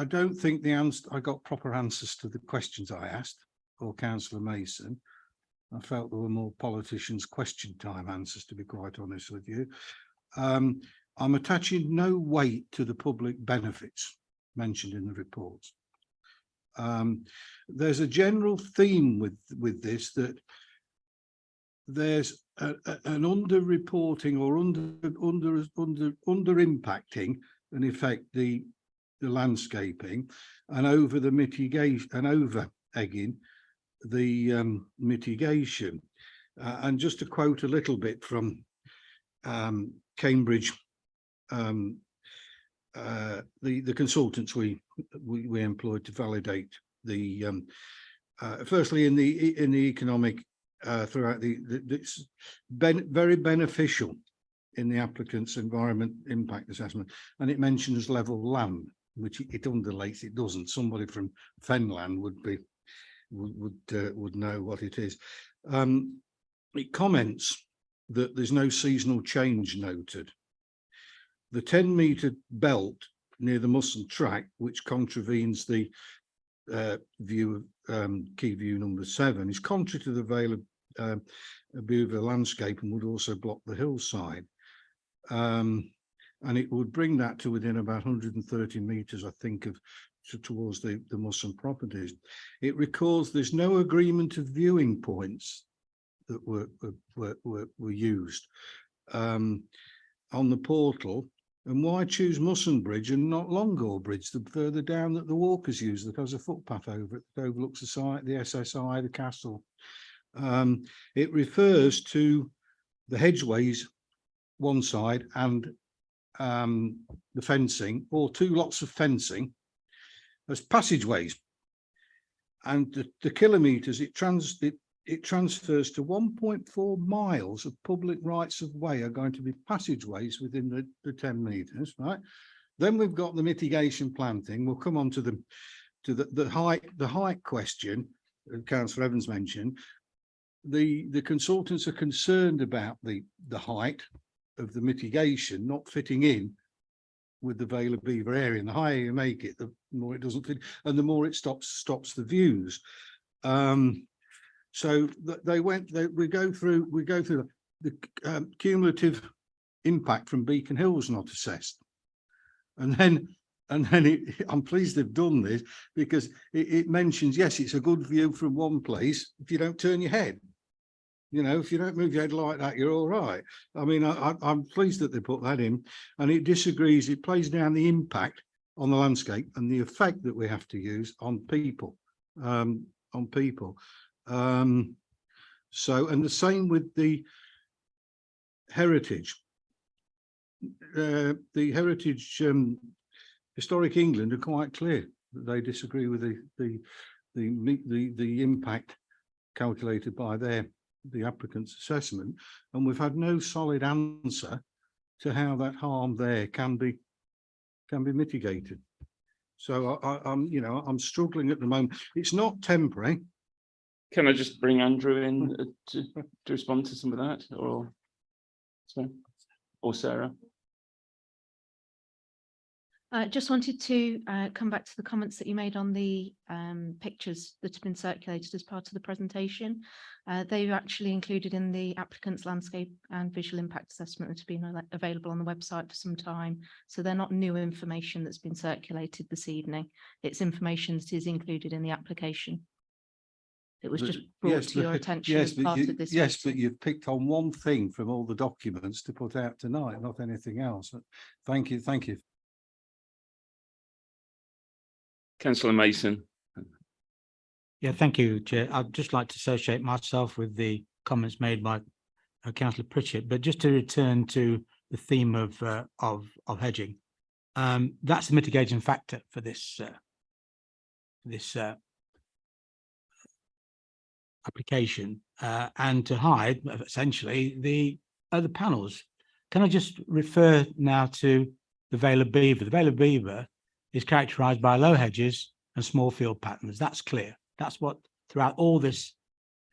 S4: don't think I got proper answers to the questions I asked, or Councillor Mason. I felt there were more politicians' question time answers, to be quite honest with you. I'm attaching no weight to the public benefits mentioned in the report. There's a general theme with this, that there's an under-reporting or under impacting, in effect, the landscaping, and over the mitigation and over egging the mitigation. And just to quote a little bit from Cambridge, the consultants we employed to validate the firstly in the economic throughout it's very beneficial in the applicant's environment impact assessment, and it mentions level land, which it underlays. It doesn't. Somebody from Fenland would know what it is. It comments that there's no seasonal change noted. The 10-metre belt near the Musson Track, which contravenes the view of key view number 7, is contrary to the Vale of Abuva landscape and would also block the hillside. And it would bring that to within about 130 metres, I think, towards the Musson properties. It recalls there's no agreement of viewing points that were used on the portal. And why choose Musson Bridge and not Longore Bridge, the further down that the walkers use, that has a footpath over it that overlooks the site, the SSI, the castle. It refers to the hedgeways one side and the fencing, or 2 lots of fencing, as passageways. And the kilometres it transfers to 1.4 miles of public rights of way are going to be passageways within the 10 metres, right? Then we've got the mitigation plan thing. We'll come on to the height question Councillor Evans mentioned. The consultants are concerned about the height of the mitigation not fitting in with the Vale of Beaver area, and the higher you make it, the more it doesn't fit, and the more it stops the views. So we go through the cumulative impact from Beacon Hill's not assessed, and then I'm pleased they've done this, because it mentions, yes, it's a good view from one place if you don't turn your head. You know, if you don't move your head like that, you're all right. I mean, I'm pleased that they put that in, and it disagrees. It plays down the impact on the landscape and the effect that we have to use on people, So, and the same with the heritage. The heritage Historic England are quite clear that they disagree with the impact calculated by the applicant's assessment, and we've had no solid answer to how that harm there can be mitigated. So I'm struggling at the moment. It's not temporary.
S1: Can I just bring Andrew in to respond to some of that, or Sarah?
S18: Just wanted to come back to the comments that you made on the pictures that have been circulated as part of the presentation. They were actually included in the applicant's landscape and visual impact assessment that have been available on the website for some time. So they're not new information that's been circulated this evening. It's information that is included in the application. It was just brought to your attention as part of this.
S4: Yes, but you've picked on one thing from all the documents to put out tonight, not anything else. Thank you. Thank you.
S1: Councillor Mason.
S5: Yeah, thank you, Chair. I'd just like to associate myself with the comments made by Councillor Pritchett, but just to return to the theme of hedging, that's the mitigating factor for this application, and to hide essentially the other panels. Can I just refer now to the Vale of Beaver? The Vale of Beaver is characterized by low hedges and small field patterns. That's clear. That's what throughout all this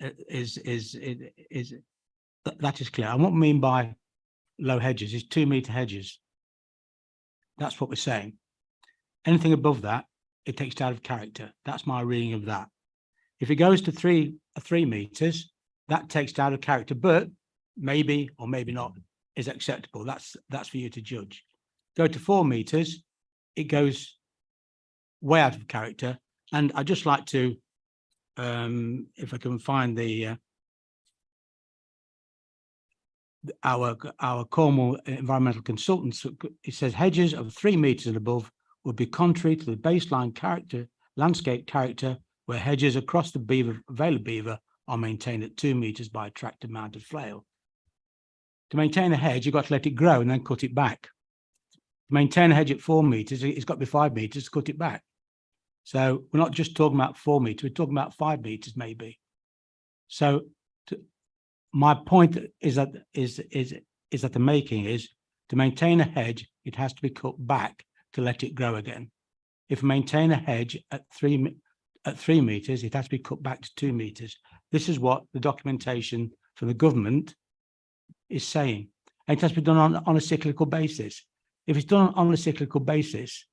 S5: that is clear. And what we mean by low hedges is 2 meter hedges. That's what we're saying. Anything above that, it takes it out of character. That's my reading of that. If it goes to 3 meters, that takes it out of character, but maybe or maybe not is acceptable. That's for you to judge. Go to 4 meters, it goes way out of character. And I'd just like to, if I can find our Cornwall environmental consultants, it says hedges of 3 meters and above would be contrary to the baseline landscape character, where hedges across the Vale of Beaver are maintained at 2 meters by a tractor mounted flail. To maintain a hedge, you've got to let it grow and then cut it back. To maintain a hedge at 4 meters, it's got to be 5 meters to cut it back. So we're not just talking about 4 meters, we're talking about 5 meters maybe. So my point is that the making is to maintain a hedge, it has to be cut back to let it grow again. If we maintain a hedge at 3 meters, it has to be cut back to 2 meters. This is what the documentation from the government is saying. And it has to be done on a cyclical basis. If it's done on a cyclical basis,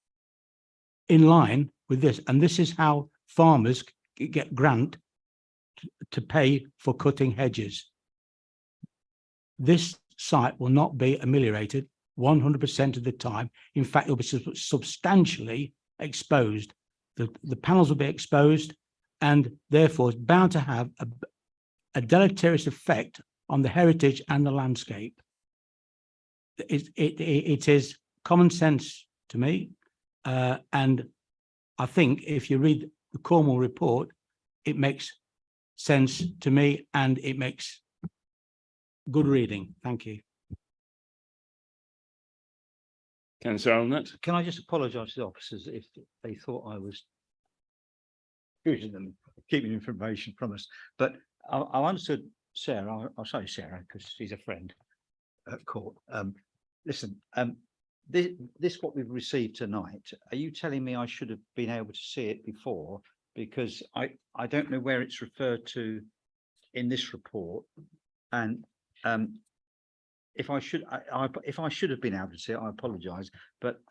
S5: in line with this, and this is how farmers get grant to pay for cutting hedges. This site will not be ameliorated 100% of the time. In fact, it will be substantially exposed. The panels will be exposed, and therefore it's bound to have a deleterious effect on the heritage and the landscape. It is common sense to me, and I think if you read the Cornwall report, it makes sense to me, and it makes good reading. Thank you.
S1: Councillor Arnott.
S2: Can I just apologise to the officers if they thought I was accusing them of keeping information from us? But I understood Sarah. I'll say Sarah because she's a friend at court. Listen, this what we've received tonight. Are you telling me I should have been able to see it before? Because I don't know where it's referred to in this report, and if I should have been able to see it, I apologise. But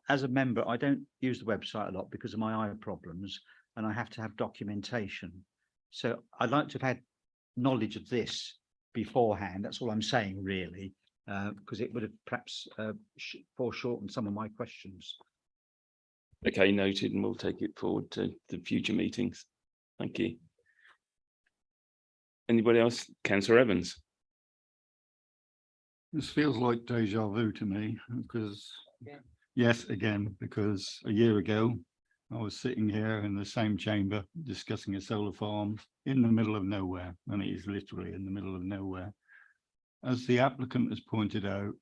S2: as a member, I don't use the website a lot because of my eye problems, and I have to have documentation. So I'd like to have had knowledge of this beforehand. That's all I'm saying, really, because it would have perhaps foreshortened some of my questions.
S1: Okay, noted, and we'll take it forward to the future meetings. Thank you. Anybody else? Councillor Evans.
S15: This feels like deja vu to me, because yes, again, because a year ago I was sitting here in the same chamber discussing a solar farm in the middle of nowhere, and it is literally in the middle of nowhere. As the applicant has pointed out,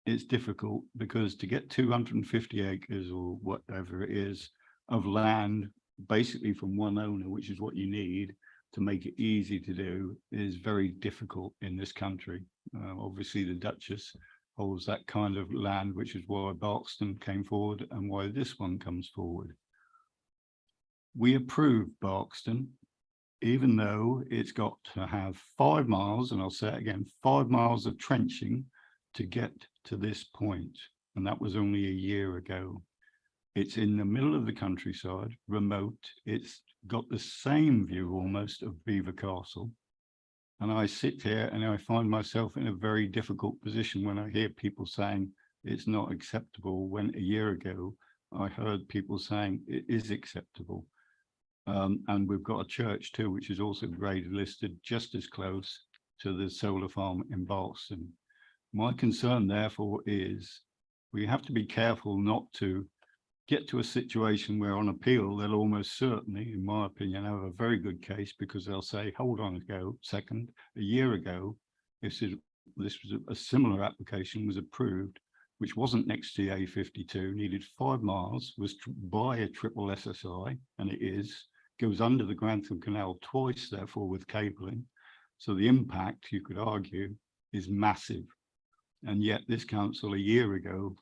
S15: it's difficult because to get 250 acres or whatever it is of land, basically from one owner, which is what you need to make it easy to do, is very difficult in this country. Obviously, the Duchess holds that kind of land, which is why Barkston came forward and why this one comes forward. We approved Barkston, even though it's got to have 5 miles, and I'll say it again, 5 miles of trenching to get to this point. And that was only a year ago. It's in the middle of the countryside, remote. It's got the same view almost of Beaver Castle. And I sit here and I find myself in a very difficult position when I hear people saying it's not acceptable, when a year ago I heard people saying it is acceptable. And we've got a church too, which is also grade listed just as close to the solar farm in Barkston. My concern therefore is we have to be careful not to get to a situation where on appeal they'll almost certainly, in my opinion, have a very good case, because they'll say, hold on a second, a year ago this was a similar application was approved, which wasn't next to the A52, needed 5 miles, was by a triple SSI, and it is, goes under the Grantham Canal twice, therefore, with cabling. So the impact, you could argue, is massive. And yet this council a year ago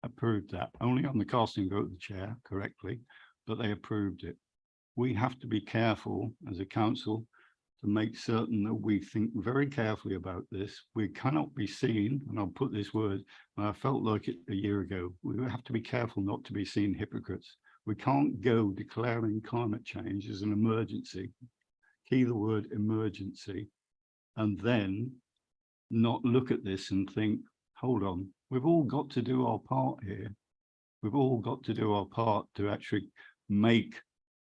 S15: approved that, only on the casting vote of the chair, correctly, but they approved it. We have to be careful as a council to make certain that we think very carefully about this. We cannot be seen, and I'll put this word, and I felt like it a year ago, we have to be careful not to be seen hypocrites. We can't go declaring climate change as an emergency, key the word emergency, and then not look at this and think, hold on, we've all got to do our part here. We've all got to do our part to actually make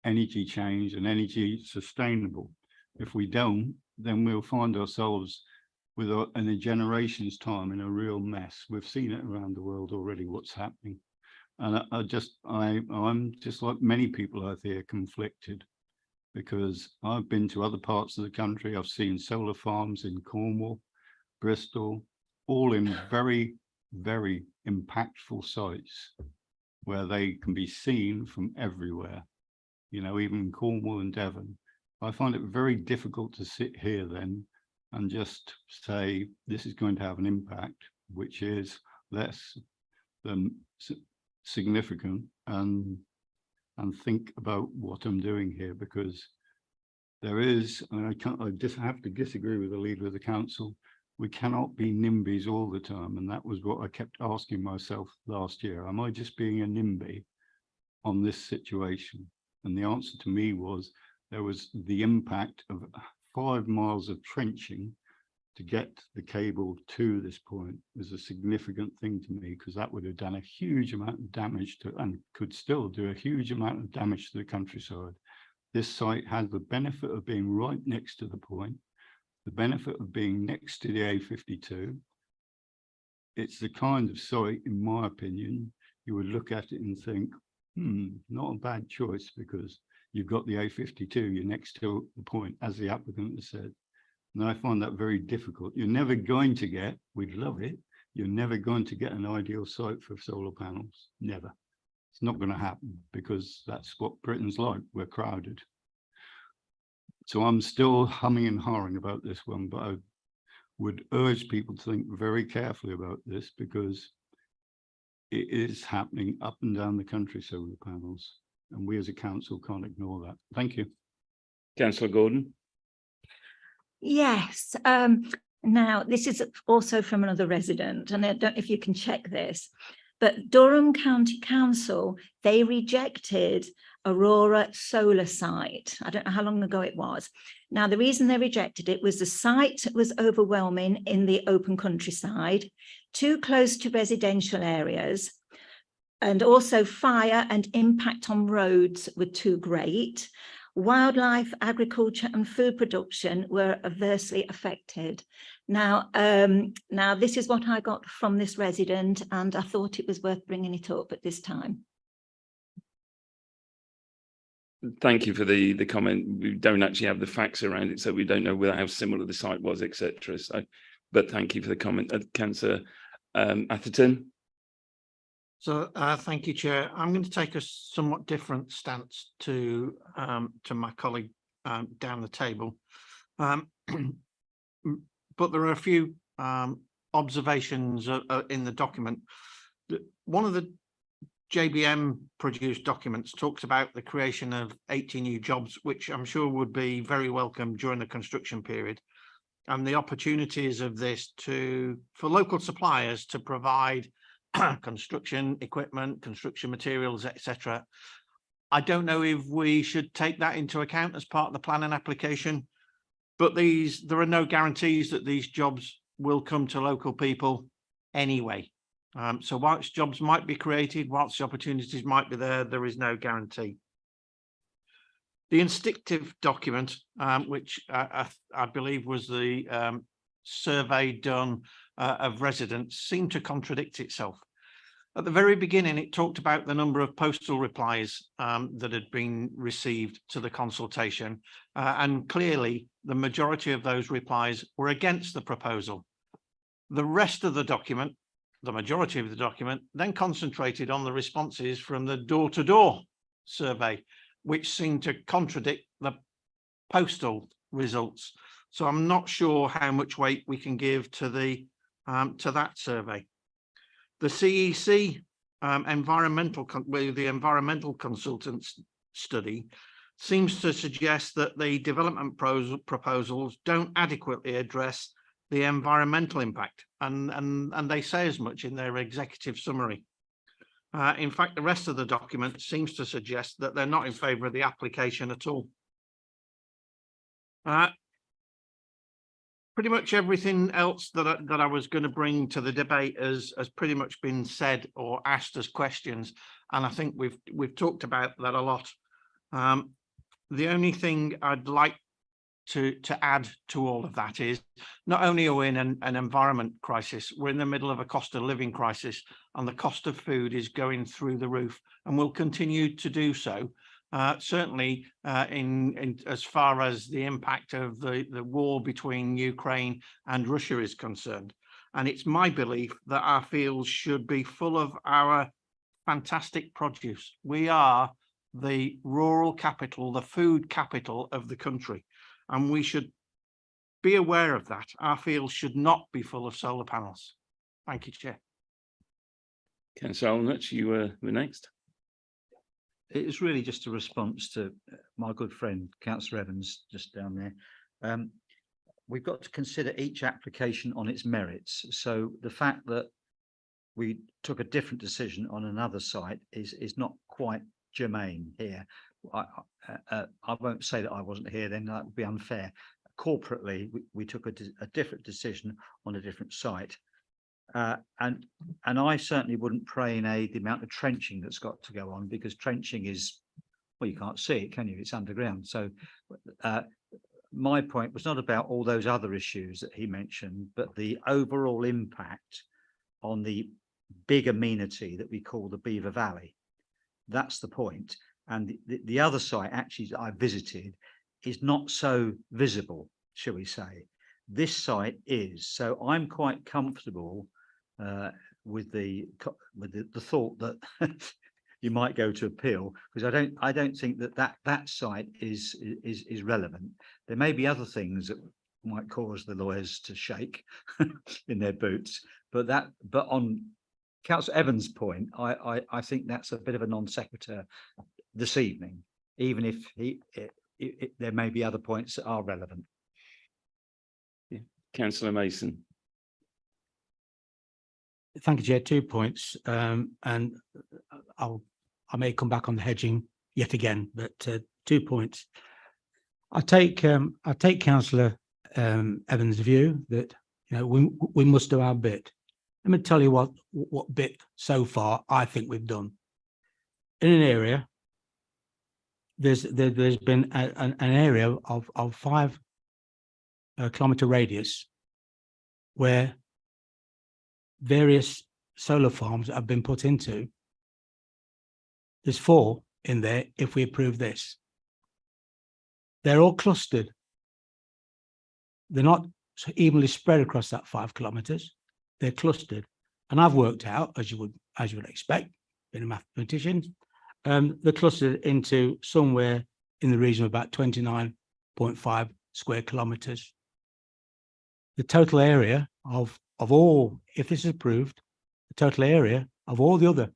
S15: energy change and energy sustainable. If we don't, then we'll find ourselves in a generation's time in a real mess. We've seen it around the world already, what's happening. And I'm just like many people out there, conflicted, because I've been to other parts of the country. I've seen solar farms in Cornwall, Bristol, all in very, very impactful sites where they can be seen from everywhere, you know, even Cornwall and Devon. I find it very difficult to sit here then and just say this is going to have an impact, which is less than significant, and think about what I'm doing here, because there is, and I just have to disagree with the leader of the council, we cannot be NIMBYs all the time. And that was what I kept asking myself last year. Am I just being a NIMBY on this situation? And the answer to me was, there was the impact of 5 miles of trenching to get the cable to this point was a significant thing to me, because that would have done a huge amount of damage to, and could still do a huge amount of damage to the countryside. This site has the benefit of being right next to the point, the benefit of being next to the A52. It's the kind of site, in my opinion, you would look at it and think, not a bad choice, because you've got the A52, you're next to the point, as the applicant has said. And I find that very difficult. You're never going to get, we'd love it, you're never going to get an ideal site for solar panels, never. It's not going to happen, because that's what Britain's like, we're crowded. So I'm still humming and hawing about this one, but I would urge people to think very carefully about this, because it is happening up and down the country, solar panels, and we as a council can't ignore that. Thank you.
S1: Councillor Gordon.
S8: Yes. Now, this is also from another resident, and I don't know if you can check this, but Durham County Council, they rejected Aurora solar site. I don't know how long ago it was. Now, the reason they rejected it was the site was overwhelming in the open countryside, too close to residential areas, and also fire and impact on roads were too great. Wildlife, agriculture and food production were adversely affected. Now, this is what I got from this resident, and I thought it was worth bringing it up at this time.
S1: Thank you for the comment. We don't actually have the facts around it, so we don't know how similar the site was, etc. So, but thank you for the comment, Councillor Atherton.
S6: So thank you, Chair. I'm going to take a somewhat different stance to my colleague down the table. But there are a few observations in the document. One of the JBM produced documents talks about the creation of 80 new jobs, which I'm sure would be very welcome during the construction period, and the opportunities of this for local suppliers to provide construction equipment, construction materials, etc. I don't know if we should take that into account as part of the planning application, but there are no guarantees that these jobs will come to local people anyway. So whilst jobs might be created, whilst the opportunities might be there, there is no guarantee. The instinctive document, which I believe was the survey done of residents, seemed to contradict itself. At the very beginning, it talked about the number of postal replies that had been received to the consultation, and clearly the majority of those replies were against the proposal. The rest of the document, the majority of the document, then concentrated on the responses from the door-to-door survey, which seemed to contradict the postal results. So I'm not sure how much weight we can give to that survey. The CEC environmental consultants study seems to suggest that the development proposals don't adequately address the environmental impact, and they say as much in their executive summary. In fact, the rest of the document seems to suggest that they're not in favour of the application at all. Pretty much everything else that I was going to bring to the debate has pretty much been said or asked as questions, and I think we've talked about that a lot. The only thing I'd like to add to all of that is, not only are we in an environment crisis, we're in the middle of a cost of living crisis, and the cost of food is going through the roof and will continue to do so. Certainly in as far as the impact of the war between Ukraine and Russia is concerned. And it's my belief that our fields should be full of our fantastic produce. We are the rural capital, the food capital of the country, and we should be aware of that. Our fields should not be full of solar panels. Thank you, Chair.
S1: Councillor Alnett, you were next.
S2: It is really just a response to my good friend, Councillor Evans, just down there. We've got to consider each application on its merits. So the fact that we took a different decision on another site is not quite germane here. I won't say that I wasn't here, then that would be unfair. Corporately, we took a different decision on a different site. And I certainly wouldn't pray in the amount of trenching that's got to go on, because trenching is, well, you can't see it, can you? It's underground. So my point was not about all those other issues that he mentioned, but the overall impact on the big amenity that we call the Beaver Valley. That's the point. And the other site actually that I visited is not so visible, shall we say. This site is. So I'm quite comfortable with the thought that you might go to appeal, because I don't think that site is relevant. There may be other things that might cause the lawyers to shake in their boots, but on Councillor Evans' point, I think that's a bit of a non sequitur this evening, even if there may be other points that are relevant.
S1: Yeah. Councillor Mason.
S5: Thank you, Chair. 2 points, and I may come back on the hedging yet again, but 2 points. I take Councillor Evans' view that we must do our bit. Let me tell you what bit so far I think we've done. In an area, there's been an area of 5 kilometre radius where various solar farms have been put into. There's 4 in there if we approve this. They're all clustered. They're not evenly spread across that 5 kilometres. They're clustered. And I've worked out, as you would expect, being a mathematician, they're clustered into somewhere in the region of about 29.5 square kilometres. The total area of all, if this is approved, the total area of all the other,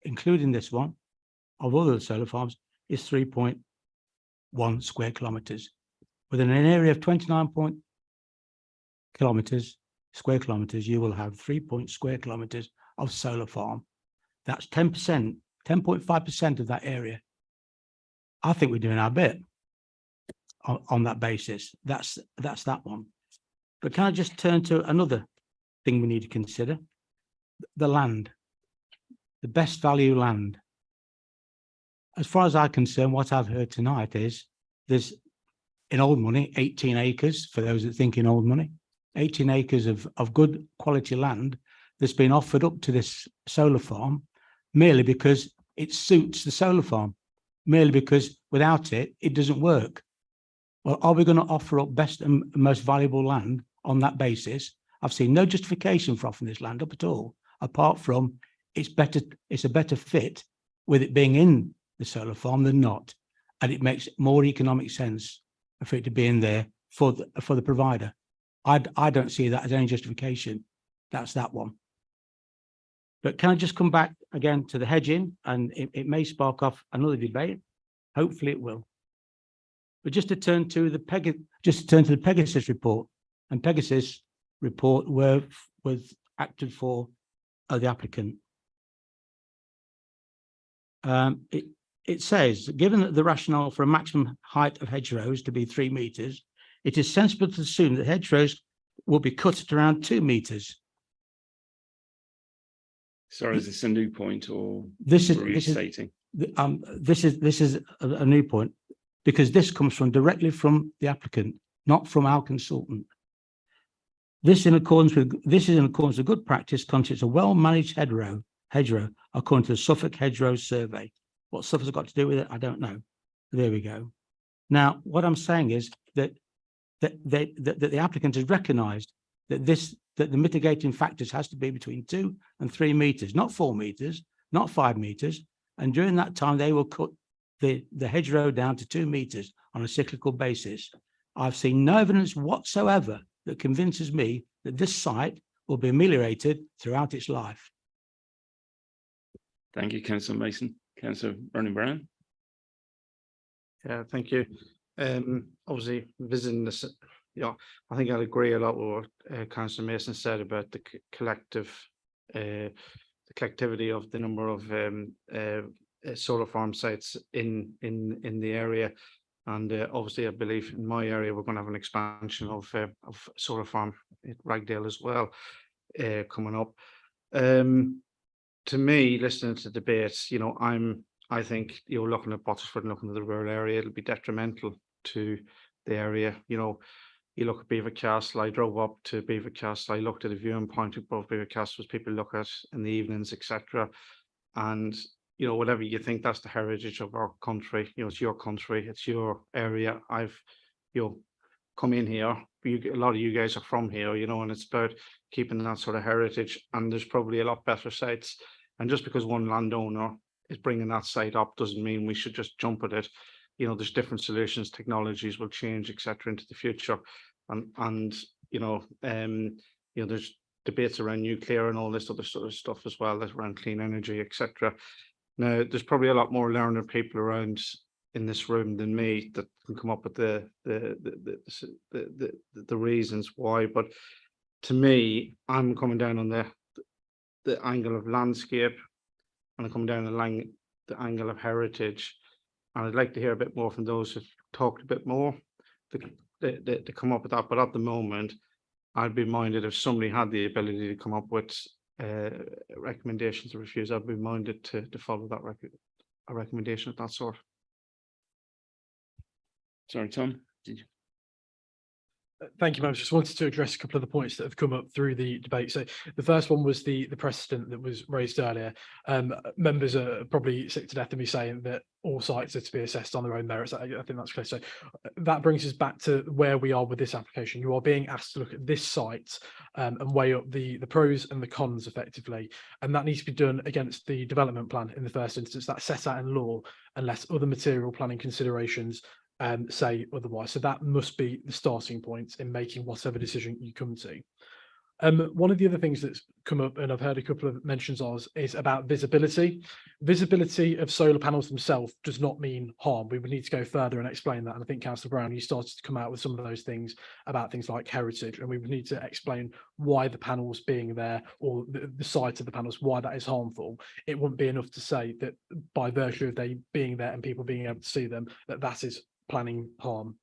S5: including this one, of all the solar farms is 3.1 square kilometres. Within an area of 29 square kilometres, you will have 3 square kilometres of solar farm. That's 10%, 10.5% of that area. I think we're doing our bit on that basis. That's that one. But can I just turn to another thing we need to consider? The land, the best value land. As far as I'm concerned, what I've heard tonight is there's, in old money, 18 acres, for those that think in old money, 18 acres of good quality land that's been offered up to this solar farm merely because it suits the solar farm, merely because without it, it doesn't work. Well, are we going to offer up best and most valuable land on that basis? I've seen no justification for offering this land up at all, apart from it's a better fit with it being in the solar farm than not. And it makes more economic sense for it to be in there for the provider. I don't see that as any justification. That's that one. But can I just come back again to the hedging, and it may spark off another debate. Hopefully it will. But just to turn to the Pegasus report, and Pegasus report was acted for the applicant. It says, given that the rationale for a maximum height of hedgerows to be 3 metres, it is sensible to assume that hedgerows will be cut at around 2 metres.
S1: Sorry, is this a new point or
S5: This is
S1: restating?
S5: This is a new point, because this comes directly from the applicant, not from our consultant. This is in accordance with good practice, constitutes a well-managed hedgerow according to the Suffolk Hedgerow Survey. What Suffolk's got to do with it, I don't know. There we go. Now, what I'm saying is that the applicant has recognised that the mitigating factors has to be between 2 and 3 metres, not 4 metres, not 5 metres. And during that time, they will cut the hedgerow down to 2 metres on a cyclical basis. I've seen no evidence whatsoever that convinces me that this site will be ameliorated throughout its life.
S1: Thank you, Councillor Mason. Councillor Brown.
S6: Yeah, thank you. Obviously, visiting this, I think I'll agree a lot with what Councillor Mason said about the the collectivity of the number of solar farm sites in the area. And obviously, I believe in my area, we're going to have an expansion of solar farm at Ragdale as well coming up. To me, listening to the debates, I think looking at Botsford and looking at the rural area, it'll be detrimental to the area. You look at Beaver Castle. I drove up to Beaver Castle. I looked at a viewing point above Beaver Castle, which people look at in the evenings, etc. And whatever you think, that's the heritage of our country. It's your country, it's your area. I've come in here. A lot of you guys are from here, and it's about keeping that sort of heritage. And there's probably a lot better sites. And just because one landowner is bringing that site up doesn't mean we should just jump at it. There's different solutions, technologies will change, etc., into the future. And there's debates around nuclear and all this other sort of stuff as well, that's around clean energy, etc. Now, there's probably a lot more learned people around in this room than me that can come up with the reasons why. But to me, I'm coming down on the angle of landscape, and I'm coming down the angle of heritage. And I'd like to hear a bit more from those who've talked a bit more to come up with that. But at the moment, I'd be minded if somebody had the ability to come up with recommendations to refuse. I'd be minded to follow that a recommendation of that sort.
S1: Sorry, Tom, did you?
S13: Thank you, members. Just wanted to address a couple of the points that have come up through the debate. So the first one was the precedent that was raised earlier. Members are probably sick to death of me saying that all sites are to be assessed on their own merits. I think that's clear. So that brings us back to where we are with this application. You are being asked to look at this site and weigh up the pros and the cons effectively. And that needs to be done against the development plan in the first instance. That's set out in law unless other material planning considerations say otherwise. So that must be the starting point in making whatever decision you come to. One of the other things that's come up, and I've heard a couple of mentions of, is about visibility. Visibility of solar panels themselves does not mean harm. We would need to go further and explain that. And I think Councillor Brown, you started to come out with some of those things about things like heritage, and we would need to explain why the panels being there, or the site of the panels, why that is harmful. It wouldn't be enough to say that by virtue of they being there and people being able to see them, that is planning harm.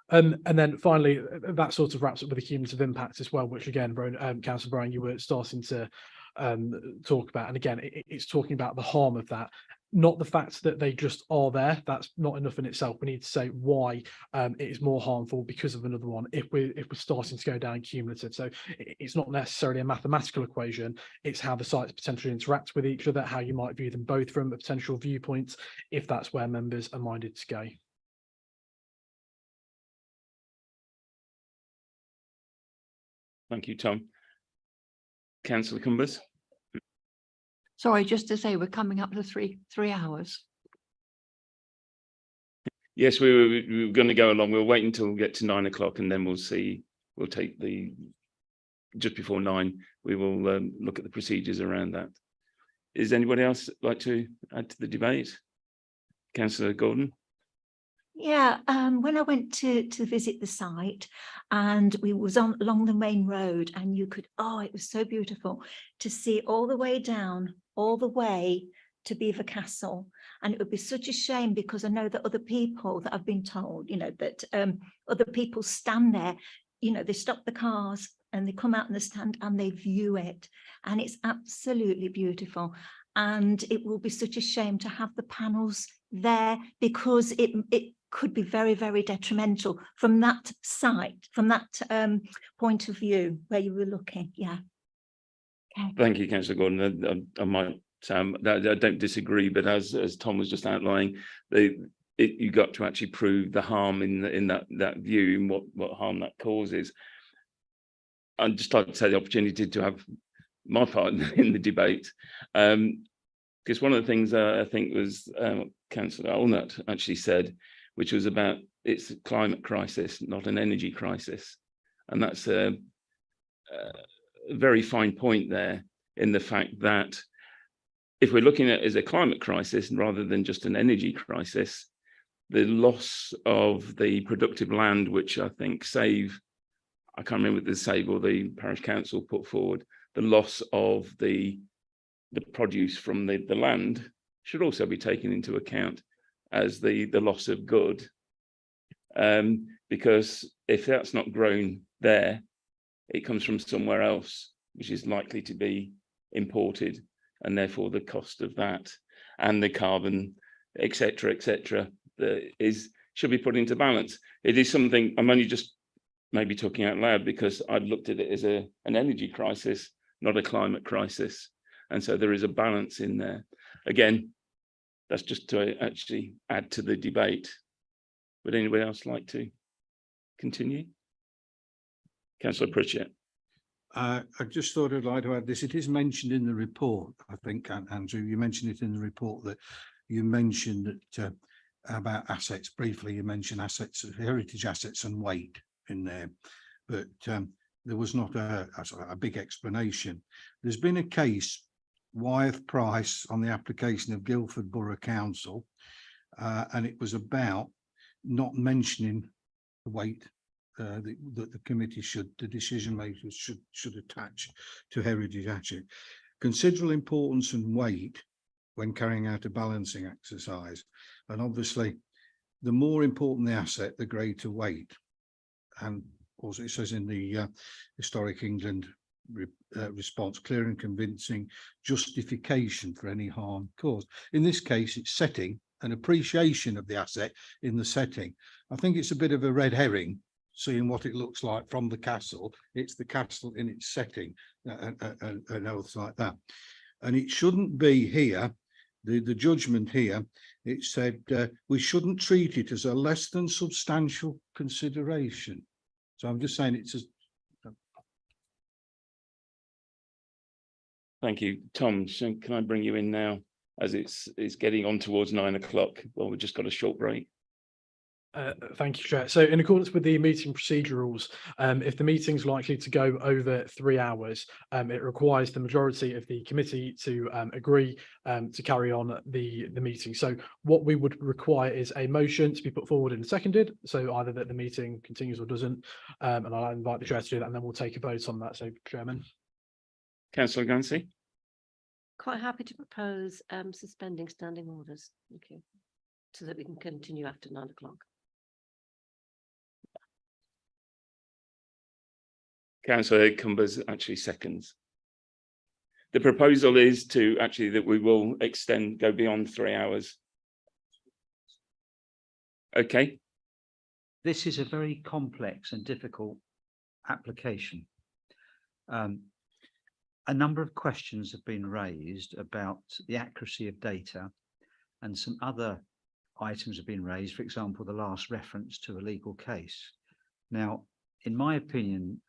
S13: And then finally, that sort of wraps up with the cumulative impact as well, which again, Councillor Brian, you were starting to talk about. And again, it's talking about the harm of that, not the fact that they just are there. That's not enough in itself. We need to say why it is more harmful because of another one if we're starting to go down cumulative. So it's not necessarily a mathematical equation. It's how the sites potentially interact with each other, how you might view them both from a potential viewpoint, if that's where members are minded to go.
S1: Thank you, Tom. Councillor Cumbers.
S16: Sorry, just to say we're coming up to three hours.
S1: Yes, we were going to go along. We'll wait until we get to 9 o'clock and then we'll see. We'll take just before 9, we will look at the procedures around that. Is anybody else like to add to the debate? Councillor Gordon.
S8: Yeah, when I went to visit the site, and we was along the main road, and you could, it was so beautiful to see all the way down, all the way to Beaver Castle. And it would be such a shame, because I know that other people that I've been told, that other people stand there, they stop the cars and they come out in the stand and they view it, and it's absolutely beautiful. And it will be such a shame to have the panels there, because it could be very, very detrimental from that site, from that point of view where you were looking. Yeah. Okay.
S1: Thank you, Councillor Gordon. I might say I don't disagree, but as Tom was just outlining, you got to actually prove the harm in that view and what harm that causes. I'd just like to take the opportunity to have my part in the debate, because one of the things I think was Councillor Allnut actually said, which was about it's a climate crisis, not an energy crisis. And that's a very fine point there, in the fact that if we're looking at it as a climate crisis rather than just an energy crisis, the loss of the productive land, which I think I can't remember the Save or the Parish Council put forward, the loss of the produce from the land should also be taken into account as the loss of good, because if that's not grown there, it comes from somewhere else, which is likely to be imported, and therefore the cost of that and the carbon, etc., should be put into balance. It is something I'm only just maybe talking out loud, because I'd looked at it as an energy crisis, not a climate crisis, and so there is a balance in there. Again, that's just to actually add to the debate. Would anybody else like to continue? Councillor Pritchett.
S4: I just thought I'd like to add this. It is mentioned in the report, I think, Andrew, you mentioned it in the report, that you mentioned that about assets briefly. You mentioned assets, heritage assets and weight in there, but there was not a big explanation. There's been a case, Wyeth Price, on the application of Guildford Borough Council, and it was about not mentioning the weight that the committee the decision makers should attach to heritage asset. Considerable importance and weight when carrying out a balancing exercise, and obviously the more important the asset, the greater weight. And also it says in the Historic England response, clear and convincing justification for any harm caused. In this case, it's setting, an appreciation of the asset in the setting. I think it's a bit of a red herring seeing what it looks like from the castle. It's the castle in its setting and else like that. And it shouldn't be here, the judgment here, it said we shouldn't treat it as a less than substantial consideration. So I'm just saying it's a.
S1: Thank you. Tom, can I bring you in now, as it's getting on towards 9 o'clock? Well, we've just got a short break.
S13: Thank you, Chair. So in accordance with the meeting procedure rules, if the meeting's likely to go over 3 hours, it requires the majority of the committee to agree to carry on the meeting. So what we would require is a motion to be put forward and seconded. So either that the meeting continues or doesn't, and I'll invite the Chair to do that, and then we'll take a vote on that. So, Chairman.
S1: Councillor Gancy.
S17: Quite happy to propose suspending standing orders. Thank you. So that we can continue after 9 o'clock.
S1: Councillor Cumbers actually seconds. The proposal is to actually that we will go beyond 3 hours. Okay.
S2: This is a very complex and difficult application. A number of questions have been raised about the accuracy of data, and some other items have been raised, for example, the last reference to a legal case. Now, in my opinion,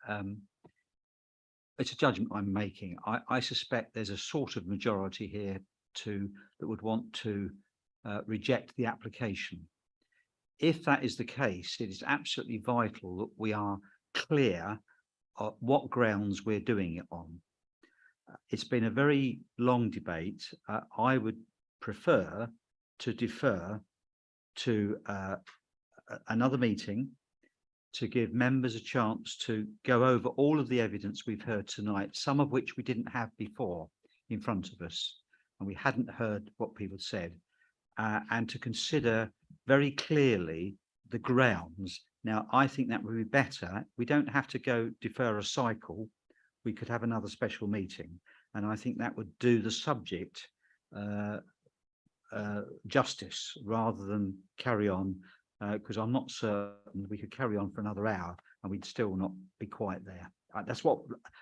S2: it's a judgment I'm making. I suspect there's a sort of majority here that would want to reject the application. If that is the case, it is absolutely vital that we are clear on what grounds we're doing it on. It's been a very long debate. I would prefer to defer to another meeting to give members a chance to go over all of the evidence we've heard tonight, some of which we didn't have before in front of us, and we hadn't heard what people said, and to consider very clearly the grounds. Now, I think that would be better. We don't have to go defer a cycle. We could have another special meeting, and I think that would do the subject justice rather than carry on, because I'm not certain we could carry on for another hour and we'd still not be quite there. That's what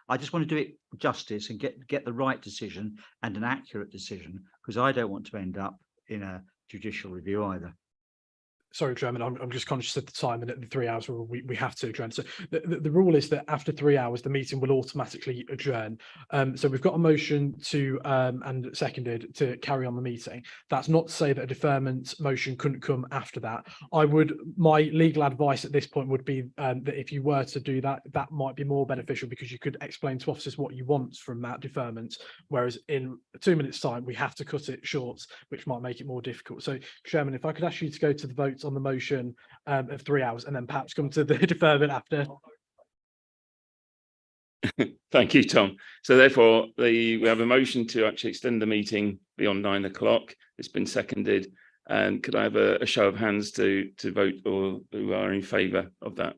S2: I just want to do, it justice and get the right decision and an accurate decision, because I don't want to end up in a judicial review either.
S13: Sorry, Chairman, I'm just conscious of the time, and at the 3 hours we have to adjourn. So the rule is that after 3 hours, the meeting will automatically adjourn. So we've got a motion to and seconded to carry on the meeting. That's not to say that a deferment motion couldn't come after that. My legal advice at this point would be that if you were to do that, that might be more beneficial, because you could explain to officers what you want from that deferment, whereas in 2 minutes' time we have to cut it short, which might make it more difficult. So, Chairman, if I could ask you to go to the vote on the motion of 3 hours, and then perhaps come to the deferment after.
S1: Thank you, Tom. So therefore, we have a motion to actually extend the meeting beyond 9 o'clock. It's been seconded. And could I have a show of hands to vote, or who are in favour of that?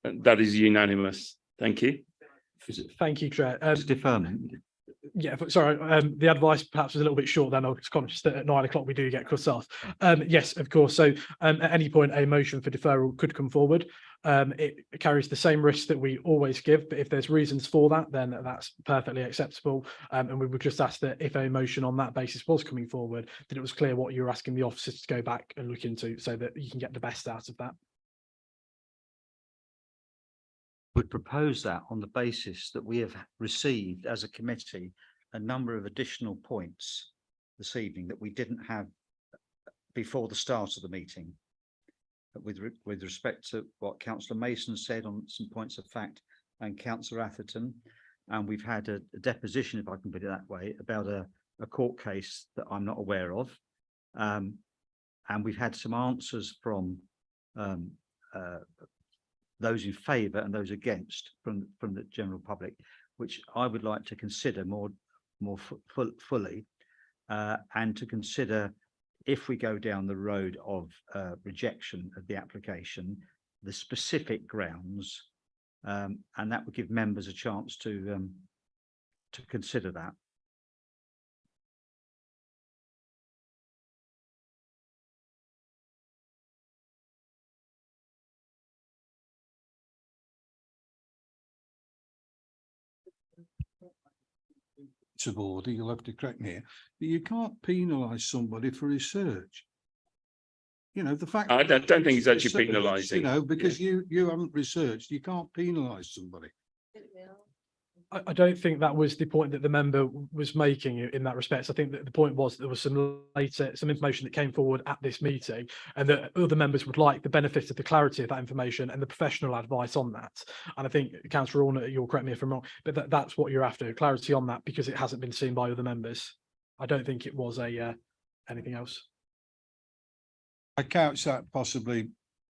S1: That is unanimous. Thank you.
S13: Thank you, Chair.
S2: Deferment.
S13: Yeah, sorry, the advice perhaps was a little bit short then. I was conscious that at 9 o'clock we do get cut off. Yes, of course. So at any point, a motion for deferral could come forward. It carries the same risk that we always give, but if there's reasons for that, then that's perfectly acceptable. And we would just ask that if a motion on that basis was coming forward, that it was clear what you're asking the officers to go back and look into, so that you can get the best out of that.
S2: Would propose that on the basis that we have received as a committee a number of additional points this evening that we didn't have before the start of the meeting, with respect to what Councillor Mason said on some points of fact, and Councillor Atherton, and we've had a deposition, if I can put it that way, about a court case that I'm not aware of, and we've had some answers from those in favour and those against from the general public, which I would like to consider more fully, and to consider, if we go down the road of rejection of the application, the specific grounds, and that would give members a chance to consider that.
S4: of order, you'll have to correct me here, but you can't penalise somebody for research. You know, the fact.
S1: I don't think it's actually
S4: research,
S1: penalising.
S4: You know, because you haven't researched, you can't penalise somebody.
S13: I don't think that was the point that the member was making in that respect. I think that the point was there was some information that came forward at this meeting, and that other members would like the benefit of the clarity of that information and the professional advice on that. And I think, Councillor Orner, you'll correct me if I'm wrong, but that's what you're after, clarity on that, because it hasn't been seen by other members. I don't think it was anything else.
S4: I couch that possibly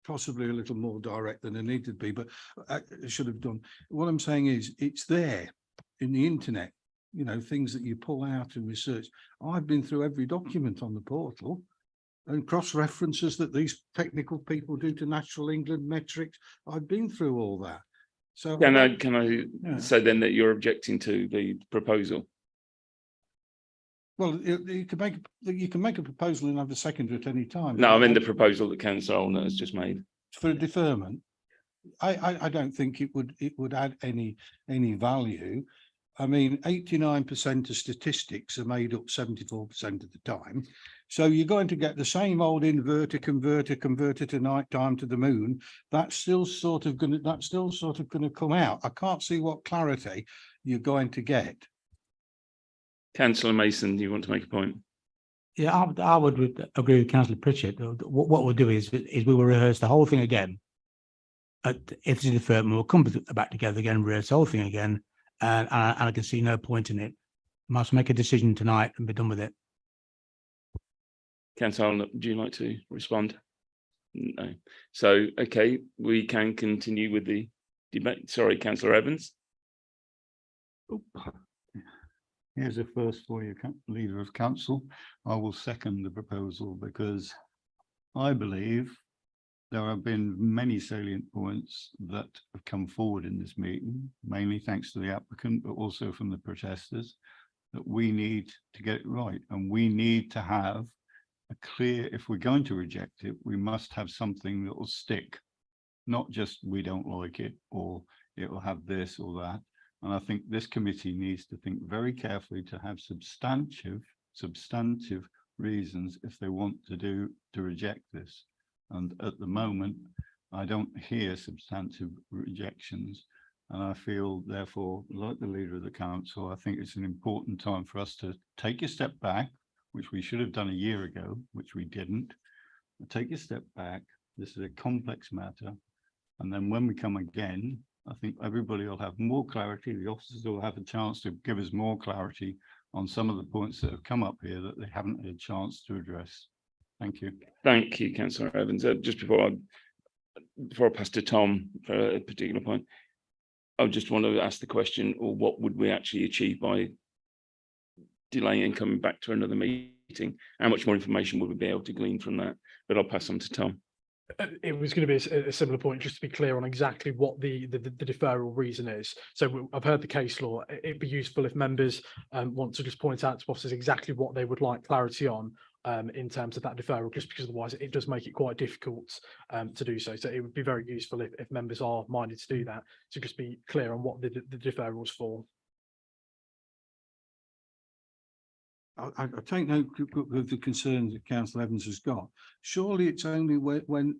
S4: a little more direct than it needed to be, but I should have done. What I'm saying is it's there in the internet, you know, things that you pull out and research. I've been through every document on the portal and cross references that these technical people do to Natural England metrics. I've been through all that. So
S1: can I say then that you're objecting to the proposal?
S4: Well, you can make a proposal and have a seconder at any time.
S1: No, I mean the proposal that Councillor Olner has just made
S4: for a deferment. I don't think it would add any value. I mean, 89% of statistics are made up 74% of the time. So you're going to get the same old inverter, converter to night time to the moon. That's still sort of going to come out. I can't see what clarity you're going to get.
S1: Councillor Mason, do you want to make a point?
S5: Yeah, I would agree with Councillor Pritchett. What we'll do is we will rehearse the whole thing again. If it's a deferment, we'll come back together again, rehearse the whole thing again, and I can see no point in it. Must make a decision tonight and be done with it.
S1: Councillor, do you like to respond? No. So, okay, we can continue with the debate. Sorry, Councillor Evans.
S15: Here's a first for you, Leader of Council. I will second the proposal because I believe there have been many salient points that have come forward in this meeting, mainly thanks to the applicant, but also from the protesters, that we need to get it right. And we need to have a clear, if we're going to reject it, we must have something that will stick, not just we don't like it or it will have this or that. And I think this committee needs to think very carefully to have substantive reasons if they want to reject this. And at the moment, I don't hear substantive rejections. And I feel, therefore, like the Leader of the Council, I think it's an important time for us to take a step back, which we should have done a year ago, which we didn't. Take a step back. This is a complex matter. And then when we come again, I think everybody will have more clarity. The officers will have a chance to give us more clarity on some of the points that have come up here that they haven't had a chance to address. Thank you.
S1: Thank you, Councillor Evans. Just before I pass to Tom for a particular point, I just want to ask the question, or what would we actually achieve by delaying and coming back to another meeting? How much more information would we be able to glean from that? But I'll pass on to Tom.
S13: It was going to be a similar point, just to be clear on exactly what the deferral reason is. So I've heard the case law. It'd be useful if members want to just point out to officers exactly what they would like clarity on in terms of that deferral, just because otherwise it does make it quite difficult to do so. So it would be very useful if members are minded to do that, to just be clear on what the deferral is for.
S4: I take note of the concerns that Councillor Evans has got. Surely it's only when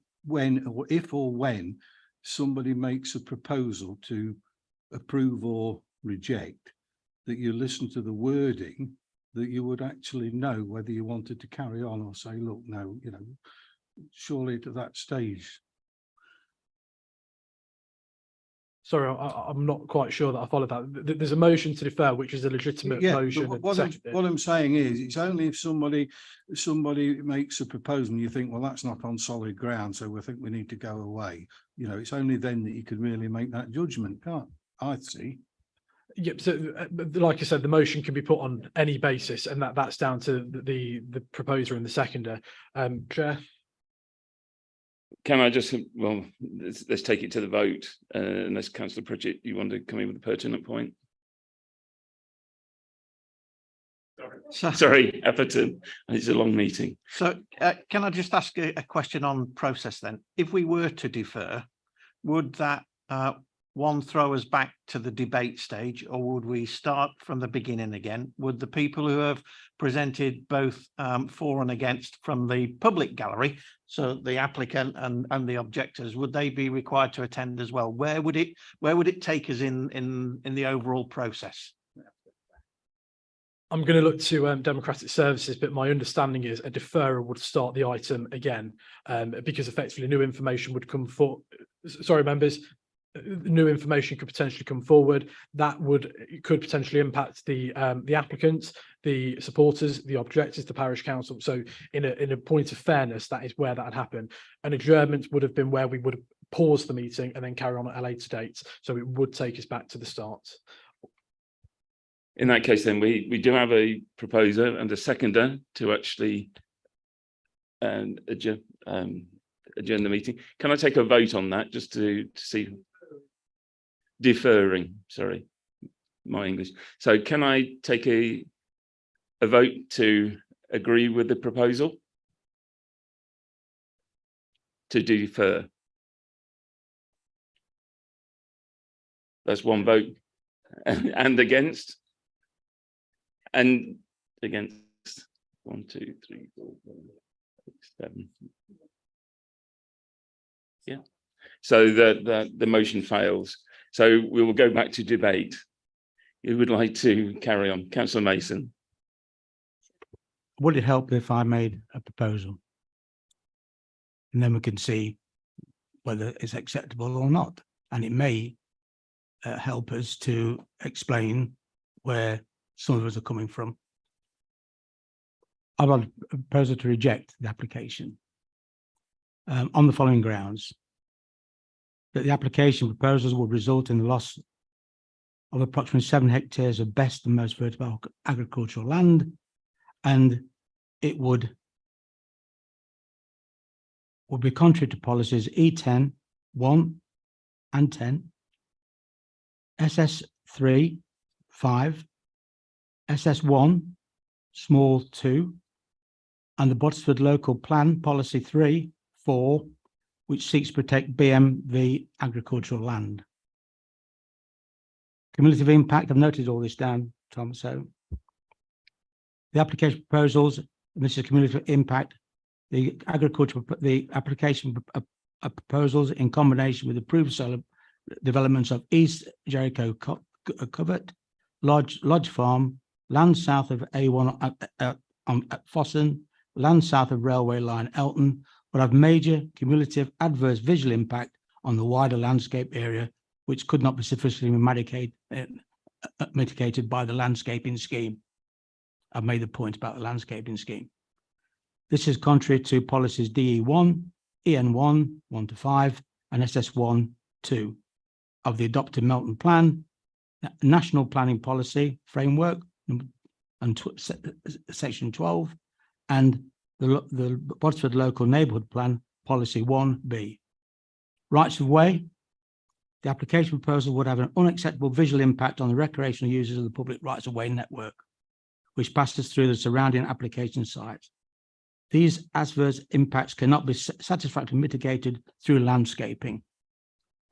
S4: or if or when somebody makes a proposal to approve or reject that you listen to the wording, that you would actually know whether you wanted to carry on or say, look, no, you know, surely to that stage.
S13: Sorry, I'm not quite sure that I followed that. There's a motion to defer, which is a legitimate motion.
S4: What I'm saying is, it's only if somebody makes a proposal and you think, well, that's not on solid ground, so we think we need to go away. You know, it's only then that you can really make that judgment, can't I see?
S13: Yep. So, like I said, the motion can be put on any basis, and that's down to the proposer and the seconder. Chair.
S1: Can I just, well, let's take it to the vote, unless Councillor Pritchett, you want to come in with a pertinent point? Sorry, Atherton, it's a long meeting.
S6: So can I just ask a question on process then? If we were to defer, would that one throw us back to the debate stage, or would we start from the beginning again? Would the people who have presented both for and against from the public gallery, so the applicant and the objectors, would they be required to attend as well? Where would it take us in the overall process?
S13: I'm going to look to Democratic Services, but my understanding is a deferral would start the item again, because effectively new information would come for. Sorry, members, new information could potentially come forward. That could potentially impact the applicants, the supporters, the objectors, the parish council. So, in a point of fairness, that is where that had happened. An adjournment would have been where we would have paused the meeting and then carry on at a later date. So it would take us back to the start.
S1: In that case, then we do have a proposer and a seconder to actually adjourn the meeting. Can I take a vote on that just to see? Deferring, sorry, my English. So can I take a vote to agree with the proposal? To defer. That's one vote. And against? And against 1, 2, 3, 4, 5, 6, 7. Yeah. So the motion fails. So we will go back to debate. Who would like to carry on? Councillor Mason.
S5: Would it help if I made a proposal? And then we can see whether it's acceptable or not. And it may help us to explain where some of us are coming from. I want a proposal to reject the application on the following grounds: that the application proposals would result in the loss of approximately 7 hectares of best and most fertile agricultural land, and it would be contrary to policies E10, 1 and 10, SS3, 5, SS1, small 2, and the Botsford Local Plan Policy 3, 4, which seeks to protect BMV agricultural land. Cumulative impact, I've noted all this down, Tom, so the application proposals, and this is cumulative impact, the application proposals in combination with approved solar developments of East Jericho Covert, Lodge Farm, land south of A1 at Fossen, land south of railway line Elton, would have major cumulative adverse visual impact on the wider landscape area, which could not be sufficiently mitigated by the landscaping scheme. I've made the point about the landscaping scheme. This is contrary to policies DE1, EN1, 1 to 5, and SS1, 2 of the adopted Melton Plan, National Planning Policy Framework, and Section 12, and the Botsford Local Neighbourhood Plan Policy 1B. Rights of way. The application proposal would have an unacceptable visual impact on the recreational users of the public rights of way network, which passes through the surrounding application sites. These adverse impacts cannot be satisfactorily mitigated through landscaping.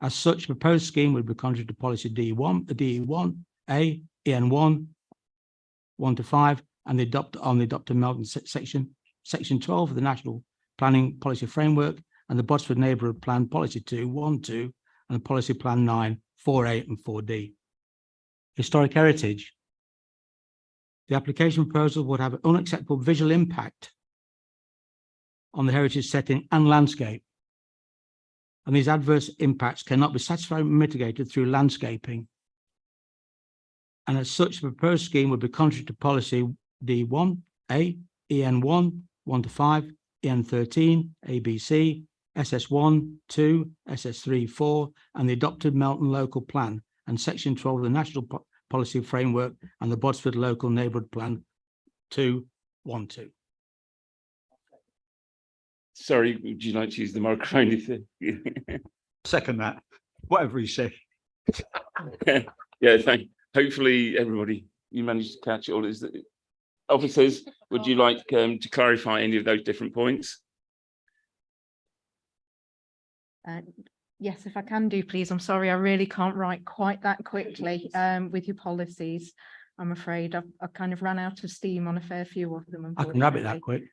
S5: As such, the proposed scheme would be contrary to policy DE1A, EN1, 1 to 5, and the adopted Melton Section 12 of the National Planning Policy Framework, and the Botsford Neighbourhood Plan Policy 2, 1, 2, and the Policy Plan 9, 4A and 4D. Historic heritage. The application proposal would have an unacceptable visual impact on the heritage setting and landscape, and these adverse impacts cannot be satisfactorily mitigated through landscaping. And as such, the proposed scheme would be contrary to policy D1A, EN1, 1 to 5, EN13, ABC, SS1, 2, SS3, 4, and the adopted Melton Local Plan and Section 12 of the National Policy Framework and the Botsford Local Neighbourhood Plan 2, 1, 2.
S1: Sorry, would you like to use the microphone?
S2: Second that, whatever he said.
S1: Yeah, hopefully everybody, you managed to catch it all. Is that officers, would you like to clarify any of those different points?
S18: Yes, if I can do, please. I'm sorry, I really can't write quite that quickly with your policies. I'm afraid I've kind of run out of steam on a fair few of them.
S5: I can grab it that quick.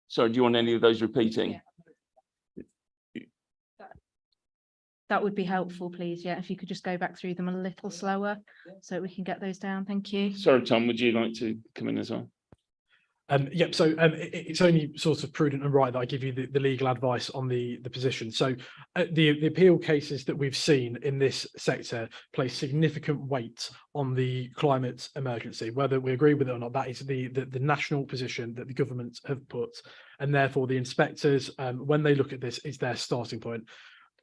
S1: So do you want any of those repeating?
S18: That would be helpful, please. Yeah, if you could just go back through them a little slower so we can get those down. Thank you.
S1: Sorry, Tom, would you like to come in as well?
S13: Yep. So it's only sort of prudent and right that I give you the legal advice on the position. So the appeal cases that we've seen in this sector place significant weight on the climate emergency, whether we agree with it or not. That is the national position that the government have put, and therefore the inspectors, when they look at this, is their starting point.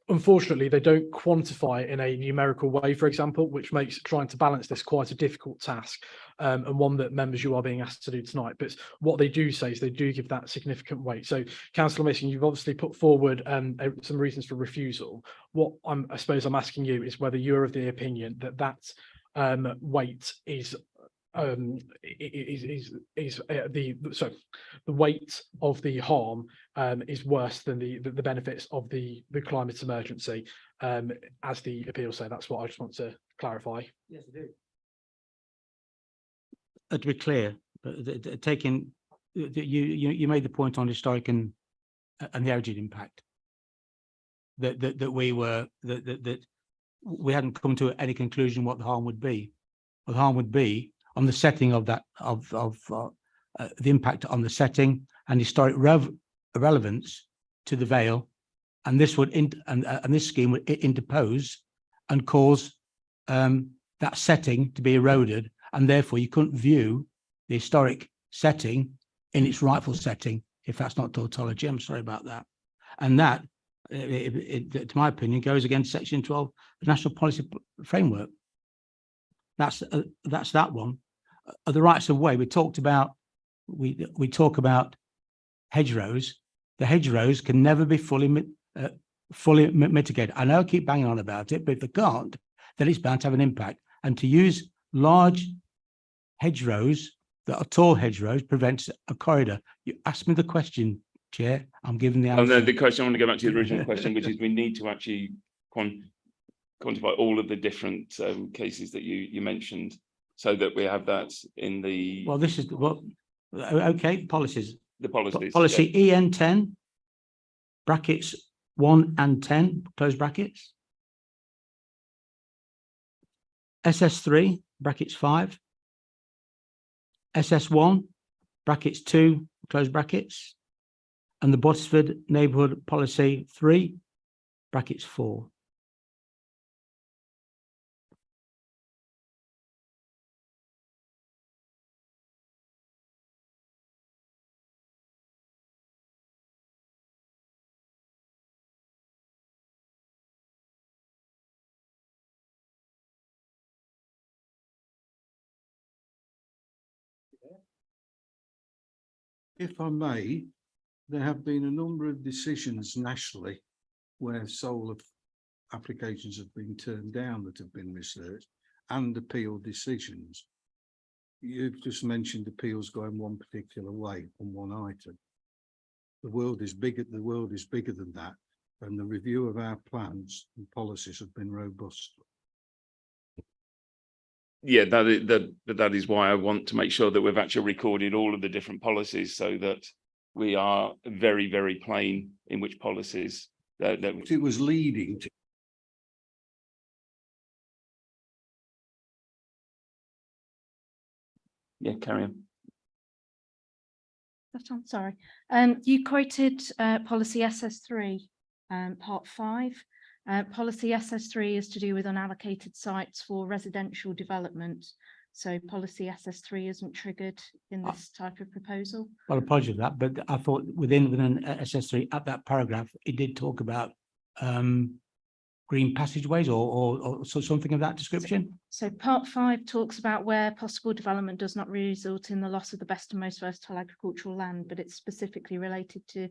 S13: Unfortunately, they don't quantify it in a numerical way, for example, which makes trying to balance this quite a difficult task, and one that members you are being asked to do tonight. But what they do say is they do give that significant weight. So, Councillor Mason, you've obviously put forward some reasons for refusal. What I suppose I'm asking you is whether you're of the opinion that that weight is the weight of the harm is worse than the benefits of the climate emergency, as the appeals say. That's what I just want to clarify.
S5: Yes, I do. To be clear, taking you made the point on historic and the origin impact that we hadn't come to any conclusion what the harm would be. What the harm would be on the setting of that the impact on the setting and historic relevance to the Vale, and this would and this scheme would interpose and cause that setting to be eroded, and therefore you couldn't view the historic setting in its rightful setting, if that's not tautology. I'm sorry about that. And that, to my opinion, goes against Section 12 of the National Policy Framework. That's that one. The rights of way we talked about. We talk about hedgerows. The hedgerows can never be fully mitigated. I know I keep banging on about it, but if they can't, then it's bound to have an impact. And to use large hedgerows that are tall hedgerows prevents a corridor. You asked me the question, Chair. I'm giving the answer.
S1: The question, I want to go back to the original question, which is we need to actually quantify all of the different cases that you mentioned, so that we have that in the.
S5: Well, this is what. Okay, policies.
S1: The policies.
S5: Policy
S1: yeah.
S5: EN10 brackets 1 and 10 close brackets. SS3 brackets 5. SS1 brackets 2 close brackets, and the Botsford Neighbourhood Policy 3 brackets 4.
S4: If I may, there have been a number of decisions nationally where solar applications have been turned down that have been researched, and appeal decisions. You've just mentioned appeals going one particular way on one item. The world is bigger than that, and the review of our plans and policies have been robust.
S1: Yeah, that is why I want to make sure that we've actually recorded all of the different policies, so that we are very, very plain in which policies that
S4: it was leading to.
S1: Yeah, carry on.
S18: Sorry. You quoted policy SS3, part 5. Policy SS3 is to do with unallocated sites for residential development. So policy SS3 isn't triggered in this type of proposal.
S5: Well, apologies for that, but I thought within SS3 at that paragraph, it did talk about green passageways or something of that description.
S18: So part 5 talks about where possible development does not result in the loss of the best and most versatile agricultural land, but it's specifically related to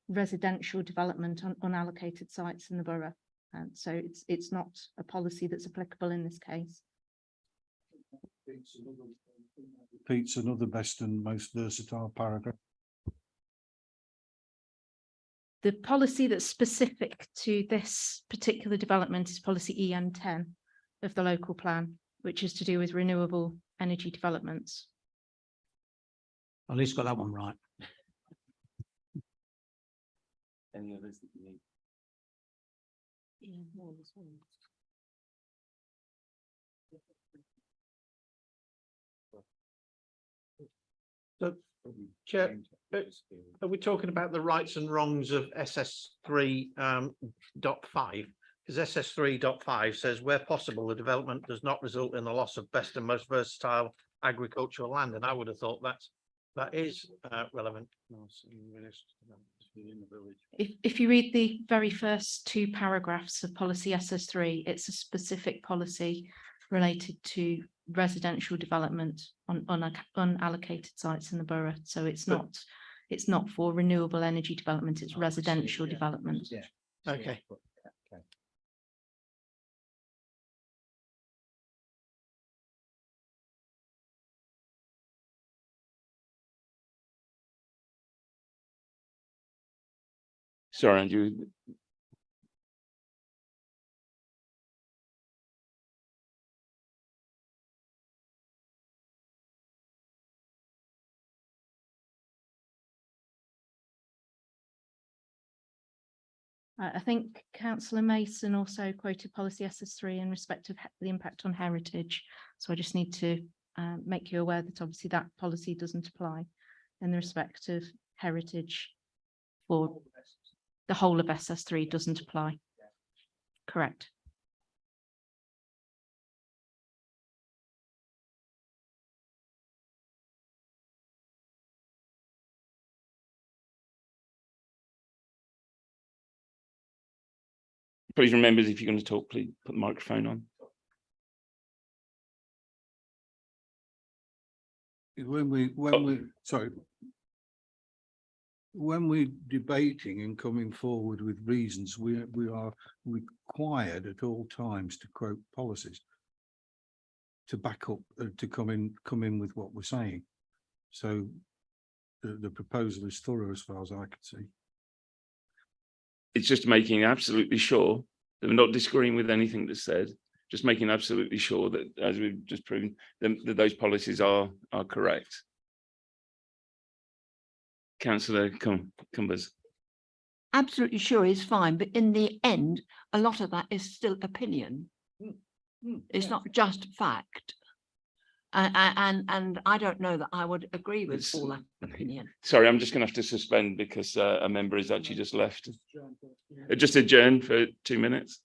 S18: residential development on unallocated sites in the borough. So it's not a policy that's applicable in this case.
S4: Repeats another best and most versatile paragraph.
S18: The policy that's specific to this particular development is policy EN10 of the local plan, which is to do with renewable energy developments.
S5: At least got that one right.
S1: Any others that you need?
S17: Yeah, no, this one.
S6: So, Chair, are we talking about the rights and wrongs of SS3 dot 5? Because SS3.5 says where possible, the development does not result in the loss of best and most versatile agricultural land. And I would have thought that is relevant.
S18: If you read the very first two paragraphs of policy SS3, it's a specific policy related to residential development on unallocated sites in the borough. So it's not for renewable energy development, it's residential development.
S6: Yeah. Okay.
S1: Sorry, Andrew.
S18: I think Councillor Mason also quoted policy SS3 in respect of the impact on heritage. So I just need to make you aware that obviously that policy doesn't apply in the respect of heritage for the whole of SS3 doesn't apply. Correct.
S1: Please remember, if you're going to talk, please put the microphone on.
S4: When we're debating and coming forward with reasons, we are required at all times to quote policies to back up, to come in with what we're saying. So the proposal is thorough as far as I can see.
S1: It's just making absolutely sure that we're not disagreeing with anything that's said, just making absolutely sure that, as we've just proven, that those policies are correct. Councillor Cumbers.
S16: Absolutely sure is fine, but in the end, a lot of that is still opinion. It's not just fact. And I don't know that I would agree with all that opinion.
S1: Sorry, I'm just going to have to suspend because a member has actually just left. Just adjourn for 2 minutes.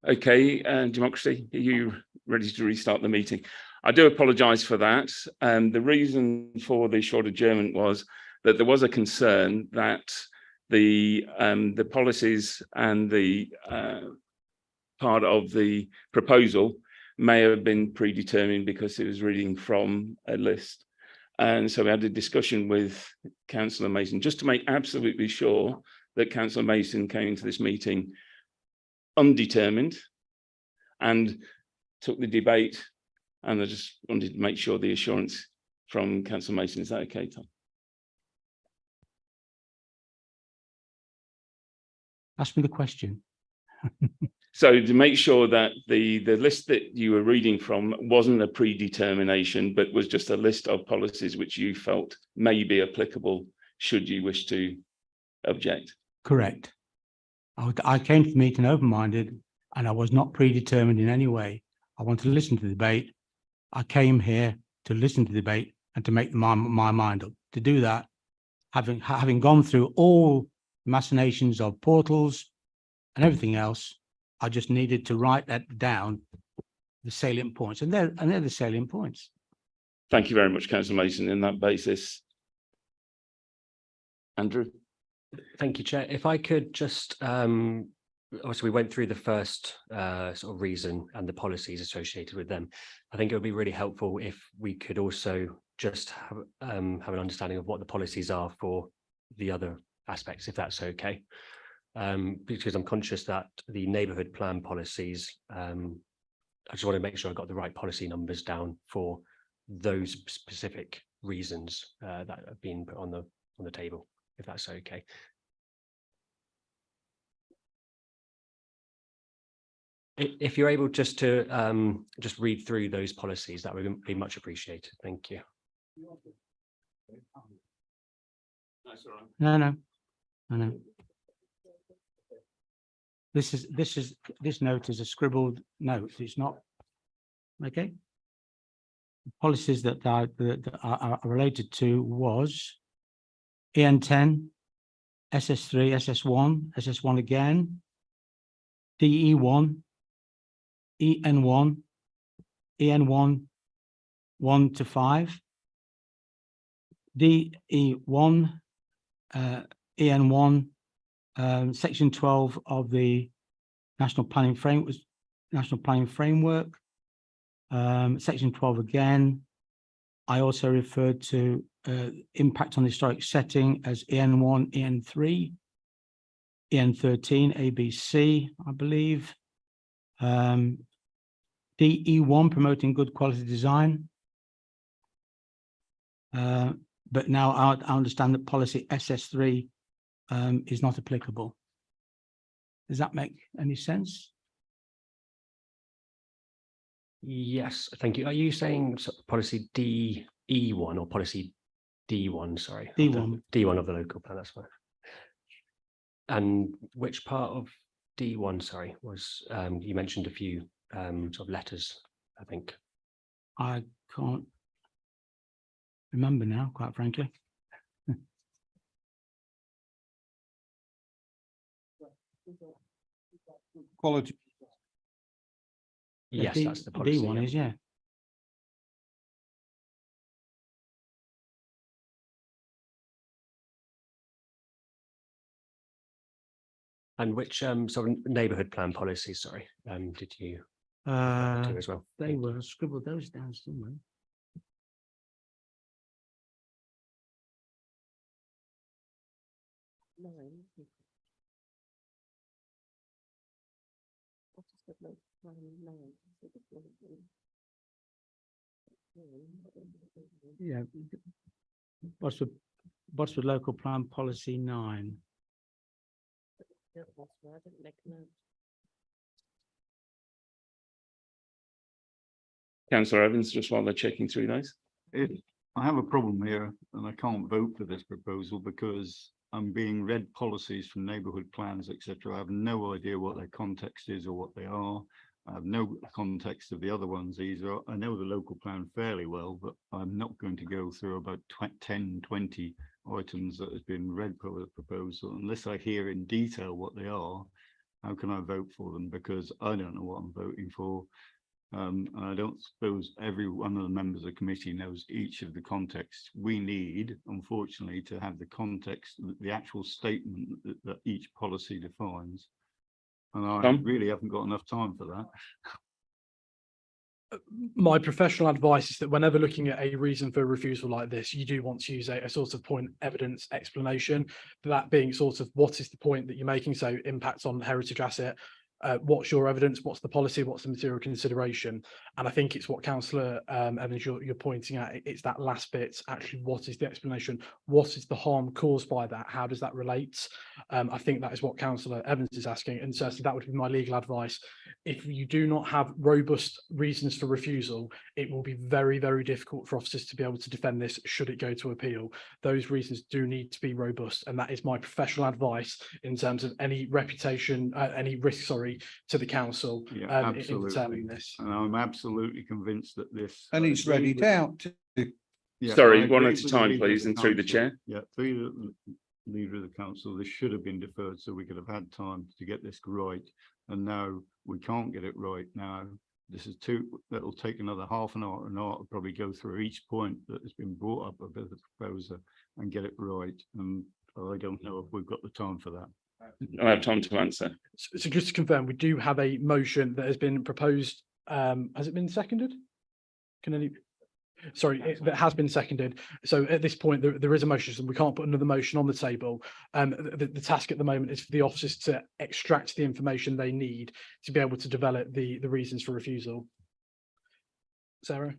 S1: Okay, democracy, are you ready to restart the meeting? I do apologise for that. The reason for the short adjournment was that there was a concern that the policies and the part of the proposal may have been predetermined because it was reading from a list. And so we had a discussion with Councillor Mason just to make absolutely sure that Councillor Mason came into this meeting undetermined and took the debate. And I just wanted to make sure the assurance from Councillor Mason. Is that okay, Tom?
S5: Ask me the question.
S1: So to make sure that the list that you were reading from wasn't a predetermination, but was just a list of policies which you felt may be applicable should you wish to object.
S5: Correct. I came to the meeting open-minded and I was not predetermined in any way. I want to listen to the debate. I came here to listen to the debate and to make my mind up. To do that, having gone through all machinations of portals and everything else, I just needed to write that down, the salient points, and they're the salient points.
S1: Thank you very much, Councillor Mason. In that basis, Andrew.
S3: Thank you, Chair. If I could just, obviously we went through the first sort of reason and the policies associated with them. I think it would be really helpful if we could also just have an understanding of what the policies are for the other aspects, if that's okay. Because I'm conscious that the neighbourhood plan policies, I just want to make sure I got the right policy numbers down for those specific reasons that have been put on the table, if that's okay. If you're able just to just read through those policies, that would be much appreciated. Thank you.
S5: No. This note is a scribbled note. It's not okay. The policies that are related to was EN10, SS3, SS1, SS1 again, DE1, EN1, EN1, 1 to 5, DE1, EN1, section 12 of the National Planning Framework, section 12 again. I also referred to impact on the historic setting as EN1, EN3, EN13, ABC, I believe. DE1, promoting good quality design. But now I understand that policy SS3 is not applicable. Does that make any sense?
S3: Yes, thank you. Are you saying policy DE1 or policy D1? Sorry,
S5: D1.
S3: D1 of the local plan. That's fine. And which part of D1? Sorry, was you mentioned a few sort of letters, I think.
S5: I can't remember now, quite frankly.
S15: Quality.
S3: Yes, that's the policy.
S5: D1 is, yeah.
S3: And which sort of neighbourhood plan policies, sorry, did you do as well?
S5: They were scribbled those down somewhere. Yeah. What's the local plan policy 9?
S1: Councillor Evans, just while they're checking through those.
S15: I have a problem here and I can't vote for this proposal because I'm being read policies from neighbourhood plans, etc. I have no idea what their context is or what they are. I have no context of the other ones either. I know the local plan fairly well, but I'm not going to go through about 10, 20 items that has been read for the proposal unless I hear in detail what they are. how can I vote for them? Because I don't know what I'm voting for. And I don't suppose every one of the members of the committee knows each of the contexts we need, unfortunately, to have the context, the actual statement that each policy defines. And I really haven't got enough time for that.
S13: My professional advice is that whenever looking at a reason for refusal like this, you do want to use a sort of point evidence explanation, that being sort of what is the point that you're making, so impacts on heritage asset, what's your evidence, what's the policy, what's the material consideration. And I think it's what Councillor Evans you're pointing at, it's that last bit, actually what is the explanation, what is the harm caused by that, how does that relate? I think that is what Councillor Evans is asking, and certainly that would be my legal advice. If you do not have robust reasons for refusal, it will be very, very difficult for officers to be able to defend this should it go to appeal. Those reasons do need to be robust, and that is my professional advice in terms of any reputation, any risk, sorry, to the council in determining this.
S15: And I'm absolutely convinced that this.
S4: And it's read it out.
S15: Yeah,
S1: sorry, one at a time, please, and through the chair.
S15: Yeah, through the leader of the council, this should have been deferred so we could have had time to get this right. And now we can't get it right now. This is that'll take another half an hour to probably go through each point that has been brought up by the proposer and get it right. And I don't know if we've got the time for that.
S1: I have time to answer.
S13: So just to confirm, we do have a motion that has been proposed. Has it been seconded? Can any? Sorry, that has been seconded. So at this point, there is a motion, so we can't put another motion on the table. The task at the moment is for the officers to extract the information they need to be able to develop the reasons for refusal. Sarah?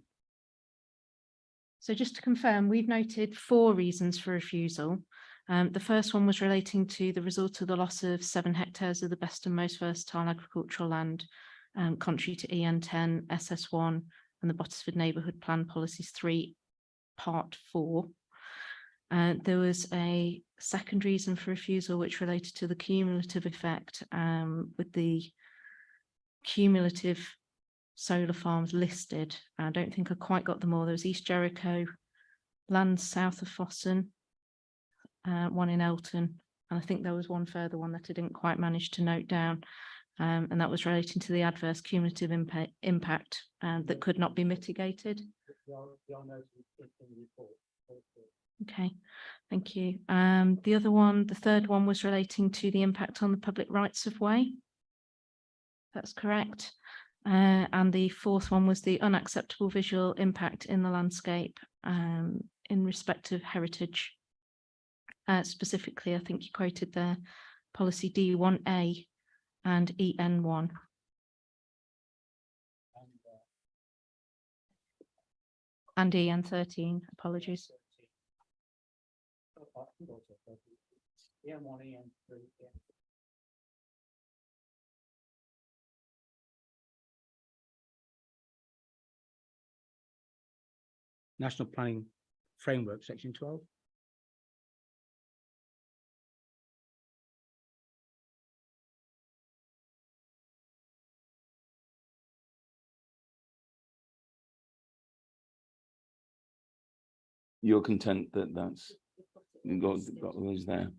S18: So just to confirm, we've noted 4 reasons for refusal. The first one was relating to the result of the loss of 7 hectares of the best and most versatile agricultural land, contrary to EN10, SS1, and the Bottisford Neighbourhood Plan Policies 3, Part 4. There was a second reason for refusal, which related to the cumulative effect, with the cumulative solar farms listed. I don't think I quite got them all. There was East Jericho, land south of Fossen, one in Elton, and I think there was one further one that I didn't quite manage to note down. And that was relating to the adverse cumulative impact that could not be mitigated. Okay, thank you. The third one was relating to the impact on the public rights of way. That's correct. And the fourth one was the unacceptable visual impact in the landscape in respect of heritage. Specifically, I think you quoted there policy D1A and EN1. And EN13, apologies.
S5: National Planning Framework, Section 12.
S1: You're content that that's got those there.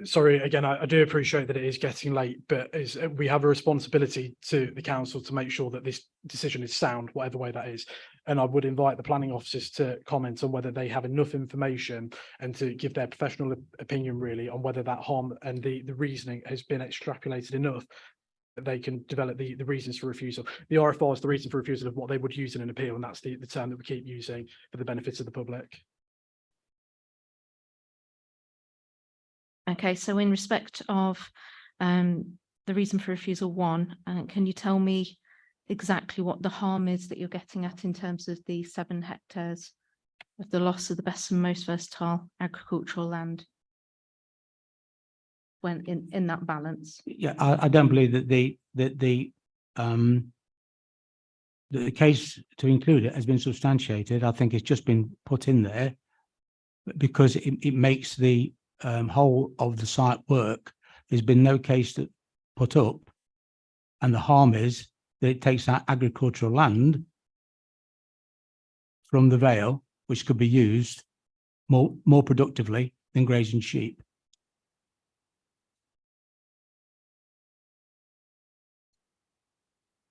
S13: Sorry, again, I do appreciate that it is getting late, but we have a responsibility to the council to make sure that this decision is sound, whatever way that is. And I would invite the planning officers to comment on whether they have enough information and to give their professional opinion really on whether that harm and the reasoning has been extrapolated enough that they can develop the reasons for refusal. The RFR is the reason for refusal of what they would use in an appeal, and that's the term that we keep using for the benefits of the public.
S18: Okay, so in respect of the reason for refusal 1, can you tell me exactly what the harm is that you're getting at in terms of the 7 hectares of the loss of the best and most versatile agricultural land when in that balance?
S5: Yeah, I don't believe that the case to include it has been substantiated. I think it's just been put in there because it makes the whole of the site work. There's been no case that put up, and the harm is that it takes that agricultural land from the Vale, which could be used more productively than grazing sheep.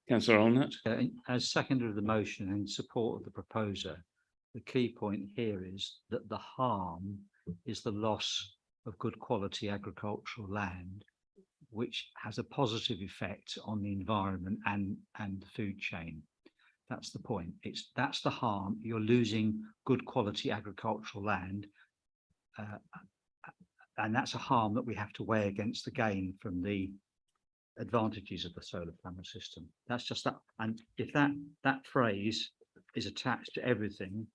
S1: Councillor Allnut.
S2: As seconder of the motion in support of the proposer, the key point here is that the harm is the loss of good quality agricultural land, which has a positive effect on the environment and the food chain. That's the point. That's the harm. You're losing good quality agricultural land, and that's a harm that we have to weigh against the gain from the advantages of the solar panel system. That's just that. And if that phrase is attached to everything,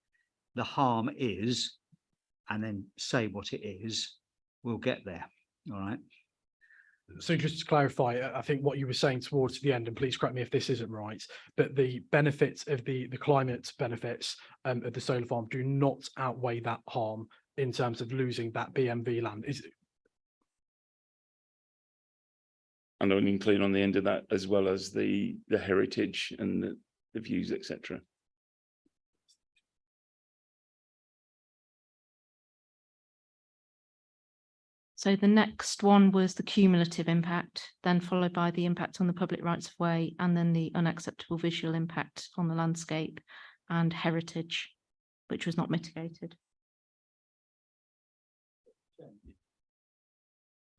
S2: the harm is, and then say what it is, we'll get there. All right.
S13: So just to clarify, I think what you were saying towards the end, and please correct me if this isn't right, but the benefits of the climate benefits of the solar farm do not outweigh that harm in terms of losing that BMV land.
S1: And I'll include on the end of that as well as the heritage and the views, etc.
S18: So the next one was the cumulative impact, then followed by the impact on the public rights of way, and then the unacceptable visual impact on the landscape and heritage, which was not mitigated.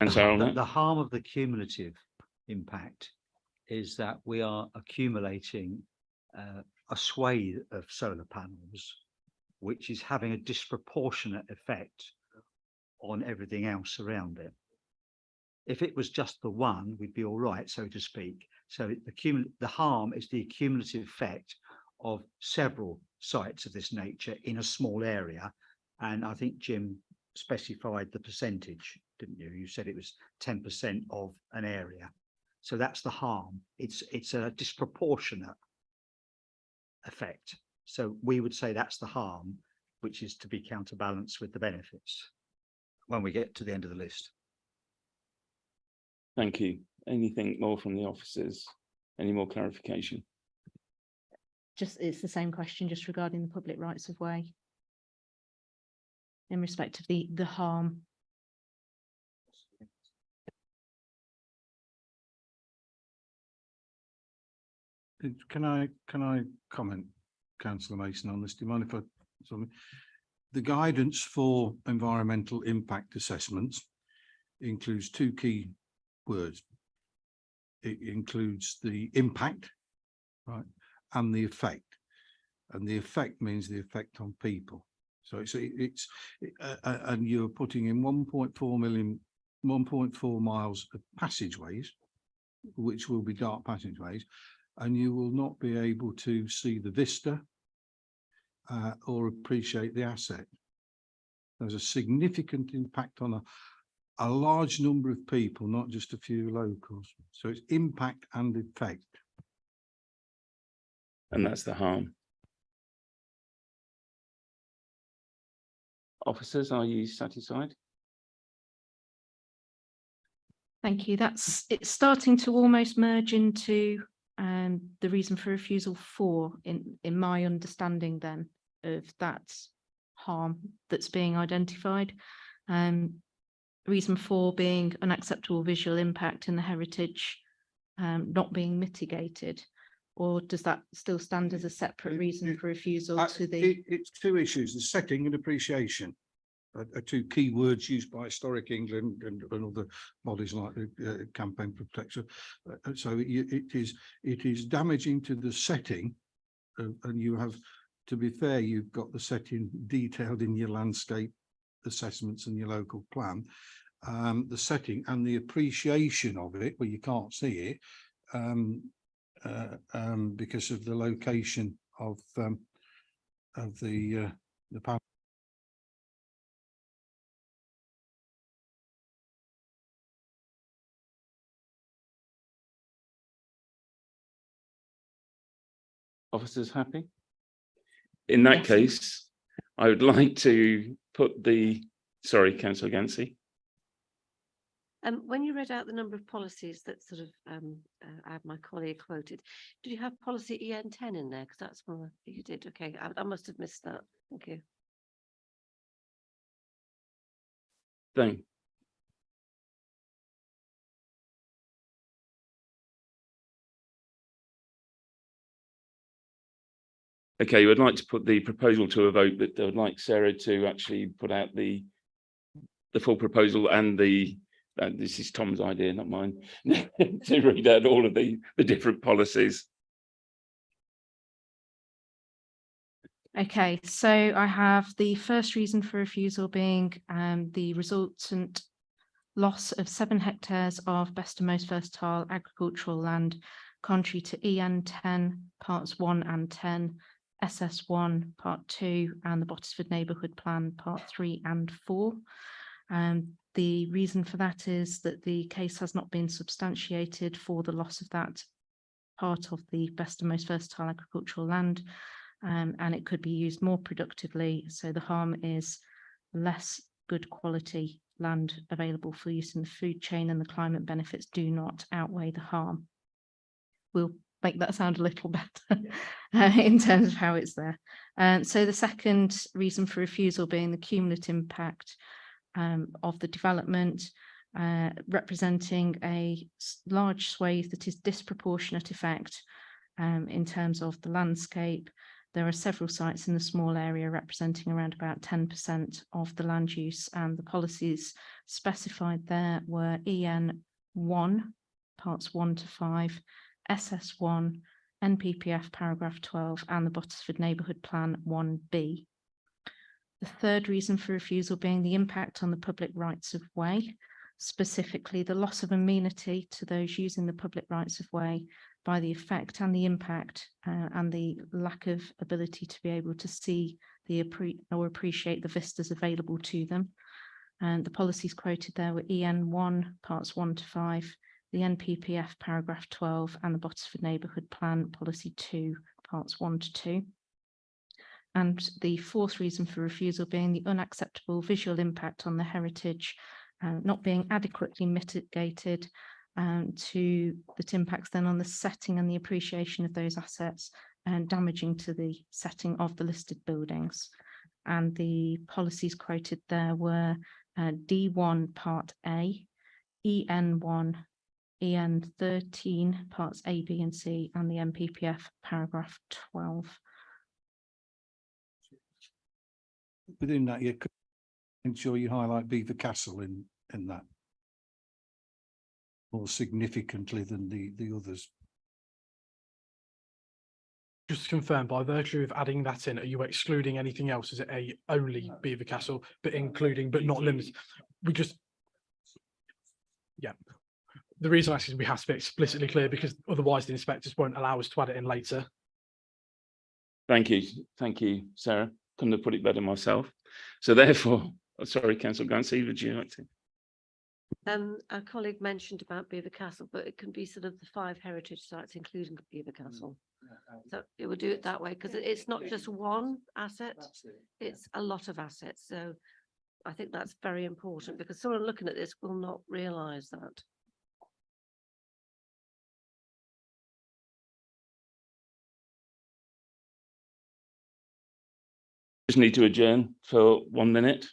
S1: And so
S2: the harm of the cumulative impact is that we are accumulating a swathe of solar panels, which is having a disproportionate effect on everything else around it. If it was just the one, we'd be all right, so to speak. So the harm is the cumulative effect of several sites of this nature in a small area. And I think Jim specified the percentage, didn't you? You said it was 10% of an area. So that's the harm. It's a disproportionate effect. So we would say that's the harm, which is to be counterbalanced with the benefits when we get to the end of the list.
S1: Thank you. Anything more from the officers? Any more clarification?
S18: It's the same question just regarding the public rights of way in respect of the harm.
S4: Can I comment, Councillor Mason, on this? Do you mind if I? The guidance for environmental impact assessments includes two key words. It includes the impact, right, and the effect. And the effect means the effect on people. So and you're putting in 1.4 miles of passageways, which will be dark passageways, and you will not be able to see the vista or appreciate the asset. There's a significant impact on a large number of people, not just a few locals. So it's impact and effect.
S1: And that's the harm. Officers, are you satisfied?
S18: Thank you. It's starting to almost merge into the reason for refusal 4 in my understanding then of that harm that's being identified. Reason 4 being unacceptable visual impact in the heritage not being mitigated, or does that still stand as a separate reason for refusal to the?
S4: It's two issues: the setting and appreciation are two key words used by Historic England and other bodies like the Campaign for Protection. So it is damaging to the setting, and you have, to be fair, you've got the setting detailed in your landscape assessments and your local plan. The setting and the appreciation of it, where you can't see it, because of the location of the panel.
S1: Officers happy? In that case, I would like to put sorry, Councillor Gancy.
S17: When you read out the number of policies that sort of I had my colleague quoted, did you have policy EN10 in there? Because that's one you did. Okay, I must have missed that. Thank you.
S1: Thank. Okay, we'd like to put the proposal to a vote, but I would like Sarah to actually put out the full proposal and this is Tom's idea, not mine, to read out all of the different policies.
S18: Okay, so I have the first reason for refusal being the resultant loss of 7 hectares of best and most versatile agricultural land, contrary to EN 10, parts 1 and 10, SS1, part 2, and the Bottisford Neighbourhood Plan, part 3 and 4. The reason for that is that the case has not been substantiated for the loss of that part of the best and most versatile agricultural land, and it could be used more productively. So the harm is less good quality land available for use in the food chain, and the climate benefits do not outweigh the harm. We'll make that sound a little better in terms of how it's there. So the second reason for refusal being the cumulative impact of the development, representing a large swathe that is disproportionate effect in terms of the landscape. There are several sites in the small area representing around about 10% of the land use, and the policies specified there were EN 1, parts 1 to 5, SS1, NPPF paragraph 12, and the Bottisford Neighbourhood Plan 1B. The third reason for refusal being the impact on the public rights of way, specifically the loss of amenity to those using the public rights of way by the effect and the impact and the lack of ability to be able to see or appreciate the vistas available to them. And the policies quoted there were EN 1, parts 1 to 5, the NPPF paragraph 12, and the Bottisford Neighbourhood Plan policy 2, parts 1 to 2. And the fourth reason for refusal being the unacceptable visual impact on the heritage, not being adequately mitigated, that impacts then on the setting and the appreciation of those assets, and damaging to the setting of the listed buildings. And the policies quoted there were D1 part A, EN1, EN 13 parts A, B and C, and the NPPF paragraph 12.
S4: Within that, you could ensure you highlight Beaver Castle in that more significantly than the others.
S13: Just to confirm, by virtue of adding that in, are you excluding anything else? Is it only Beaver Castle, but including, but not limited? Yeah. The reason I ask is we have to be explicitly clear, because otherwise the inspectors won't allow us to add it in later.
S1: Thank you, Sarah. Couldn't have put it better myself. So therefore, sorry, Councillor Glancy, would you like to?
S17: A colleague mentioned about Beaver Castle, but it can be sort of the 5 heritage sites, including Beaver Castle. So it will do it that way, because it's not just one asset, it's a lot of assets. So I think that's very important, because someone looking at this will not realise that.
S1: Just need to adjourn for 1 minute.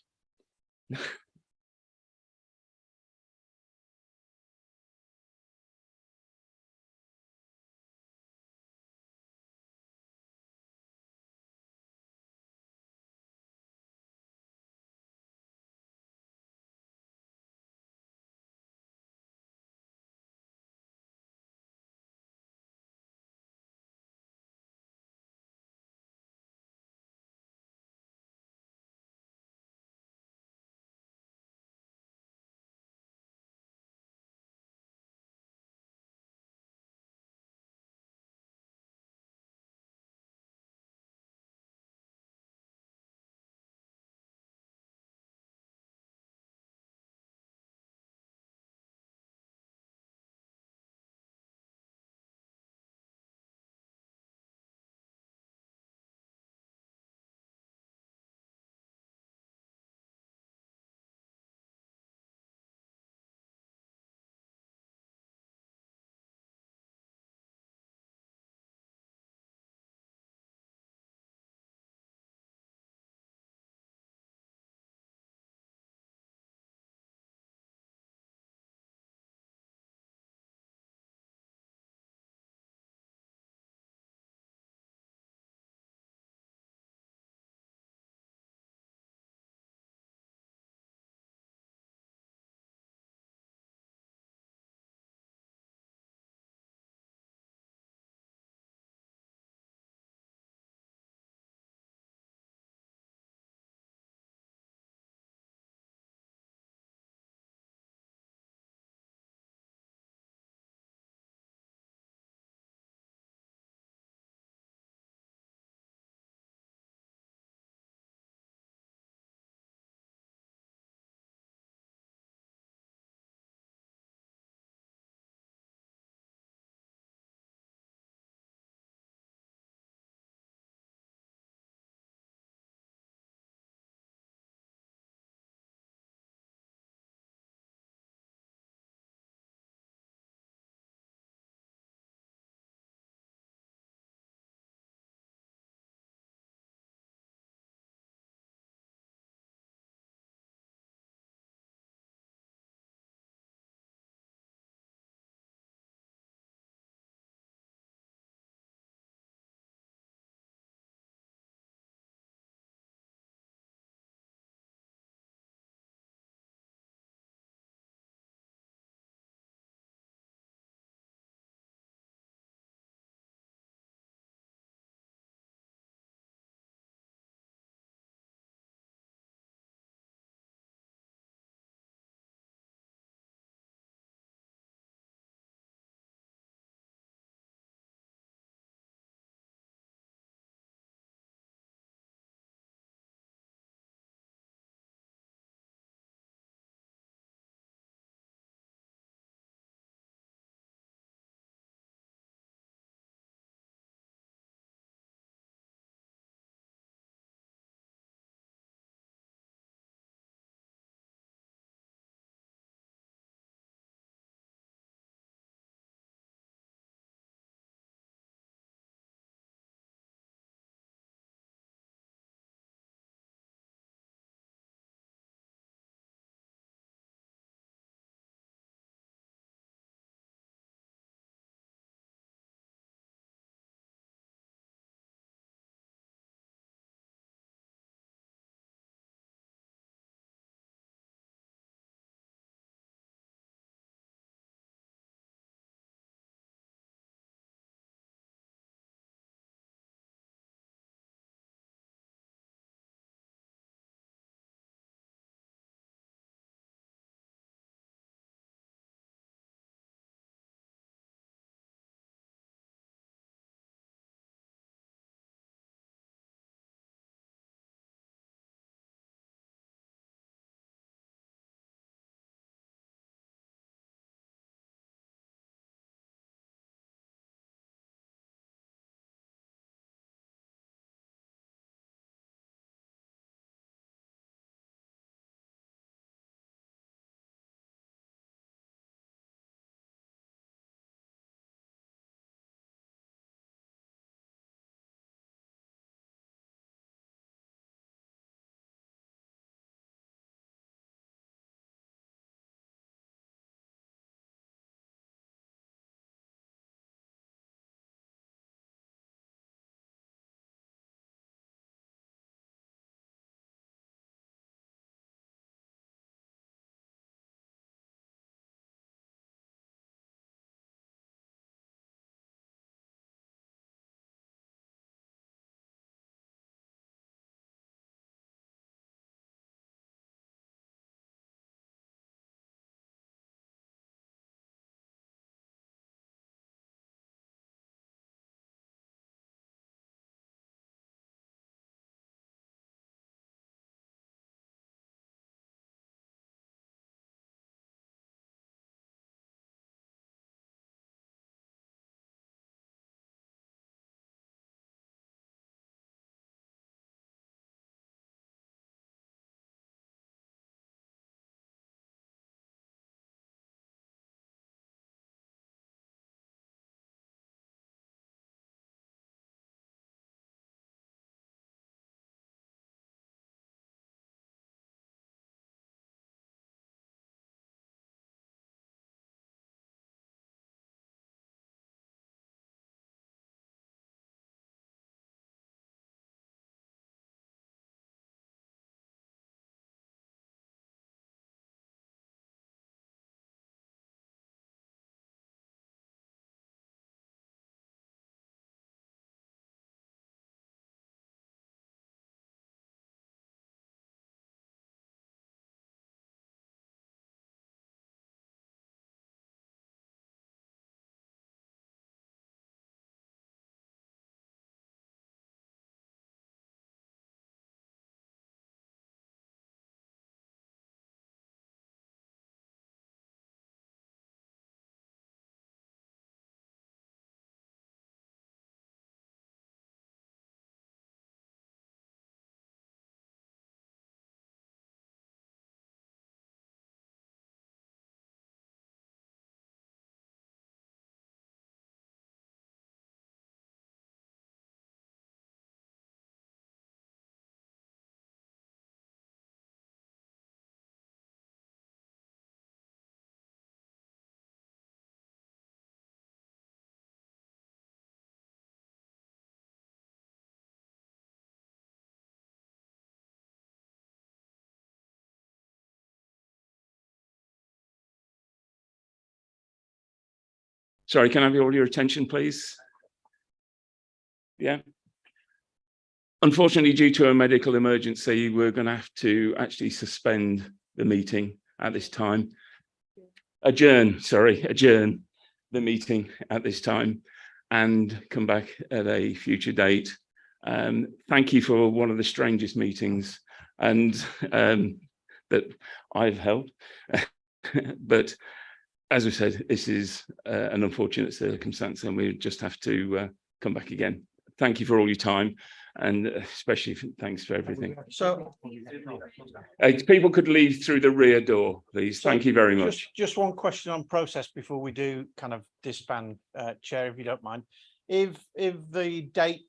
S1: Sorry, can I have all your attention, please? Yeah. Unfortunately, due to a medical emergency, we're going to have to actually suspend the meeting at this time. Adjourn the meeting at this time and come back at a future date. Thank you for one of the strangest meetings and that I've held. But as I said, this is an unfortunate circumstance and we just have to come back again. Thank you for all your time and especially thanks for everything.
S6: So
S1: people could leave through the rear door, please. Thank you very much.
S6: Just one question on process before we do kind of disband, Chair, if you don't mind. If the date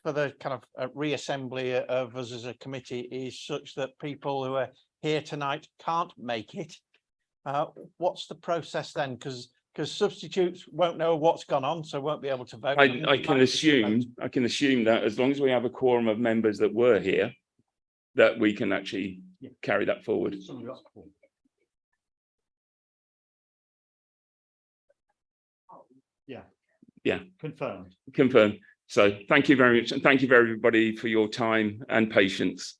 S6: for the kind of reassembly of us as a committee is such that people who are here tonight can't make it, what's the process then? Because substitutes won't know what's gone on, so won't be able to vote.
S1: I can assume that as long as we have a quorum of members that were here, that we can actually carry that forward. Yeah. Confirmed. So thank you very much. And thank you everybody for your time and patience.